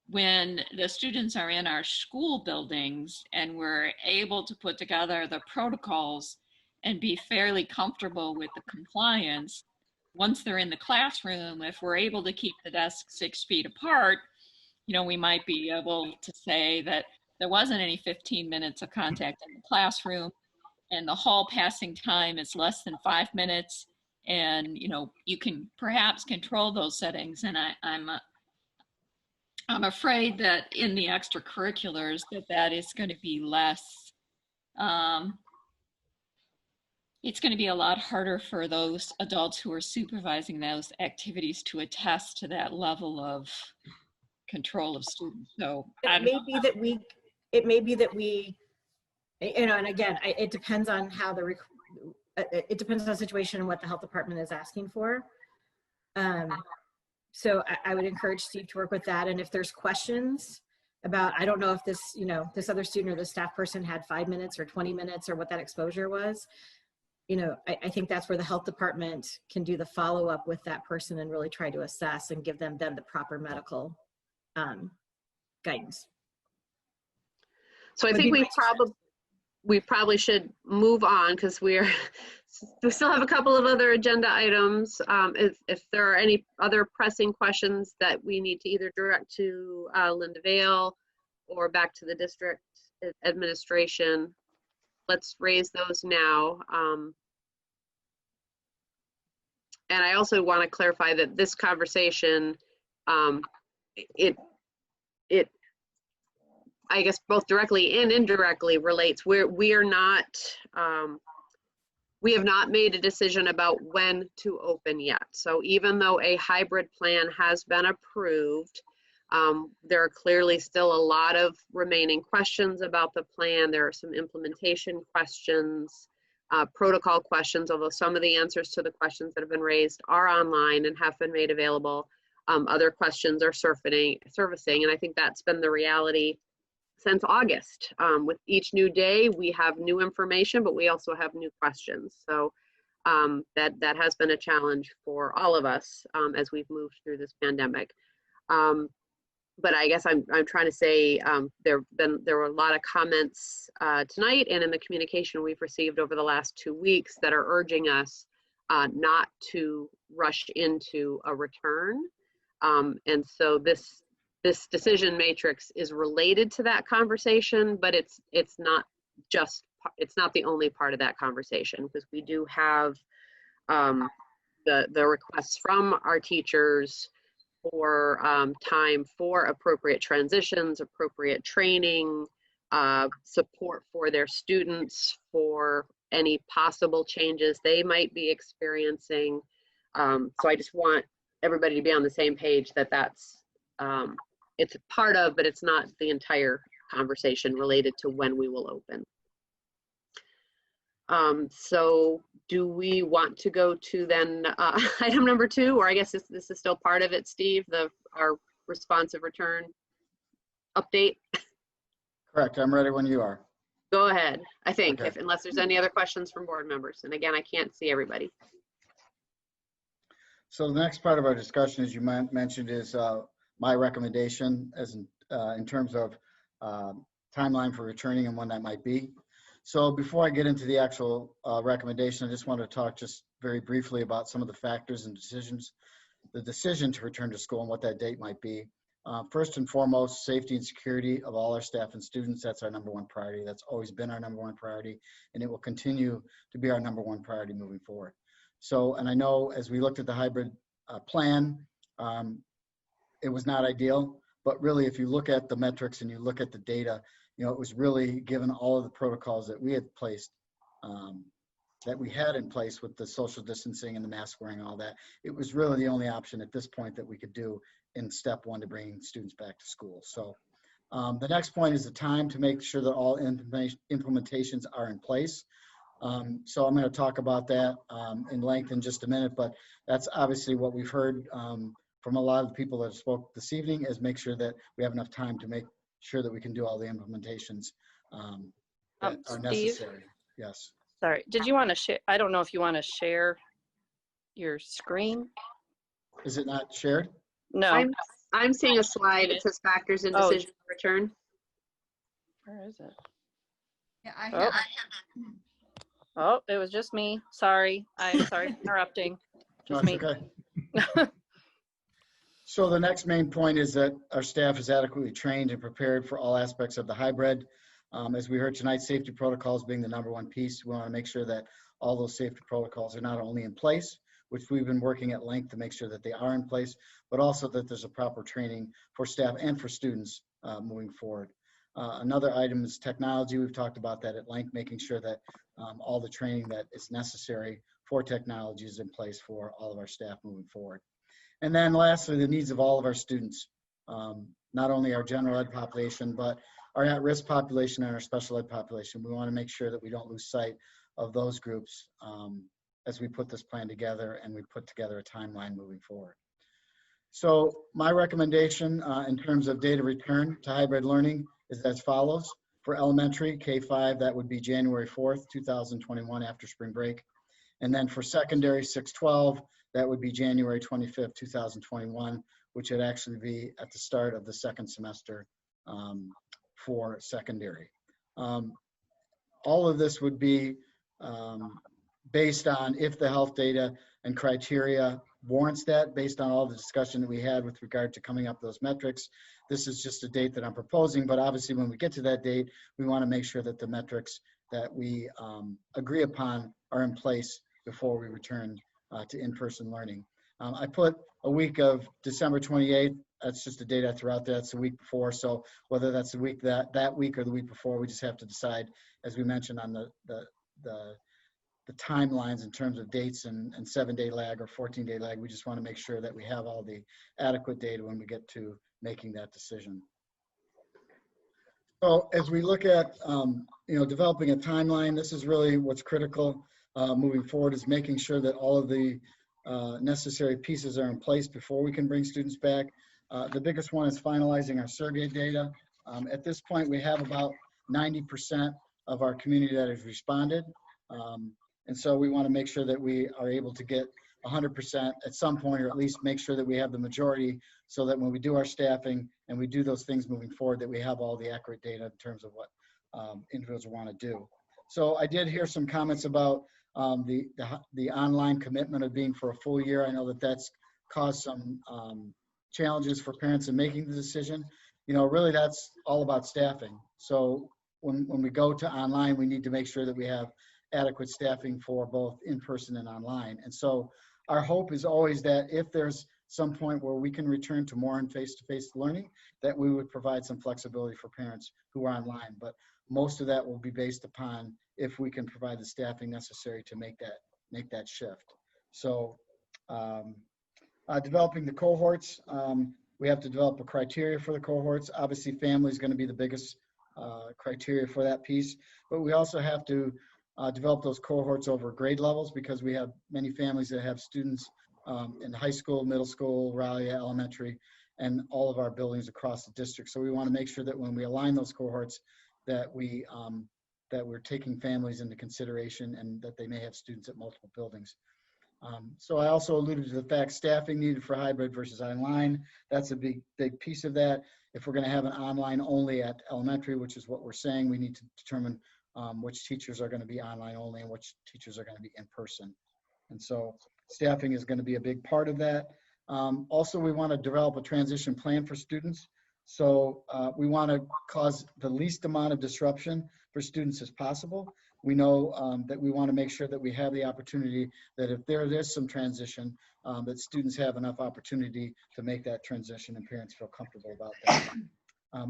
when the students are in our school buildings and we're able to put together the protocols and be fairly comfortable with the compliance, once they're in the classroom, if we're able to keep the desks 6 feet apart, we might be able to say that there wasn't any 15 minutes of contact in the classroom, and the hall passing time is less than 5 minutes. And, you can perhaps control those settings. And I'm afraid that in the extracurriculars that is going to be less, it's going to be a lot harder for those adults who are supervising those activities to attest to that level of control of students. So
it may be that we, and again, it depends on how it depends on the situation and what the health department is asking for. So I would encourage Steve to work with that. And if there's questions about, I don't know if this, this other student or the staff person had 5 minutes or 20 minutes or what that exposure was, I think that's where the health department can do the follow-up with that person and really try to assess and give them the proper medical guidance.
So I think we probably should move on, because we still have a couple of other agenda items. If there are any other pressing questions that we need to either direct to Linda Vale or back to the district administration, let's raise those now. And I also want to clarify that this conversation, I guess both directly and indirectly relates. We have not made a decision about when to open yet. So even though a hybrid plan has been approved, there are clearly still a lot of remaining questions about the plan. There are some implementation questions. protocol questions, although some of the answers to the questions that have been raised are online and have been made available. Other questions are surfacing, and I think that's been the reality since August. With each new day, we have new information, but we also have new questions. So that has been a challenge for all of us as we've moved through this pandemic. But I guess I'm trying to say there were a lot of comments tonight and in the communication we've received over the last 2 weeks that are urging us not to rush into a return. And so this decision matrix is related to that conversation, but it's not the only part of that conversation, because we do have the requests from our teachers for time for appropriate transitions, appropriate training, support for their students for any possible changes they might be experiencing. So I just want everybody to be on the same page that that's it's a part of, but it's not the entire conversation related to when we will open. So do we want to go to then item number 2, or I guess this is still part of it, Steve, our responsive return update?
Correct. I'm ready when you are.
Go ahead, I think,
Okay.
unless there's any other questions from board members. And again, I can't see everybody.
So the next part of our discussion, as you mentioned, is my recommendation as in terms of timeline for returning and when that might be. So before I get into the actual recommendation, I just want to talk just very briefly about some of the factors and decisions, the decision to return to school and what that date might be. First and foremost, safety and security of all our staff and students. That's our number 1 priority. That's always been our number 1 priority, and it will continue to be our number 1 priority moving forward. So, and I know as we looked at the hybrid plan, it was not ideal, but really if you look at the metrics and you look at the data, you know, it was really given all of the protocols that we had placed, that we had in place with the social distancing and the mask wearing and all that, it was really the only option at this point that we could do in step 1 to bring students back to school. So the next point is the time to make sure that all implementations are in place. So I'm going to talk about that in length in just a minute, but that's obviously what we've heard from a lot of the people that spoke this evening, is make sure that we have enough time to make sure that we can do all the implementations that are necessary. Yes.
Sorry, did you want to share? I don't know if you want to share your screen.
Is it not shared?
No.
I'm seeing a slide that says factors in decision return.
Where is it?
Yeah, I have.
Oh, it was just me. Sorry. I'm sorry for interrupting. Just me.
Okay. So the next main point is that our staff is adequately trained and prepared for all aspects of the hybrid. As we heard tonight, safety protocols being the number 1 piece. We want to make sure that all those safety protocols are not only in place, which we've been working at length to make sure that they are in place, but also that there's a proper training for staff and for students moving forward. Another item is technology. We've talked about that at length, making sure that all the training that is necessary for technology is in place for all of our staff moving forward. And then lastly, the needs of all of our students, not only our general ed population, but our at-risk population and our special ed population. We want to make sure that we don't lose sight of those groups as we put this plan together and we put together a timeline moving forward. So my recommendation in terms of date of return to hybrid learning is as follows. For elementary, K-5, that would be January 4th, 2021 after spring break. And then for secondary, 6-12, that would be January 25th, 2021, which would actually be at the start of the 2nd semester for secondary. All of this would be based on if the health data and criteria warrants that, based on all the discussion that we had with regard to coming up with those metrics. This is just a date that I'm proposing, but obviously when we get to that date, we want to make sure that the metrics that we agree upon are in place before we return to in-person learning. I put a week of December 28th. That's just a date I threw out there. That's the week before. So whether that's the week that week or the week before, we just have to decide, as we mentioned on the timelines in terms of dates and 7-day lag or 14-day lag. We just want to make sure that we have all the adequate data when we get to making that decision. So as we look at developing a timeline. This is really what's critical moving forward, is making sure that all of the necessary pieces are in place before we can bring students back. The biggest one is finalizing our survey data. At this point, we have about 90% of our community that has responded. And so we want to make sure that we are able to get 100% at some point, or at least make sure that we have the majority, so that when we do our staffing and we do those things moving forward, that we have all the accurate data in terms of what individuals want to do. So I did hear some comments about the online commitment of being for a full year. I know that that's caused some challenges for parents in making the decision. Really that's all about staffing. So when we go to online, we need to make sure that we have adequate staffing for both in-person and online. And so our hope is always that if there's some point where we can return to more in face-to-face learning, that we would provide some flexibility for parents who are online. But most of that will be based upon if we can provide the staffing necessary to make that shift. So developing the cohorts, we have to develop a criteria for the cohorts. Obviously, family is going to be the biggest criteria for that piece, but we also have to develop those cohorts over grade levels, because we have many families that have students in high school, middle school, Raleigh Elementary, and all of our buildings across the district. So we want to make sure that when we align those cohorts, that we're taking families into consideration, and that they may have students at multiple buildings. So I also alluded to the fact staffing needed for hybrid versus online. That's a big piece of that. If we're going to have an online only at elementary, which is what we're saying, we need to determine which teachers are going to be online only and which teachers are going to be in person. And so staffing is going to be a big part of that. Also, we want to develop a transition plan for students. So we want to cause the least amount of disruption for students as possible. We know that we want to make sure that we have the opportunity that if there is some transition, that students have enough opportunity to make that transition and parents feel comfortable about that.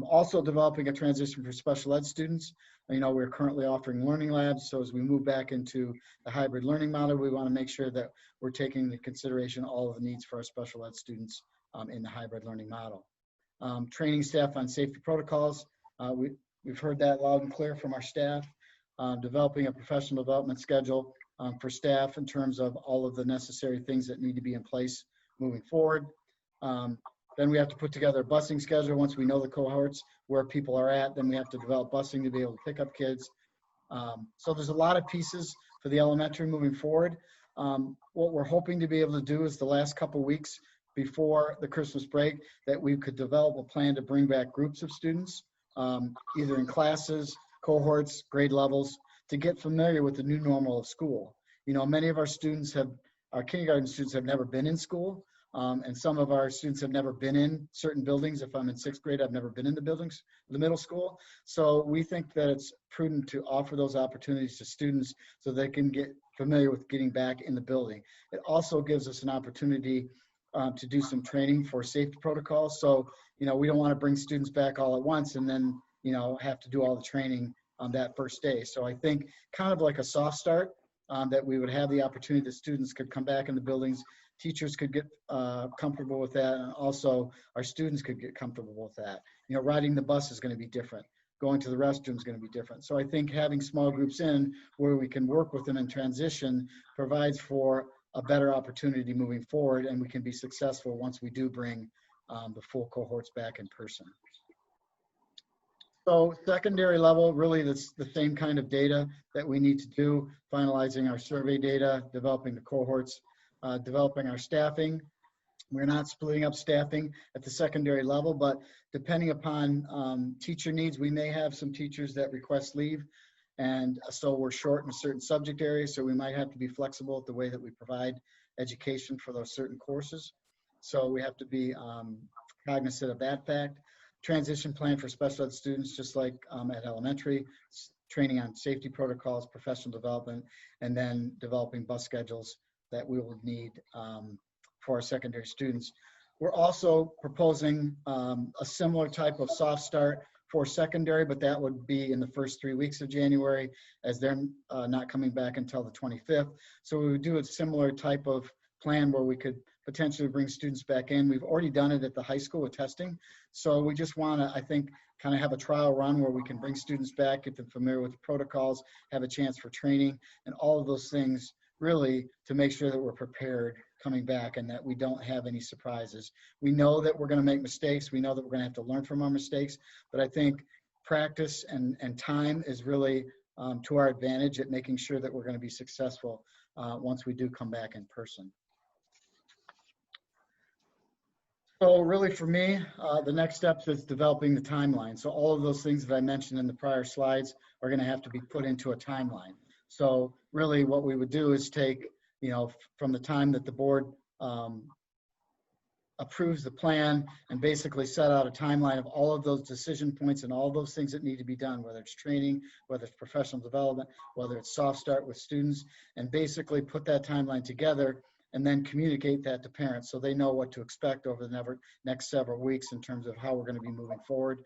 Also developing a transition for special ed students. We're currently offering learning labs. So as we move back into the hybrid learning model, we want to make sure that we're taking into consideration all of the needs for our special ed students in the hybrid learning model. Training staff on safety protocols. We've heard that loud and clear from our staff. Developing a professional development schedule for staff in terms of all of the necessary things that need to be in place moving forward. Then we have to put together a busing schedule. Once we know the cohorts where people are at, then we have to develop busing to be able to pick up kids. So there's a lot of pieces for the elementary moving forward. What we're hoping to be able to do is the last couple weeks before the Christmas break, that we could develop a plan to bring back groups of students, either in classes, cohorts, grade levels, to get familiar with the new normal of school. Many of our students our kindergarten students have never been in school. And some of our students have never been in certain buildings. If I'm in 6th grade, I've never been in the middle school. So we think that it's prudent to offer those opportunities to students so they can get familiar with getting back in the building. It also gives us an opportunity to do some training for safety protocols. So, we don't want to bring students back all at once and then, have to do all the training on that first day. So I think kind of like a soft start, that we would have the opportunity that students could come back in the buildings. Teachers could get comfortable with that, and also our students could get comfortable with that. Riding the bus is going to be different. Going to the restroom is going to be different. So I think having small groups in where we can work with them in transition provides for a better opportunity moving forward, and we can be successful once we do bring the full cohorts back in person. So secondary level, really that's the same kind of data that we need to do, finalizing our survey data, developing the cohorts, developing our staffing. We're not splitting up staffing at the secondary level, but depending upon teacher needs, we may have some teachers that request leave. And so we're short in a certain subject area, so we might have to be flexible with the way that we provide education for those certain courses. So we have to be cognizant of that fact. Transition plan for special ed students, just like at elementary, training on safety protocols, professional development, and then developing bus schedules that we will need for our secondary students. We're also proposing a similar type of soft start for secondary, but that would be in the first 3 weeks of January, as they're not coming back until the 25th. So we would do a similar type of plan where we could potentially bring students back in. We've already done it at the high school with testing. So we just want to, I think, kind of have a trial run where we can bring students back, get them familiar with the protocols, have a chance for training, and all of those things really to make sure that we're prepared coming back and that we don't have any surprises. We know that we're going to make mistakes. We know that we're going to have to learn from our mistakes, but I think practice and time is really to our advantage at making sure that we're going to be successful once we do come back in person. So really for me, the next steps is developing the timeline. So all of those things that I mentioned in the prior slides are going to have to be put into a timeline. So really what we would do is take, from the time that the board approves the plan and basically set out a timeline of all of those decision points and all those things that need to be done, whether it's training, whether it's professional development, whether it's soft start with students, and basically put that timeline together and then communicate that to parents so they know what to expect over the next several weeks in terms of how we're going to be moving forward.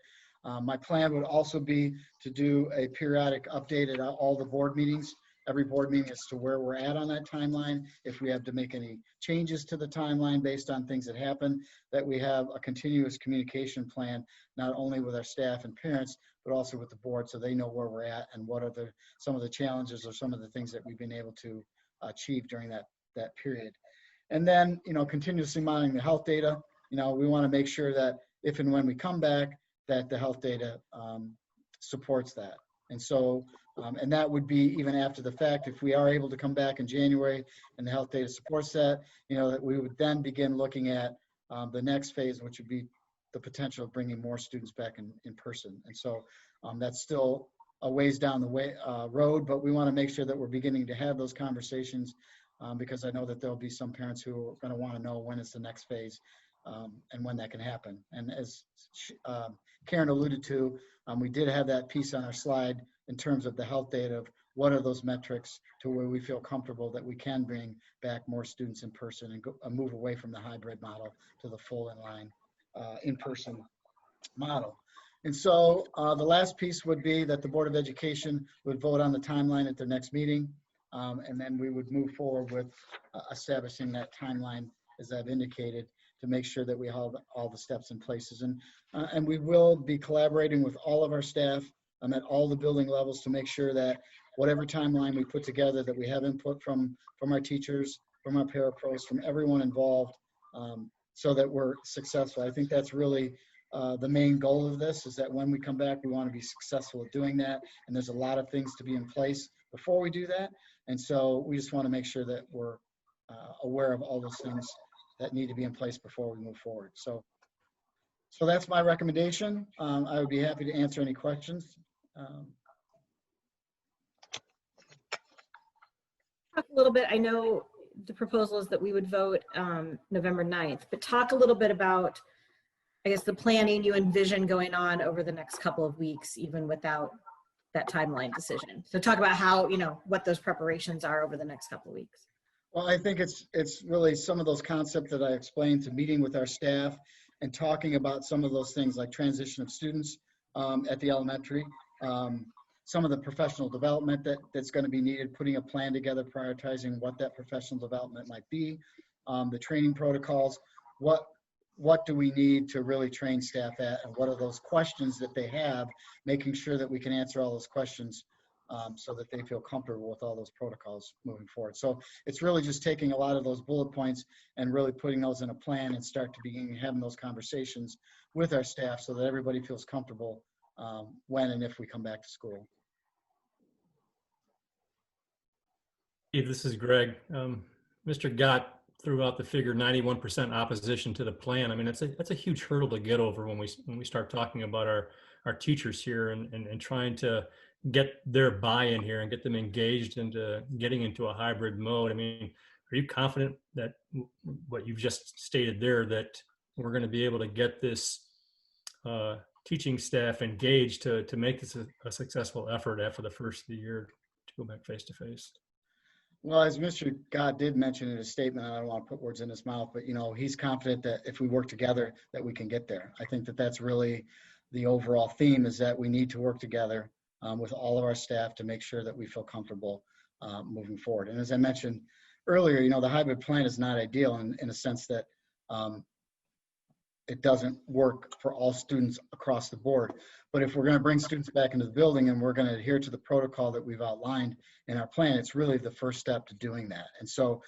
My plan would also be to do a periodic update at all the board meetings, every board meeting, as to where we're at on that timeline. If we have to make any changes to the timeline based on things that happen, that we have a continuous communication plan, not only with our staff and parents, but also with the board so they know where we're at and what are some of the challenges or some of the things that we've been able to achieve during that period. And then, continuously monitoring the health data. We want to make sure that if and when we come back, that the health data supports that. And so, and that would be even after the fact, if we are able to come back in January and the health data supports that, that we would then begin looking at the next phase, which would be the potential of bringing more students back in person. And so that's still a ways down the road, but we want to make sure that we're beginning to have those conversations because I know that there'll be some parents who are going to want to know when is the next phase and when that can happen. And as Karen alluded to, we did have that piece on our slide in terms of the health data of what are those metrics to where we feel comfortable that we can bring back more students in person and move away from the hybrid model to the full inline in-person model. And so the last piece would be that the Board of Education would vote on the timeline at their next meeting. And then we would move forward with establishing that timeline, as I've indicated, to make sure that we have all the steps in places. And we will be collaborating with all of our staff at all the building levels to make sure that whatever timeline we put together, that we have input from our teachers, from our parapros, from everyone involved, so that we're successful. I think that's really the main goal of this, is that when we come back, we want to be successful at doing that. And there's a lot of things to be in place before we do that. And so we just want to make sure that we're aware of all those things that need to be in place before we move forward. So that's my recommendation. I would be happy to answer any questions.
Talk a little bit, I know the proposal is that we would vote November 9th, but talk a little bit about, I guess, the planning you envision going on over the next couple of weeks, even without that timeline decision. So talk about how, what those preparations are over the next couple of weeks.
Well, I think it's really some of those concepts that I explained, to meeting with our staff and talking about some of those things like transition of students at the elementary, some of the professional development that's going to be needed, putting a plan together, prioritizing what that professional development might be, the training protocols, what do we need to really train staff at, and what are those questions that they have, making sure that we can answer all those questions so that they feel comfortable with all those protocols moving forward. So it's really just taking a lot of those bullet points and really putting those in a plan and start to begin having those conversations with our staff so that everybody feels comfortable when and if we come back to school.
Hey, this is Greg. Mr. Gott threw out the figure 91% opposition to the plan. I mean, that's a huge hurdle to get over when we start talking about our teachers here and trying to get their buy-in here and get them engaged into getting into a hybrid mode. I mean, are you confident that what you've just stated there, that we're going to be able to get this teaching staff engaged to make this a successful effort after the first of the year to go back face-to-face?
Well, as Mr. Gott did mention in his statement, I don't want to put words in his mouth, but he's confident that if we work together, that we can get there. I think that that's really the overall theme, is that we need to work together with all of our staff to make sure that we feel comfortable moving forward. And as I mentioned, earlier, the hybrid plan is not ideal in a sense that it doesn't work for all students across the board. But if we're going to bring students back into the building and we're going to adhere to the protocol that we've outlined in our plan, it's really the first step to doing that. And so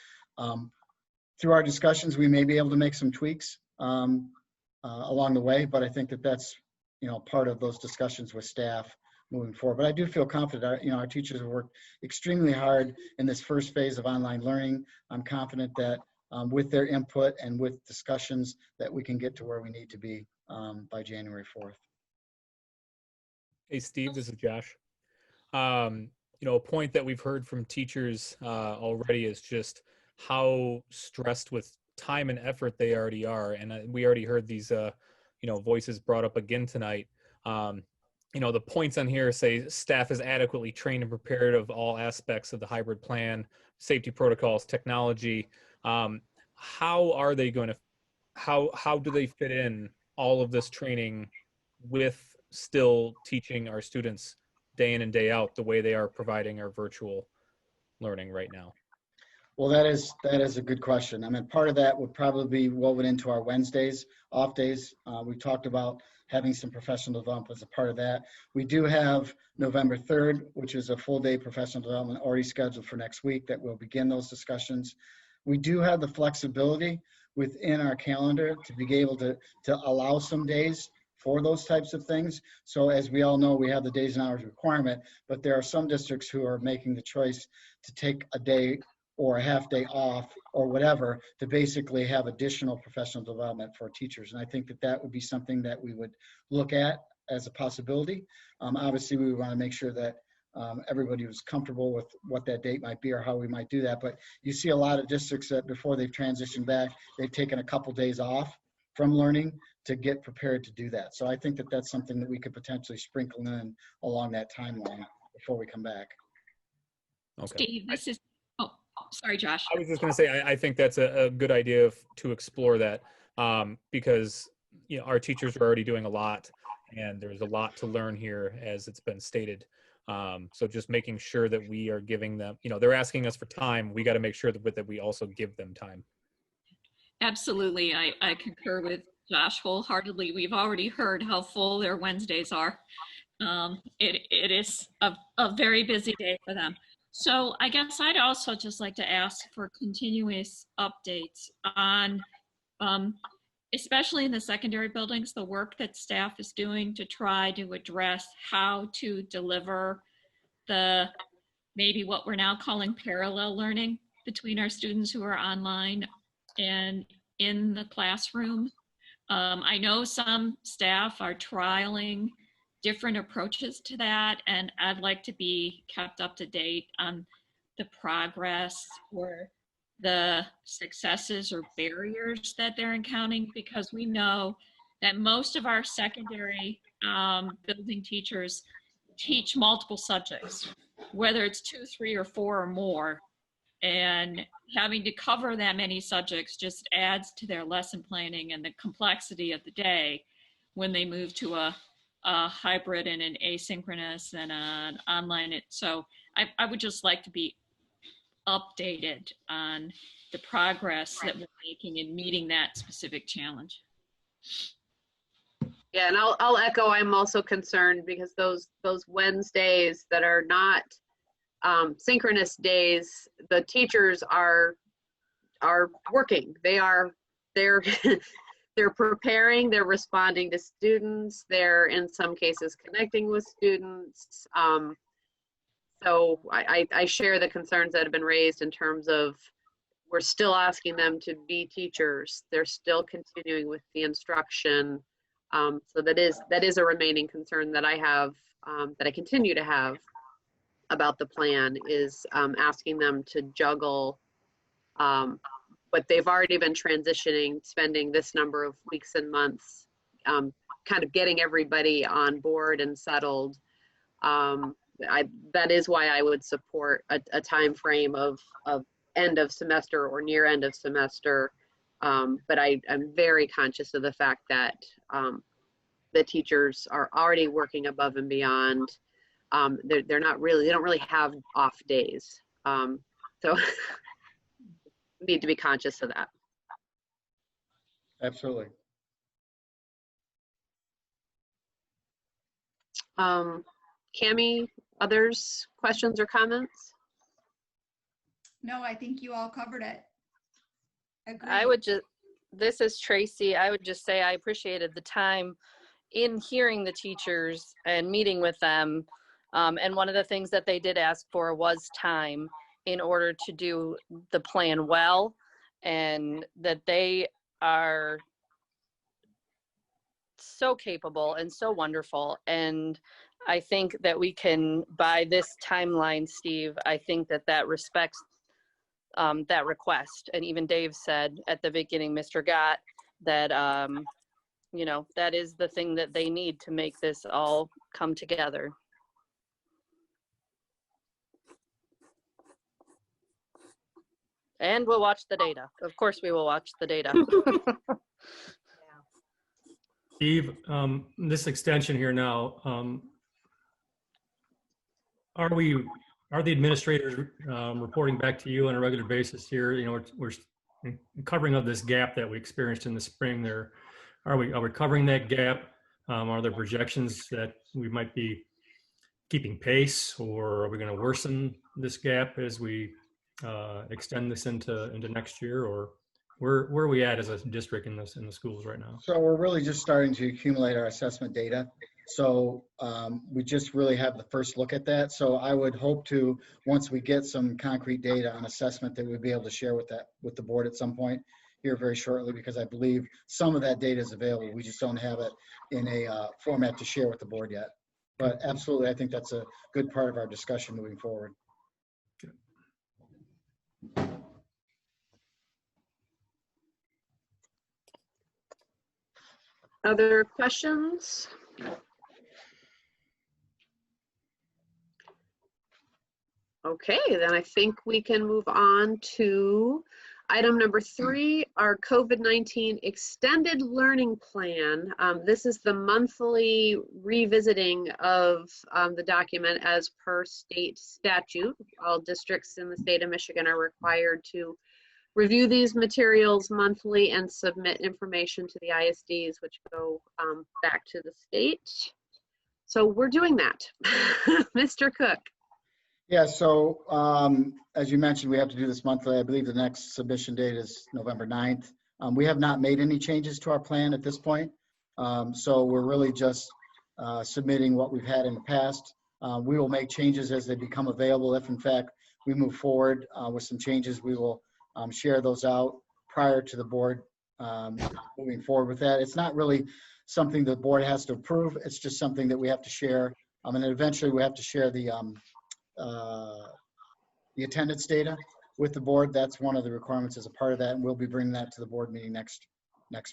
through our discussions, we may be able to make some tweaks along the way, but I think that that's, part of those discussions with staff moving forward. But I do feel confident, our teachers have worked extremely hard in this first phase of online learning. I'm confident that with their input and with discussions that we can get to where we need to be by January 4th.
Hey, Steve, this is Josh. A point that we've heard from teachers already is just how stressed with time and effort they already are. And we already heard these, voices brought up again tonight. The points on here say staff is adequately trained and prepared of all aspects of the hybrid plan, safety protocols, technology. How are they going to, how do they fit in all of this training with still teaching our students day in and day out the way they are providing our virtual learning right now?
Well, that is a good question. I mean, part of that would probably be woven into our Wednesdays, off days. We talked about having some professional development as a part of that. We do have November 3rd, which is a full day professional development already scheduled for next week that will begin those discussions. We do have the flexibility within our calendar to be able to allow some days for those types of things. So as we all know, we have the days and hours requirement, but there are some districts who are making the choice to take a day or a half day off or whatever to basically have additional professional development for teachers. And I think that that would be something that we would look at as a possibility. Obviously, we want to make sure that everybody was comfortable with what that date might be or how we might do that. But you see a lot of districts that before they've transitioned back, they've taken a couple days off from learning to get prepared to do that. So I think that that's something that we could potentially sprinkle in along that timeline before we come back.
Okay.
Steve, this is, oh, sorry, Josh.
I was just going to say, I think that's a good idea to explore that because our teachers are already doing a lot and there's a lot to learn here as it's been stated. So just making sure that we are giving them, they're asking us for time. We got to make sure that we also give them time.
Absolutely. I concur with Josh wholeheartedly. We've already heard how full their Wednesdays are. It is a very busy day for them. So I guess I'd also just like to ask for continuous updates on, especially in the secondary buildings, the work that staff is doing to try to address how to deliver the, maybe what we're now calling parallel learning between our students who are online and in the classroom. I know some staff are trialing different approaches to that, and I'd like to be kept up to date on the progress or the successes or barriers that they're encountering, because we know that most of our secondary building teachers teach multiple subjects, whether it's 2, 3, or 4 or more, and having to cover that many subjects just adds to their lesson planning and the complexity of the day when they move to a hybrid and an asynchronous and an online. So I would just like to be updated on the progress that we're making in meeting that specific challenge.
Yeah, and I'll echo, I'm also concerned because those Wednesdays that are not synchronous days, the teachers are working. They're they're preparing, they're responding to students, they're in some cases connecting with students. So I share the concerns that have been raised in terms of we're still asking them to be teachers. They're still continuing with the instruction. So that is a remaining concern that I have, that I continue to have about the plan, is asking them to juggle but they've already been transitioning, spending this number of weeks and months, kind of getting everybody on board and settled. That is why I would support a time frame of end of semester or near end of semester. But I'm very conscious of the fact that the teachers are already working above and beyond. They don't really have off days. So need to be conscious of that.
Absolutely.
Cami, others, questions or comments?
No, I think you all covered it. Agreed.
I would just, this is Tracy. I would just say I appreciated the time in hearing the teachers and meeting with them. And one of the things that they did ask for was time in order to do the plan well, and that they are so capable and so wonderful. And I think that we can, by this timeline, Steve, I think that that respects that request. And even Dave said at the beginning, Mr. Gott, that, you know, that is the thing that they need to make this all come together. And we'll watch the data. Of course we will watch the data.
Steve, this extension here now, are the administrators reporting back to you on a regular basis here? You know, we're covering of this gap that we experienced in the spring there. Are we covering that gap? Are there projections that we might be keeping pace, or are we going to worsen this gap as we extend this into next year? Or where are we at as a district in the schools right now?
So we're really just starting to accumulate our assessment data. So we just really have the first look at that. So I would hope to, once we get some concrete data on assessment, that we'd be able to share with the board at some point here very shortly, because I believe some of that data is available. We just don't have it in a format to share with the board yet. But absolutely, I think that's a good part of our discussion moving forward.
Other questions? Okay, then I think we can move on to item number 3, our COVID-19 extended learning plan. This is the monthly revisiting of the document as per state statute. All districts in the state of Michigan are required to review these materials monthly and submit information to the ISDs, which go back to the state. So we're doing that. Mr. Cook.
Yeah, so as you mentioned, we have to do this monthly. I believe the next submission date is November 9th. We have not made any changes to our plan at this point. So we're really just submitting what we've had in the past. We will make changes as they become available. If in fact we move forward with some changes, we will share those out prior to the board moving forward with that. It's not really something the board has to approve. It's just something that we have to share. And then eventually we have to share the attendance data with the board. That's one of the requirements as a part of that, and we'll be bringing that to the board meeting next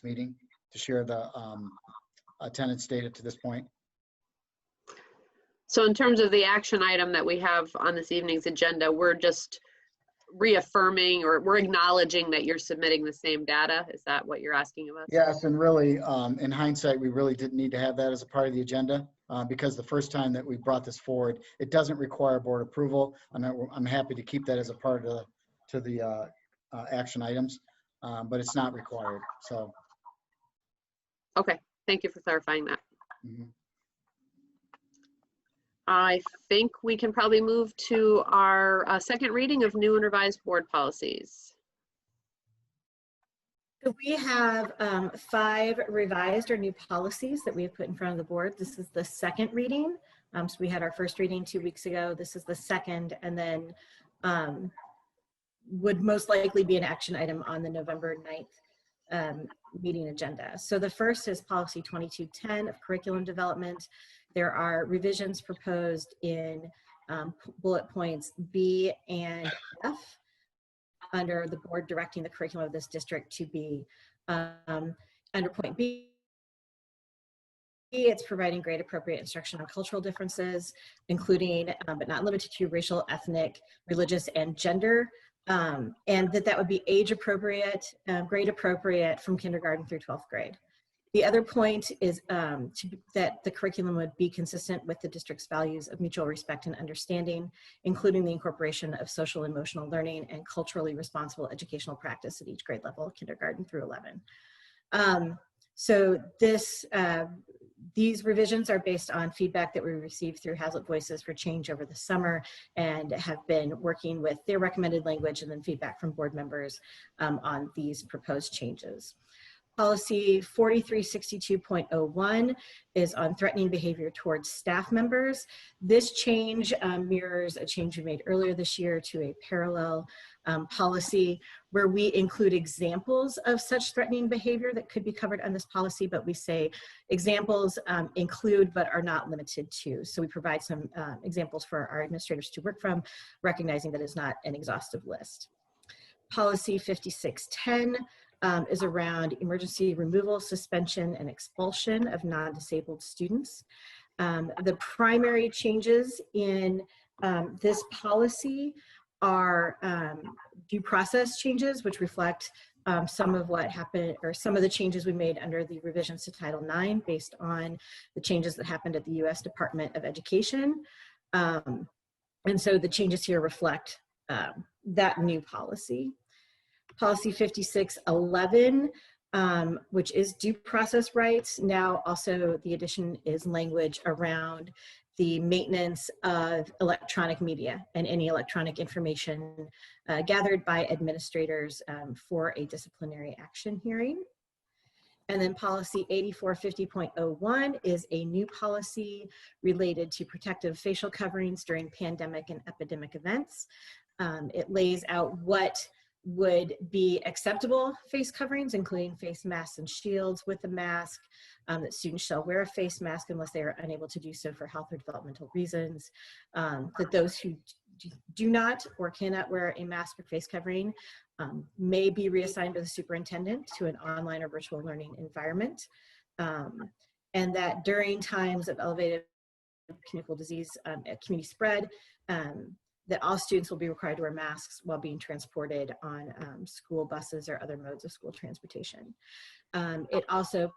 meeting to share the attendance data to this point.
So in terms of the action item that we have on this evening's agenda, we're just reaffirming, or we're acknowledging that you're submitting the same data. Is that what you're asking of us?
Yes, and really, in hindsight, we really didn't need to have that as a part of the agenda because the first time that we brought this forward, it doesn't require board approval. I'm happy to keep that as a part of the action items, but it's not required. So.
Okay, thank you for clarifying that.
Mm-hmm.
I think we can probably move to our second reading of new and revised board policies.
So we have 5 revised or new policies that we have put in front of the board. This is the second reading. So we had our first reading 2 weeks ago. This is the second, and then would most likely be an action item on the November 9th meeting agenda. So the first is policy 2210 of curriculum development. There are revisions proposed in bullet points B and F under the board directing the curriculum of this district to be under point B. It's providing grade appropriate instruction on cultural differences, including but not limited to racial, ethnic, religious, and gender, and that would be age appropriate, grade appropriate from kindergarten through 12th grade. The other point is that the curriculum would be consistent with the district's values of mutual respect and understanding, including the incorporation of social and emotional learning and culturally responsible educational practice at each grade level, kindergarten through 11. So these revisions are based on feedback that we received through Hazlitt Voices for Change over the summer, and have been working with their recommended language and then feedback from board members on these proposed changes. Policy 4362.01 is on threatening behavior towards staff members. This change mirrors a change we made earlier this year to a parallel policy where we include examples of such threatening behavior that could be covered on this policy, but we say examples include but are not limited to. So we provide some examples for our administrators to work from, recognizing that it's not an exhaustive list. Policy 5610 is around emergency removal, suspension, and expulsion of non-disabled students. The primary changes in this policy are due process changes, which reflect some of what happened, or some of the changes we made under the revisions to Title IX based on the changes that happened at the U.S. Department of Education. And so the changes here reflect that new policy. Policy 5611, which is due process rights. Now also the addition is language around the maintenance of electronic media and any electronic information gathered by administrators for a disciplinary action hearing. And then policy 8450.01 is a new policy related to protective facial coverings during pandemic and epidemic events. It lays out what would be acceptable face coverings, including face masks and shields with a mask, that students shall wear a face mask unless they are unable to do so for health or developmental reasons, that those who do not or cannot wear a mask or face covering may be reassigned to the superintendent to an online or virtual learning environment, and that during times of elevated communicable disease community spread, that all students will be required to wear masks while being transported on school buses or other modes of school transportation. It also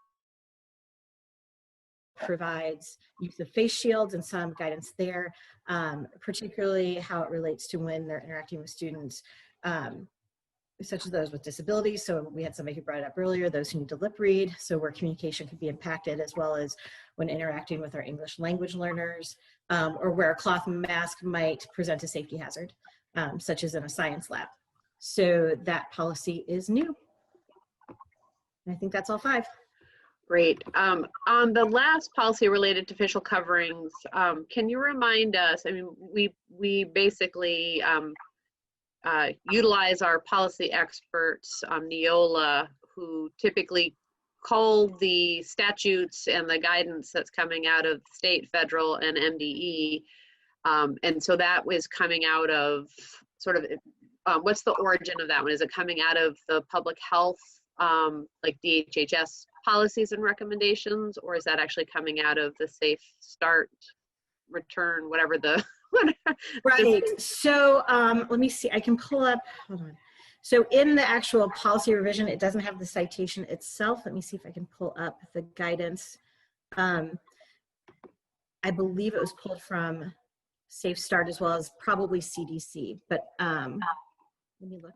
provides use of face shields and some guidance there, particularly how it relates to when they're interacting with students, such as those with disabilities. So we had somebody who brought it up earlier, those who need to lip read, so where communication could be impacted, as well as when interacting with our English language learners, or where a cloth mask might present a safety hazard, such as in a science lab. So that policy is new. And I think that's all 5.
Great. On the last policy related to facial coverings, can you remind us, I mean, we basically utilize our policy experts, Neola, who typically cull the statutes and the guidance that's coming out of state, federal, and MDE. And so that was coming out of sort of, what's the origin of that one? Is it coming out of the public health, like DHHS policies and recommendations, or is that actually coming out of the Safe Start, Return, whatever the
Right. So let me see. I can pull up. Hold on. So in the actual policy revision, it doesn't have the citation itself. Let me see if I can pull up the guidance. I believe it was pulled from Safe Start as well as probably CDC. But let me look.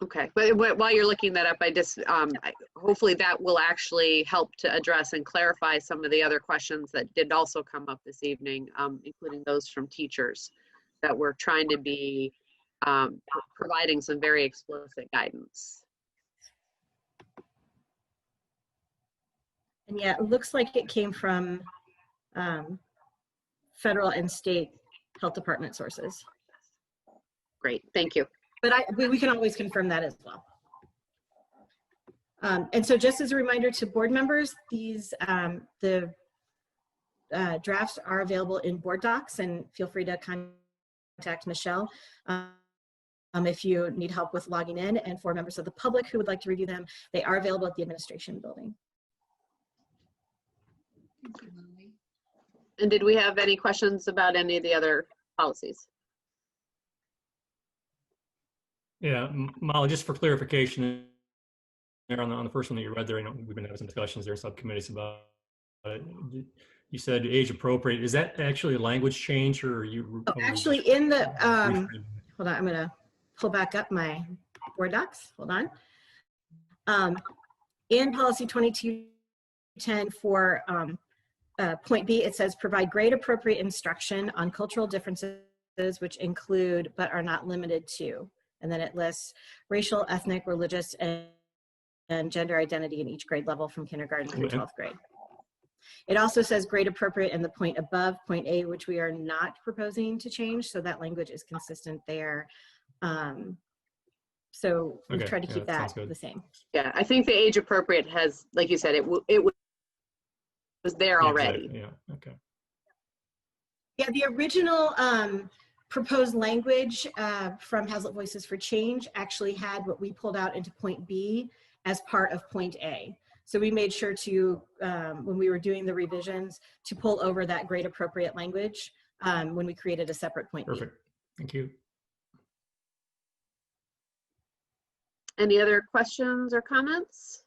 Okay, but while you're looking that up, I just, hopefully that will actually help to address and clarify some of the other questions that did also come up this evening, including those from teachers that we're trying to be providing some very explicit guidance.
And yeah, it looks like it came from federal and state health department sources.
Great, thank you.
But we can always confirm that as well. And so just as a reminder to board members, these the drafts are available in board docs, and feel free to contact Michelle if you need help with logging in. And for members of the public who would like to review them, they are available at the administration building.
And did we have any questions about any of the other policies?
Yeah, Molly, just for clarification, there on the first one that you read there, I know we've been having some discussions there in subcommittees about it. You said age appropriate. Is that actually a language change, or are you?
Oh, actually, in the hold on, I'm gonna pull back up my Word docs. Hold on. In policy 2210 for point B, it says provide grade appropriate instruction on cultural differences which include but are not limited to, and then it lists racial, ethnic, religious, and gender identity in each grade level from kindergarten through 12th grade. It also says grade appropriate in the point above, point A, which we are not proposing to change, so that language is consistent there. So we've tried to keep that the same.
Yeah, I think the age appropriate has, like you said, it was there already.
Exactly. Yeah, okay.
Yeah, the original proposed language from Hazlet Voices for Change actually had what we pulled out into point B as part of point A. So we made sure to, when we were doing the revisions, to pull over that grade appropriate language when we created a separate point B.
Perfect. Thank you.
Any other questions or comments?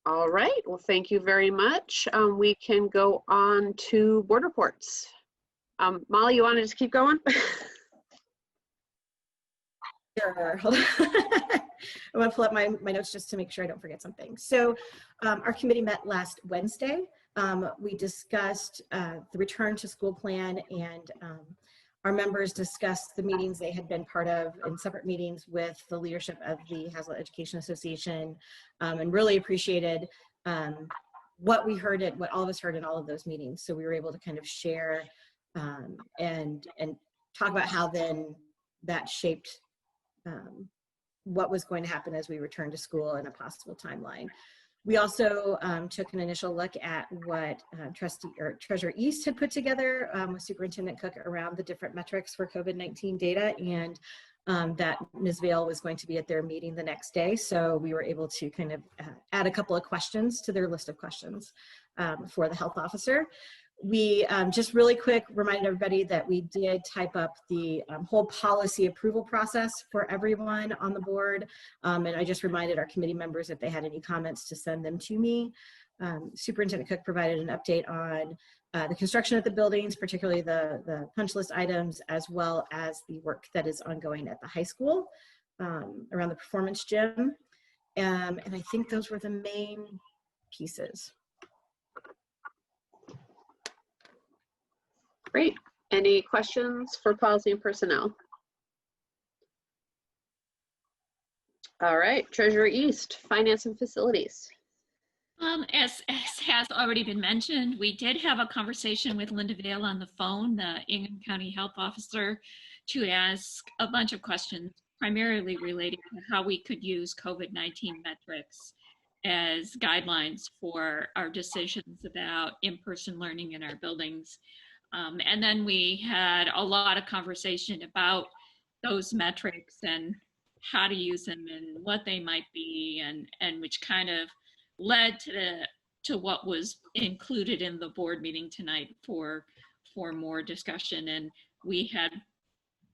All right, well, thank you very much. We can go on to board reports. Molly, you want to just keep going?
Sure, hold on. I want to pull up my notes just to make sure I don't forget something. So our committee met last Wednesday. We discussed the return to school plan, and our members discussed the meetings they had been part of in separate meetings with the leadership of the Hazlet Education Association, and really appreciated what we heard, what all of us heard in all of those meetings. So we were able to kind of share and talk about how then that shaped what was going to happen as we return to school and a possible timeline. We also took an initial look at what Treasurer East had put together with Superintendent Cook around the different metrics for COVID-19 data, and that Ms. Vale was going to be at their meeting the next day. So we were able to kind of add a couple of questions to their list of questions for the health officer. We just really quick reminded everybody that we did type up the whole policy approval process for everyone on the board. And I just reminded our committee members if they had any comments to send them to me. Superintendent Cook provided an update on the construction of the buildings, particularly the punch list items, as well as the work that is ongoing at the high school around the performance gym. And I think those were the main pieces.
Great. Any questions for policy and personnel? All right, Treasurer East, finance and facilities.
As has already been mentioned, we did have a conversation with Linda Vale on the phone, the Ingham County Health Officer, to ask a bunch of questions, primarily related to how we could use COVID-19 metrics as guidelines for our decisions about in-person learning in our buildings. And then we had a lot of conversation about those metrics and how to use them and what they might be, and which kind of led to what was included in the board meeting tonight for more discussion. And we had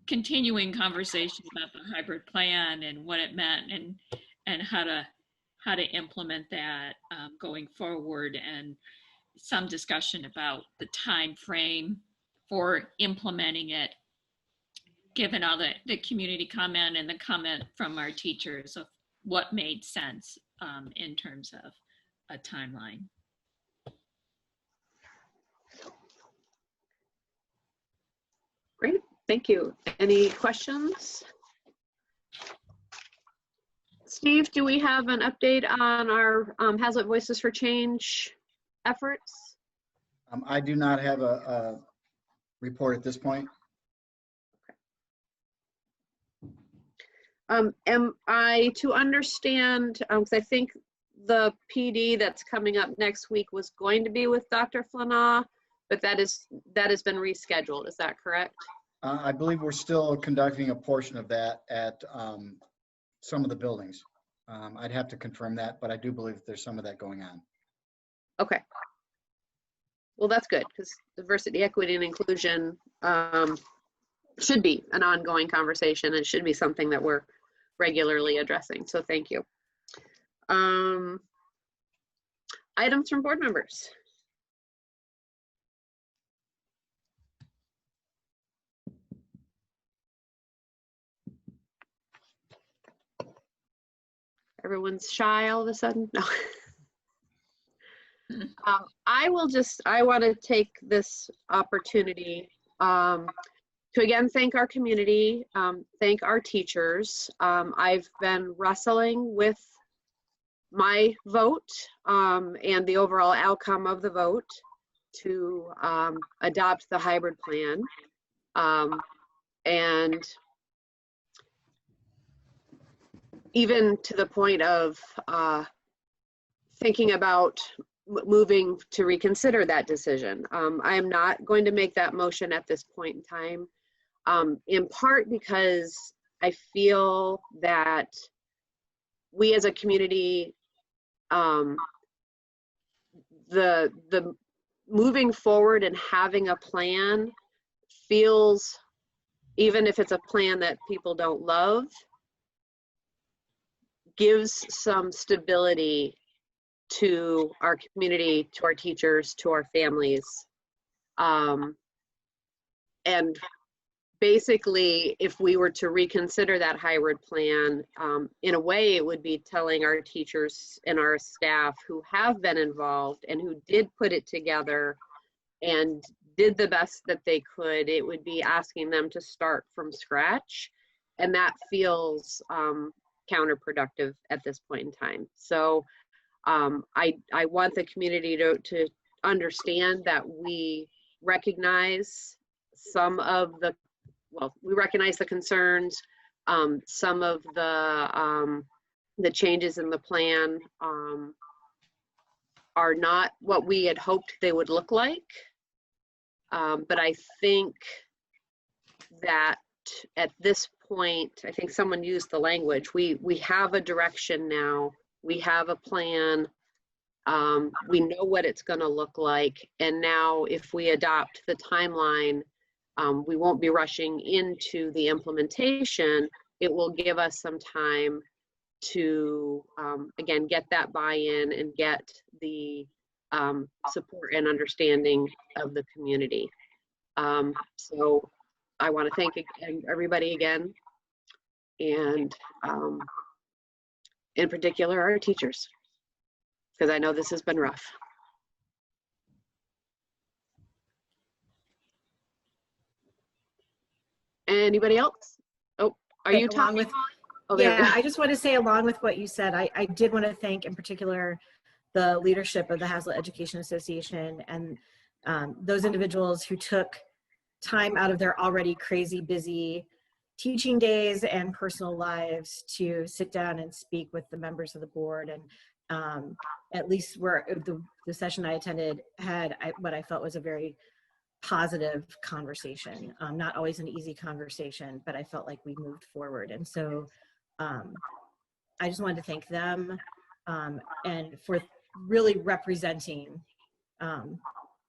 continuing conversation about the hybrid plan and what it meant, and how to implement that going forward, and some discussion about the time frame for implementing it, given all the community comment and the comment from our teachers of what made sense in terms of a timeline.
Great, thank you. Any questions? Steve, do we have an update on our Hazlet Voices for Change efforts?
I do not have a report at this point.
Am I to understand, because I think the PD that's coming up next week was going to be with Dr. Flanaugh, but that has been rescheduled, is that correct?
I believe we're still conducting a portion of that at some of the buildings. I'd have to confirm that, but I do believe there's some of that going on.
Okay. Well, that's good, because diversity, equity, and inclusion, should be an ongoing conversation and should be something that we're regularly addressing. So thank you. Items from board members. Everyone's shy all of a sudden? No. I want to take this opportunity to again thank our community, thank our teachers. I've been wrestling with my vote and the overall outcome of the vote to adopt the hybrid plan. And even to the point of thinking about moving to reconsider that decision. I am not going to make that motion at this point in time, in part because I feel that we as a community, the moving forward and having a plan feels, even if it's a plan that people don't love, gives some stability to our community, to our teachers, to our families. And basically, if we were to reconsider that hybrid plan, in a way, it would be telling our teachers and our staff who have been involved and who did put it together and did the best that they could, it would be asking them to start from scratch. And that feels counterproductive at this point in time. So I want the community to understand that we recognize some of the, well, we recognize the concerns, some of the changes in the plan are not what we had hoped they would look like. But I think that at this point, I think someone used the language, we have a direction now, we have a plan, we know what it's gonna look like, and now if we adopt the timeline, we won't be rushing into the implementation. It will give us some time to, again, get that buy-in and get the support and understanding of the community. So I want to thank everybody again, and in particular our teachers, because I know this has been rough. Anybody else? Oh, are you talking?
With,
oh,
yeah, I just want to say along with what you said, I did want to thank in particular the leadership of the Hazlet Education Association and those individuals who took time out of their already crazy busy teaching days and personal lives to sit down and speak with the members of the board. And at least where the session I attended had what I felt was a very positive conversation. Not always an easy conversation, but I felt like we moved forward. And so I just wanted to thank them and for really representing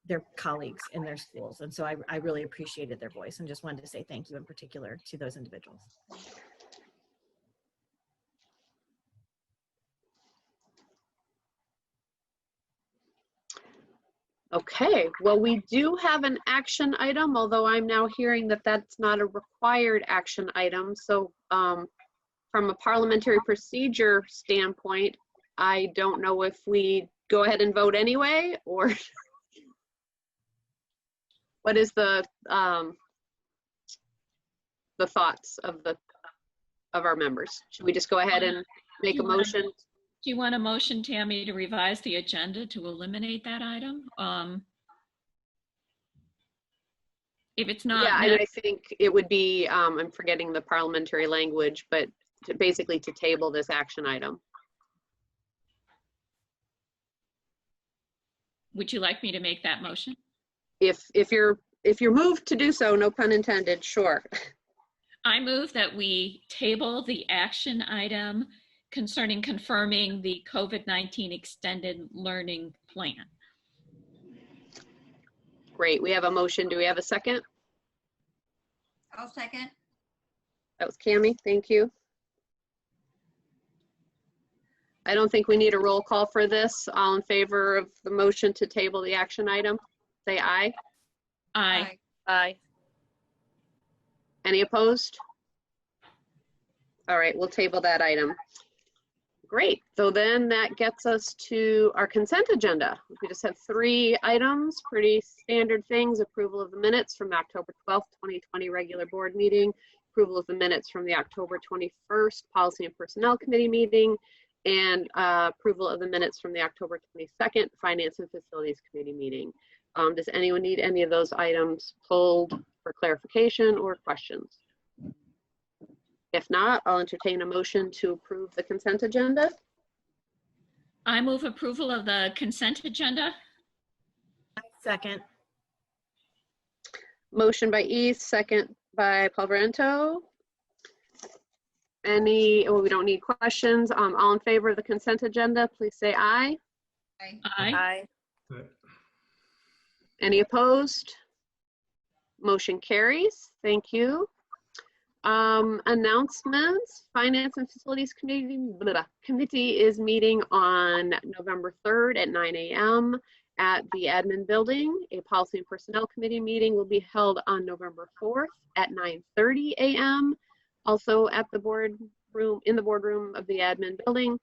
their colleagues in their schools. And so I really appreciated their voice and just wanted to say thank you in particular to those individuals.
Okay, well, we do have an action item, although I'm now hearing that that's not a required action item. So from a parliamentary procedure standpoint, I don't know if we go ahead and vote anyway, or what is the thoughts of our members? Should we just go ahead and make a motion?
Do you want a motion, Tammy, to revise the agenda to eliminate that item? If it's not.
Yeah, I think it would be, I'm forgetting the parliamentary language, but basically to table this action item.
Would you like me to make that motion?
If you're moved to do so, no pun intended, sure.
I move that we table the action item concerning confirming the COVID-19 extended learning plan.
Great, we have a motion. Do we have a second?
I'll second.
That was Cammie, thank you. I don't think we need a roll call for this. All in favor of the motion to table the action item, say aye.
Aye.
Aye.
Any opposed? All right, we'll table that item. Great, so then that gets us to our consent agenda. We just have 3 items, pretty standard things. Approval of the minutes from October 12th, 2020 regular board meeting, approval of the minutes from the October 21st Policy and Personnel Committee meeting, and approval of the minutes from the October 22nd Finance and Facilities Committee meeting. Does anyone need any of those items pulled for clarification or questions? If not, I'll entertain a motion to approve the consent agenda.
I move approval of the consent agenda.
Second.
Motion by East, second by Palvarento. We don't need questions. All in favor of the consent agenda, please say aye.
Aye.
Aye.
Any opposed? Motion carries. Thank you. Announcements. Finance and Facilities Committee is meeting on November 3rd at 9 a.m. at the admin building. A Policy and Personnel Committee meeting will be held on November 4th at 9:30 a.m. also at the boardroom, in the boardroom of the admin building.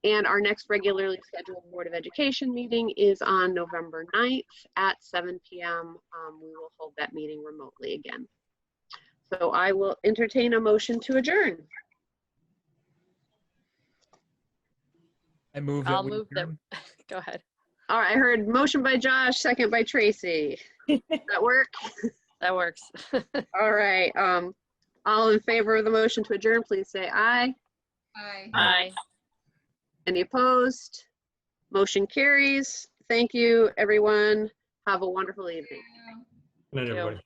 And our next regularly scheduled Board of Education meeting is on November 9th at 7 p.m. We will hold that meeting remotely again. So I will entertain a motion to adjourn.
I move that
I'll
we
move that.
adjourn.
Go ahead.
All right, I heard motion by Josh, second by Tracy. Does that work?
That works.
All right. All in favor of the motion to adjourn, please say aye.
Aye.
Aye.
Any opposed? Motion carries. Thank you, everyone. Have a wonderful evening.
Good night,
Thank you.
everybody.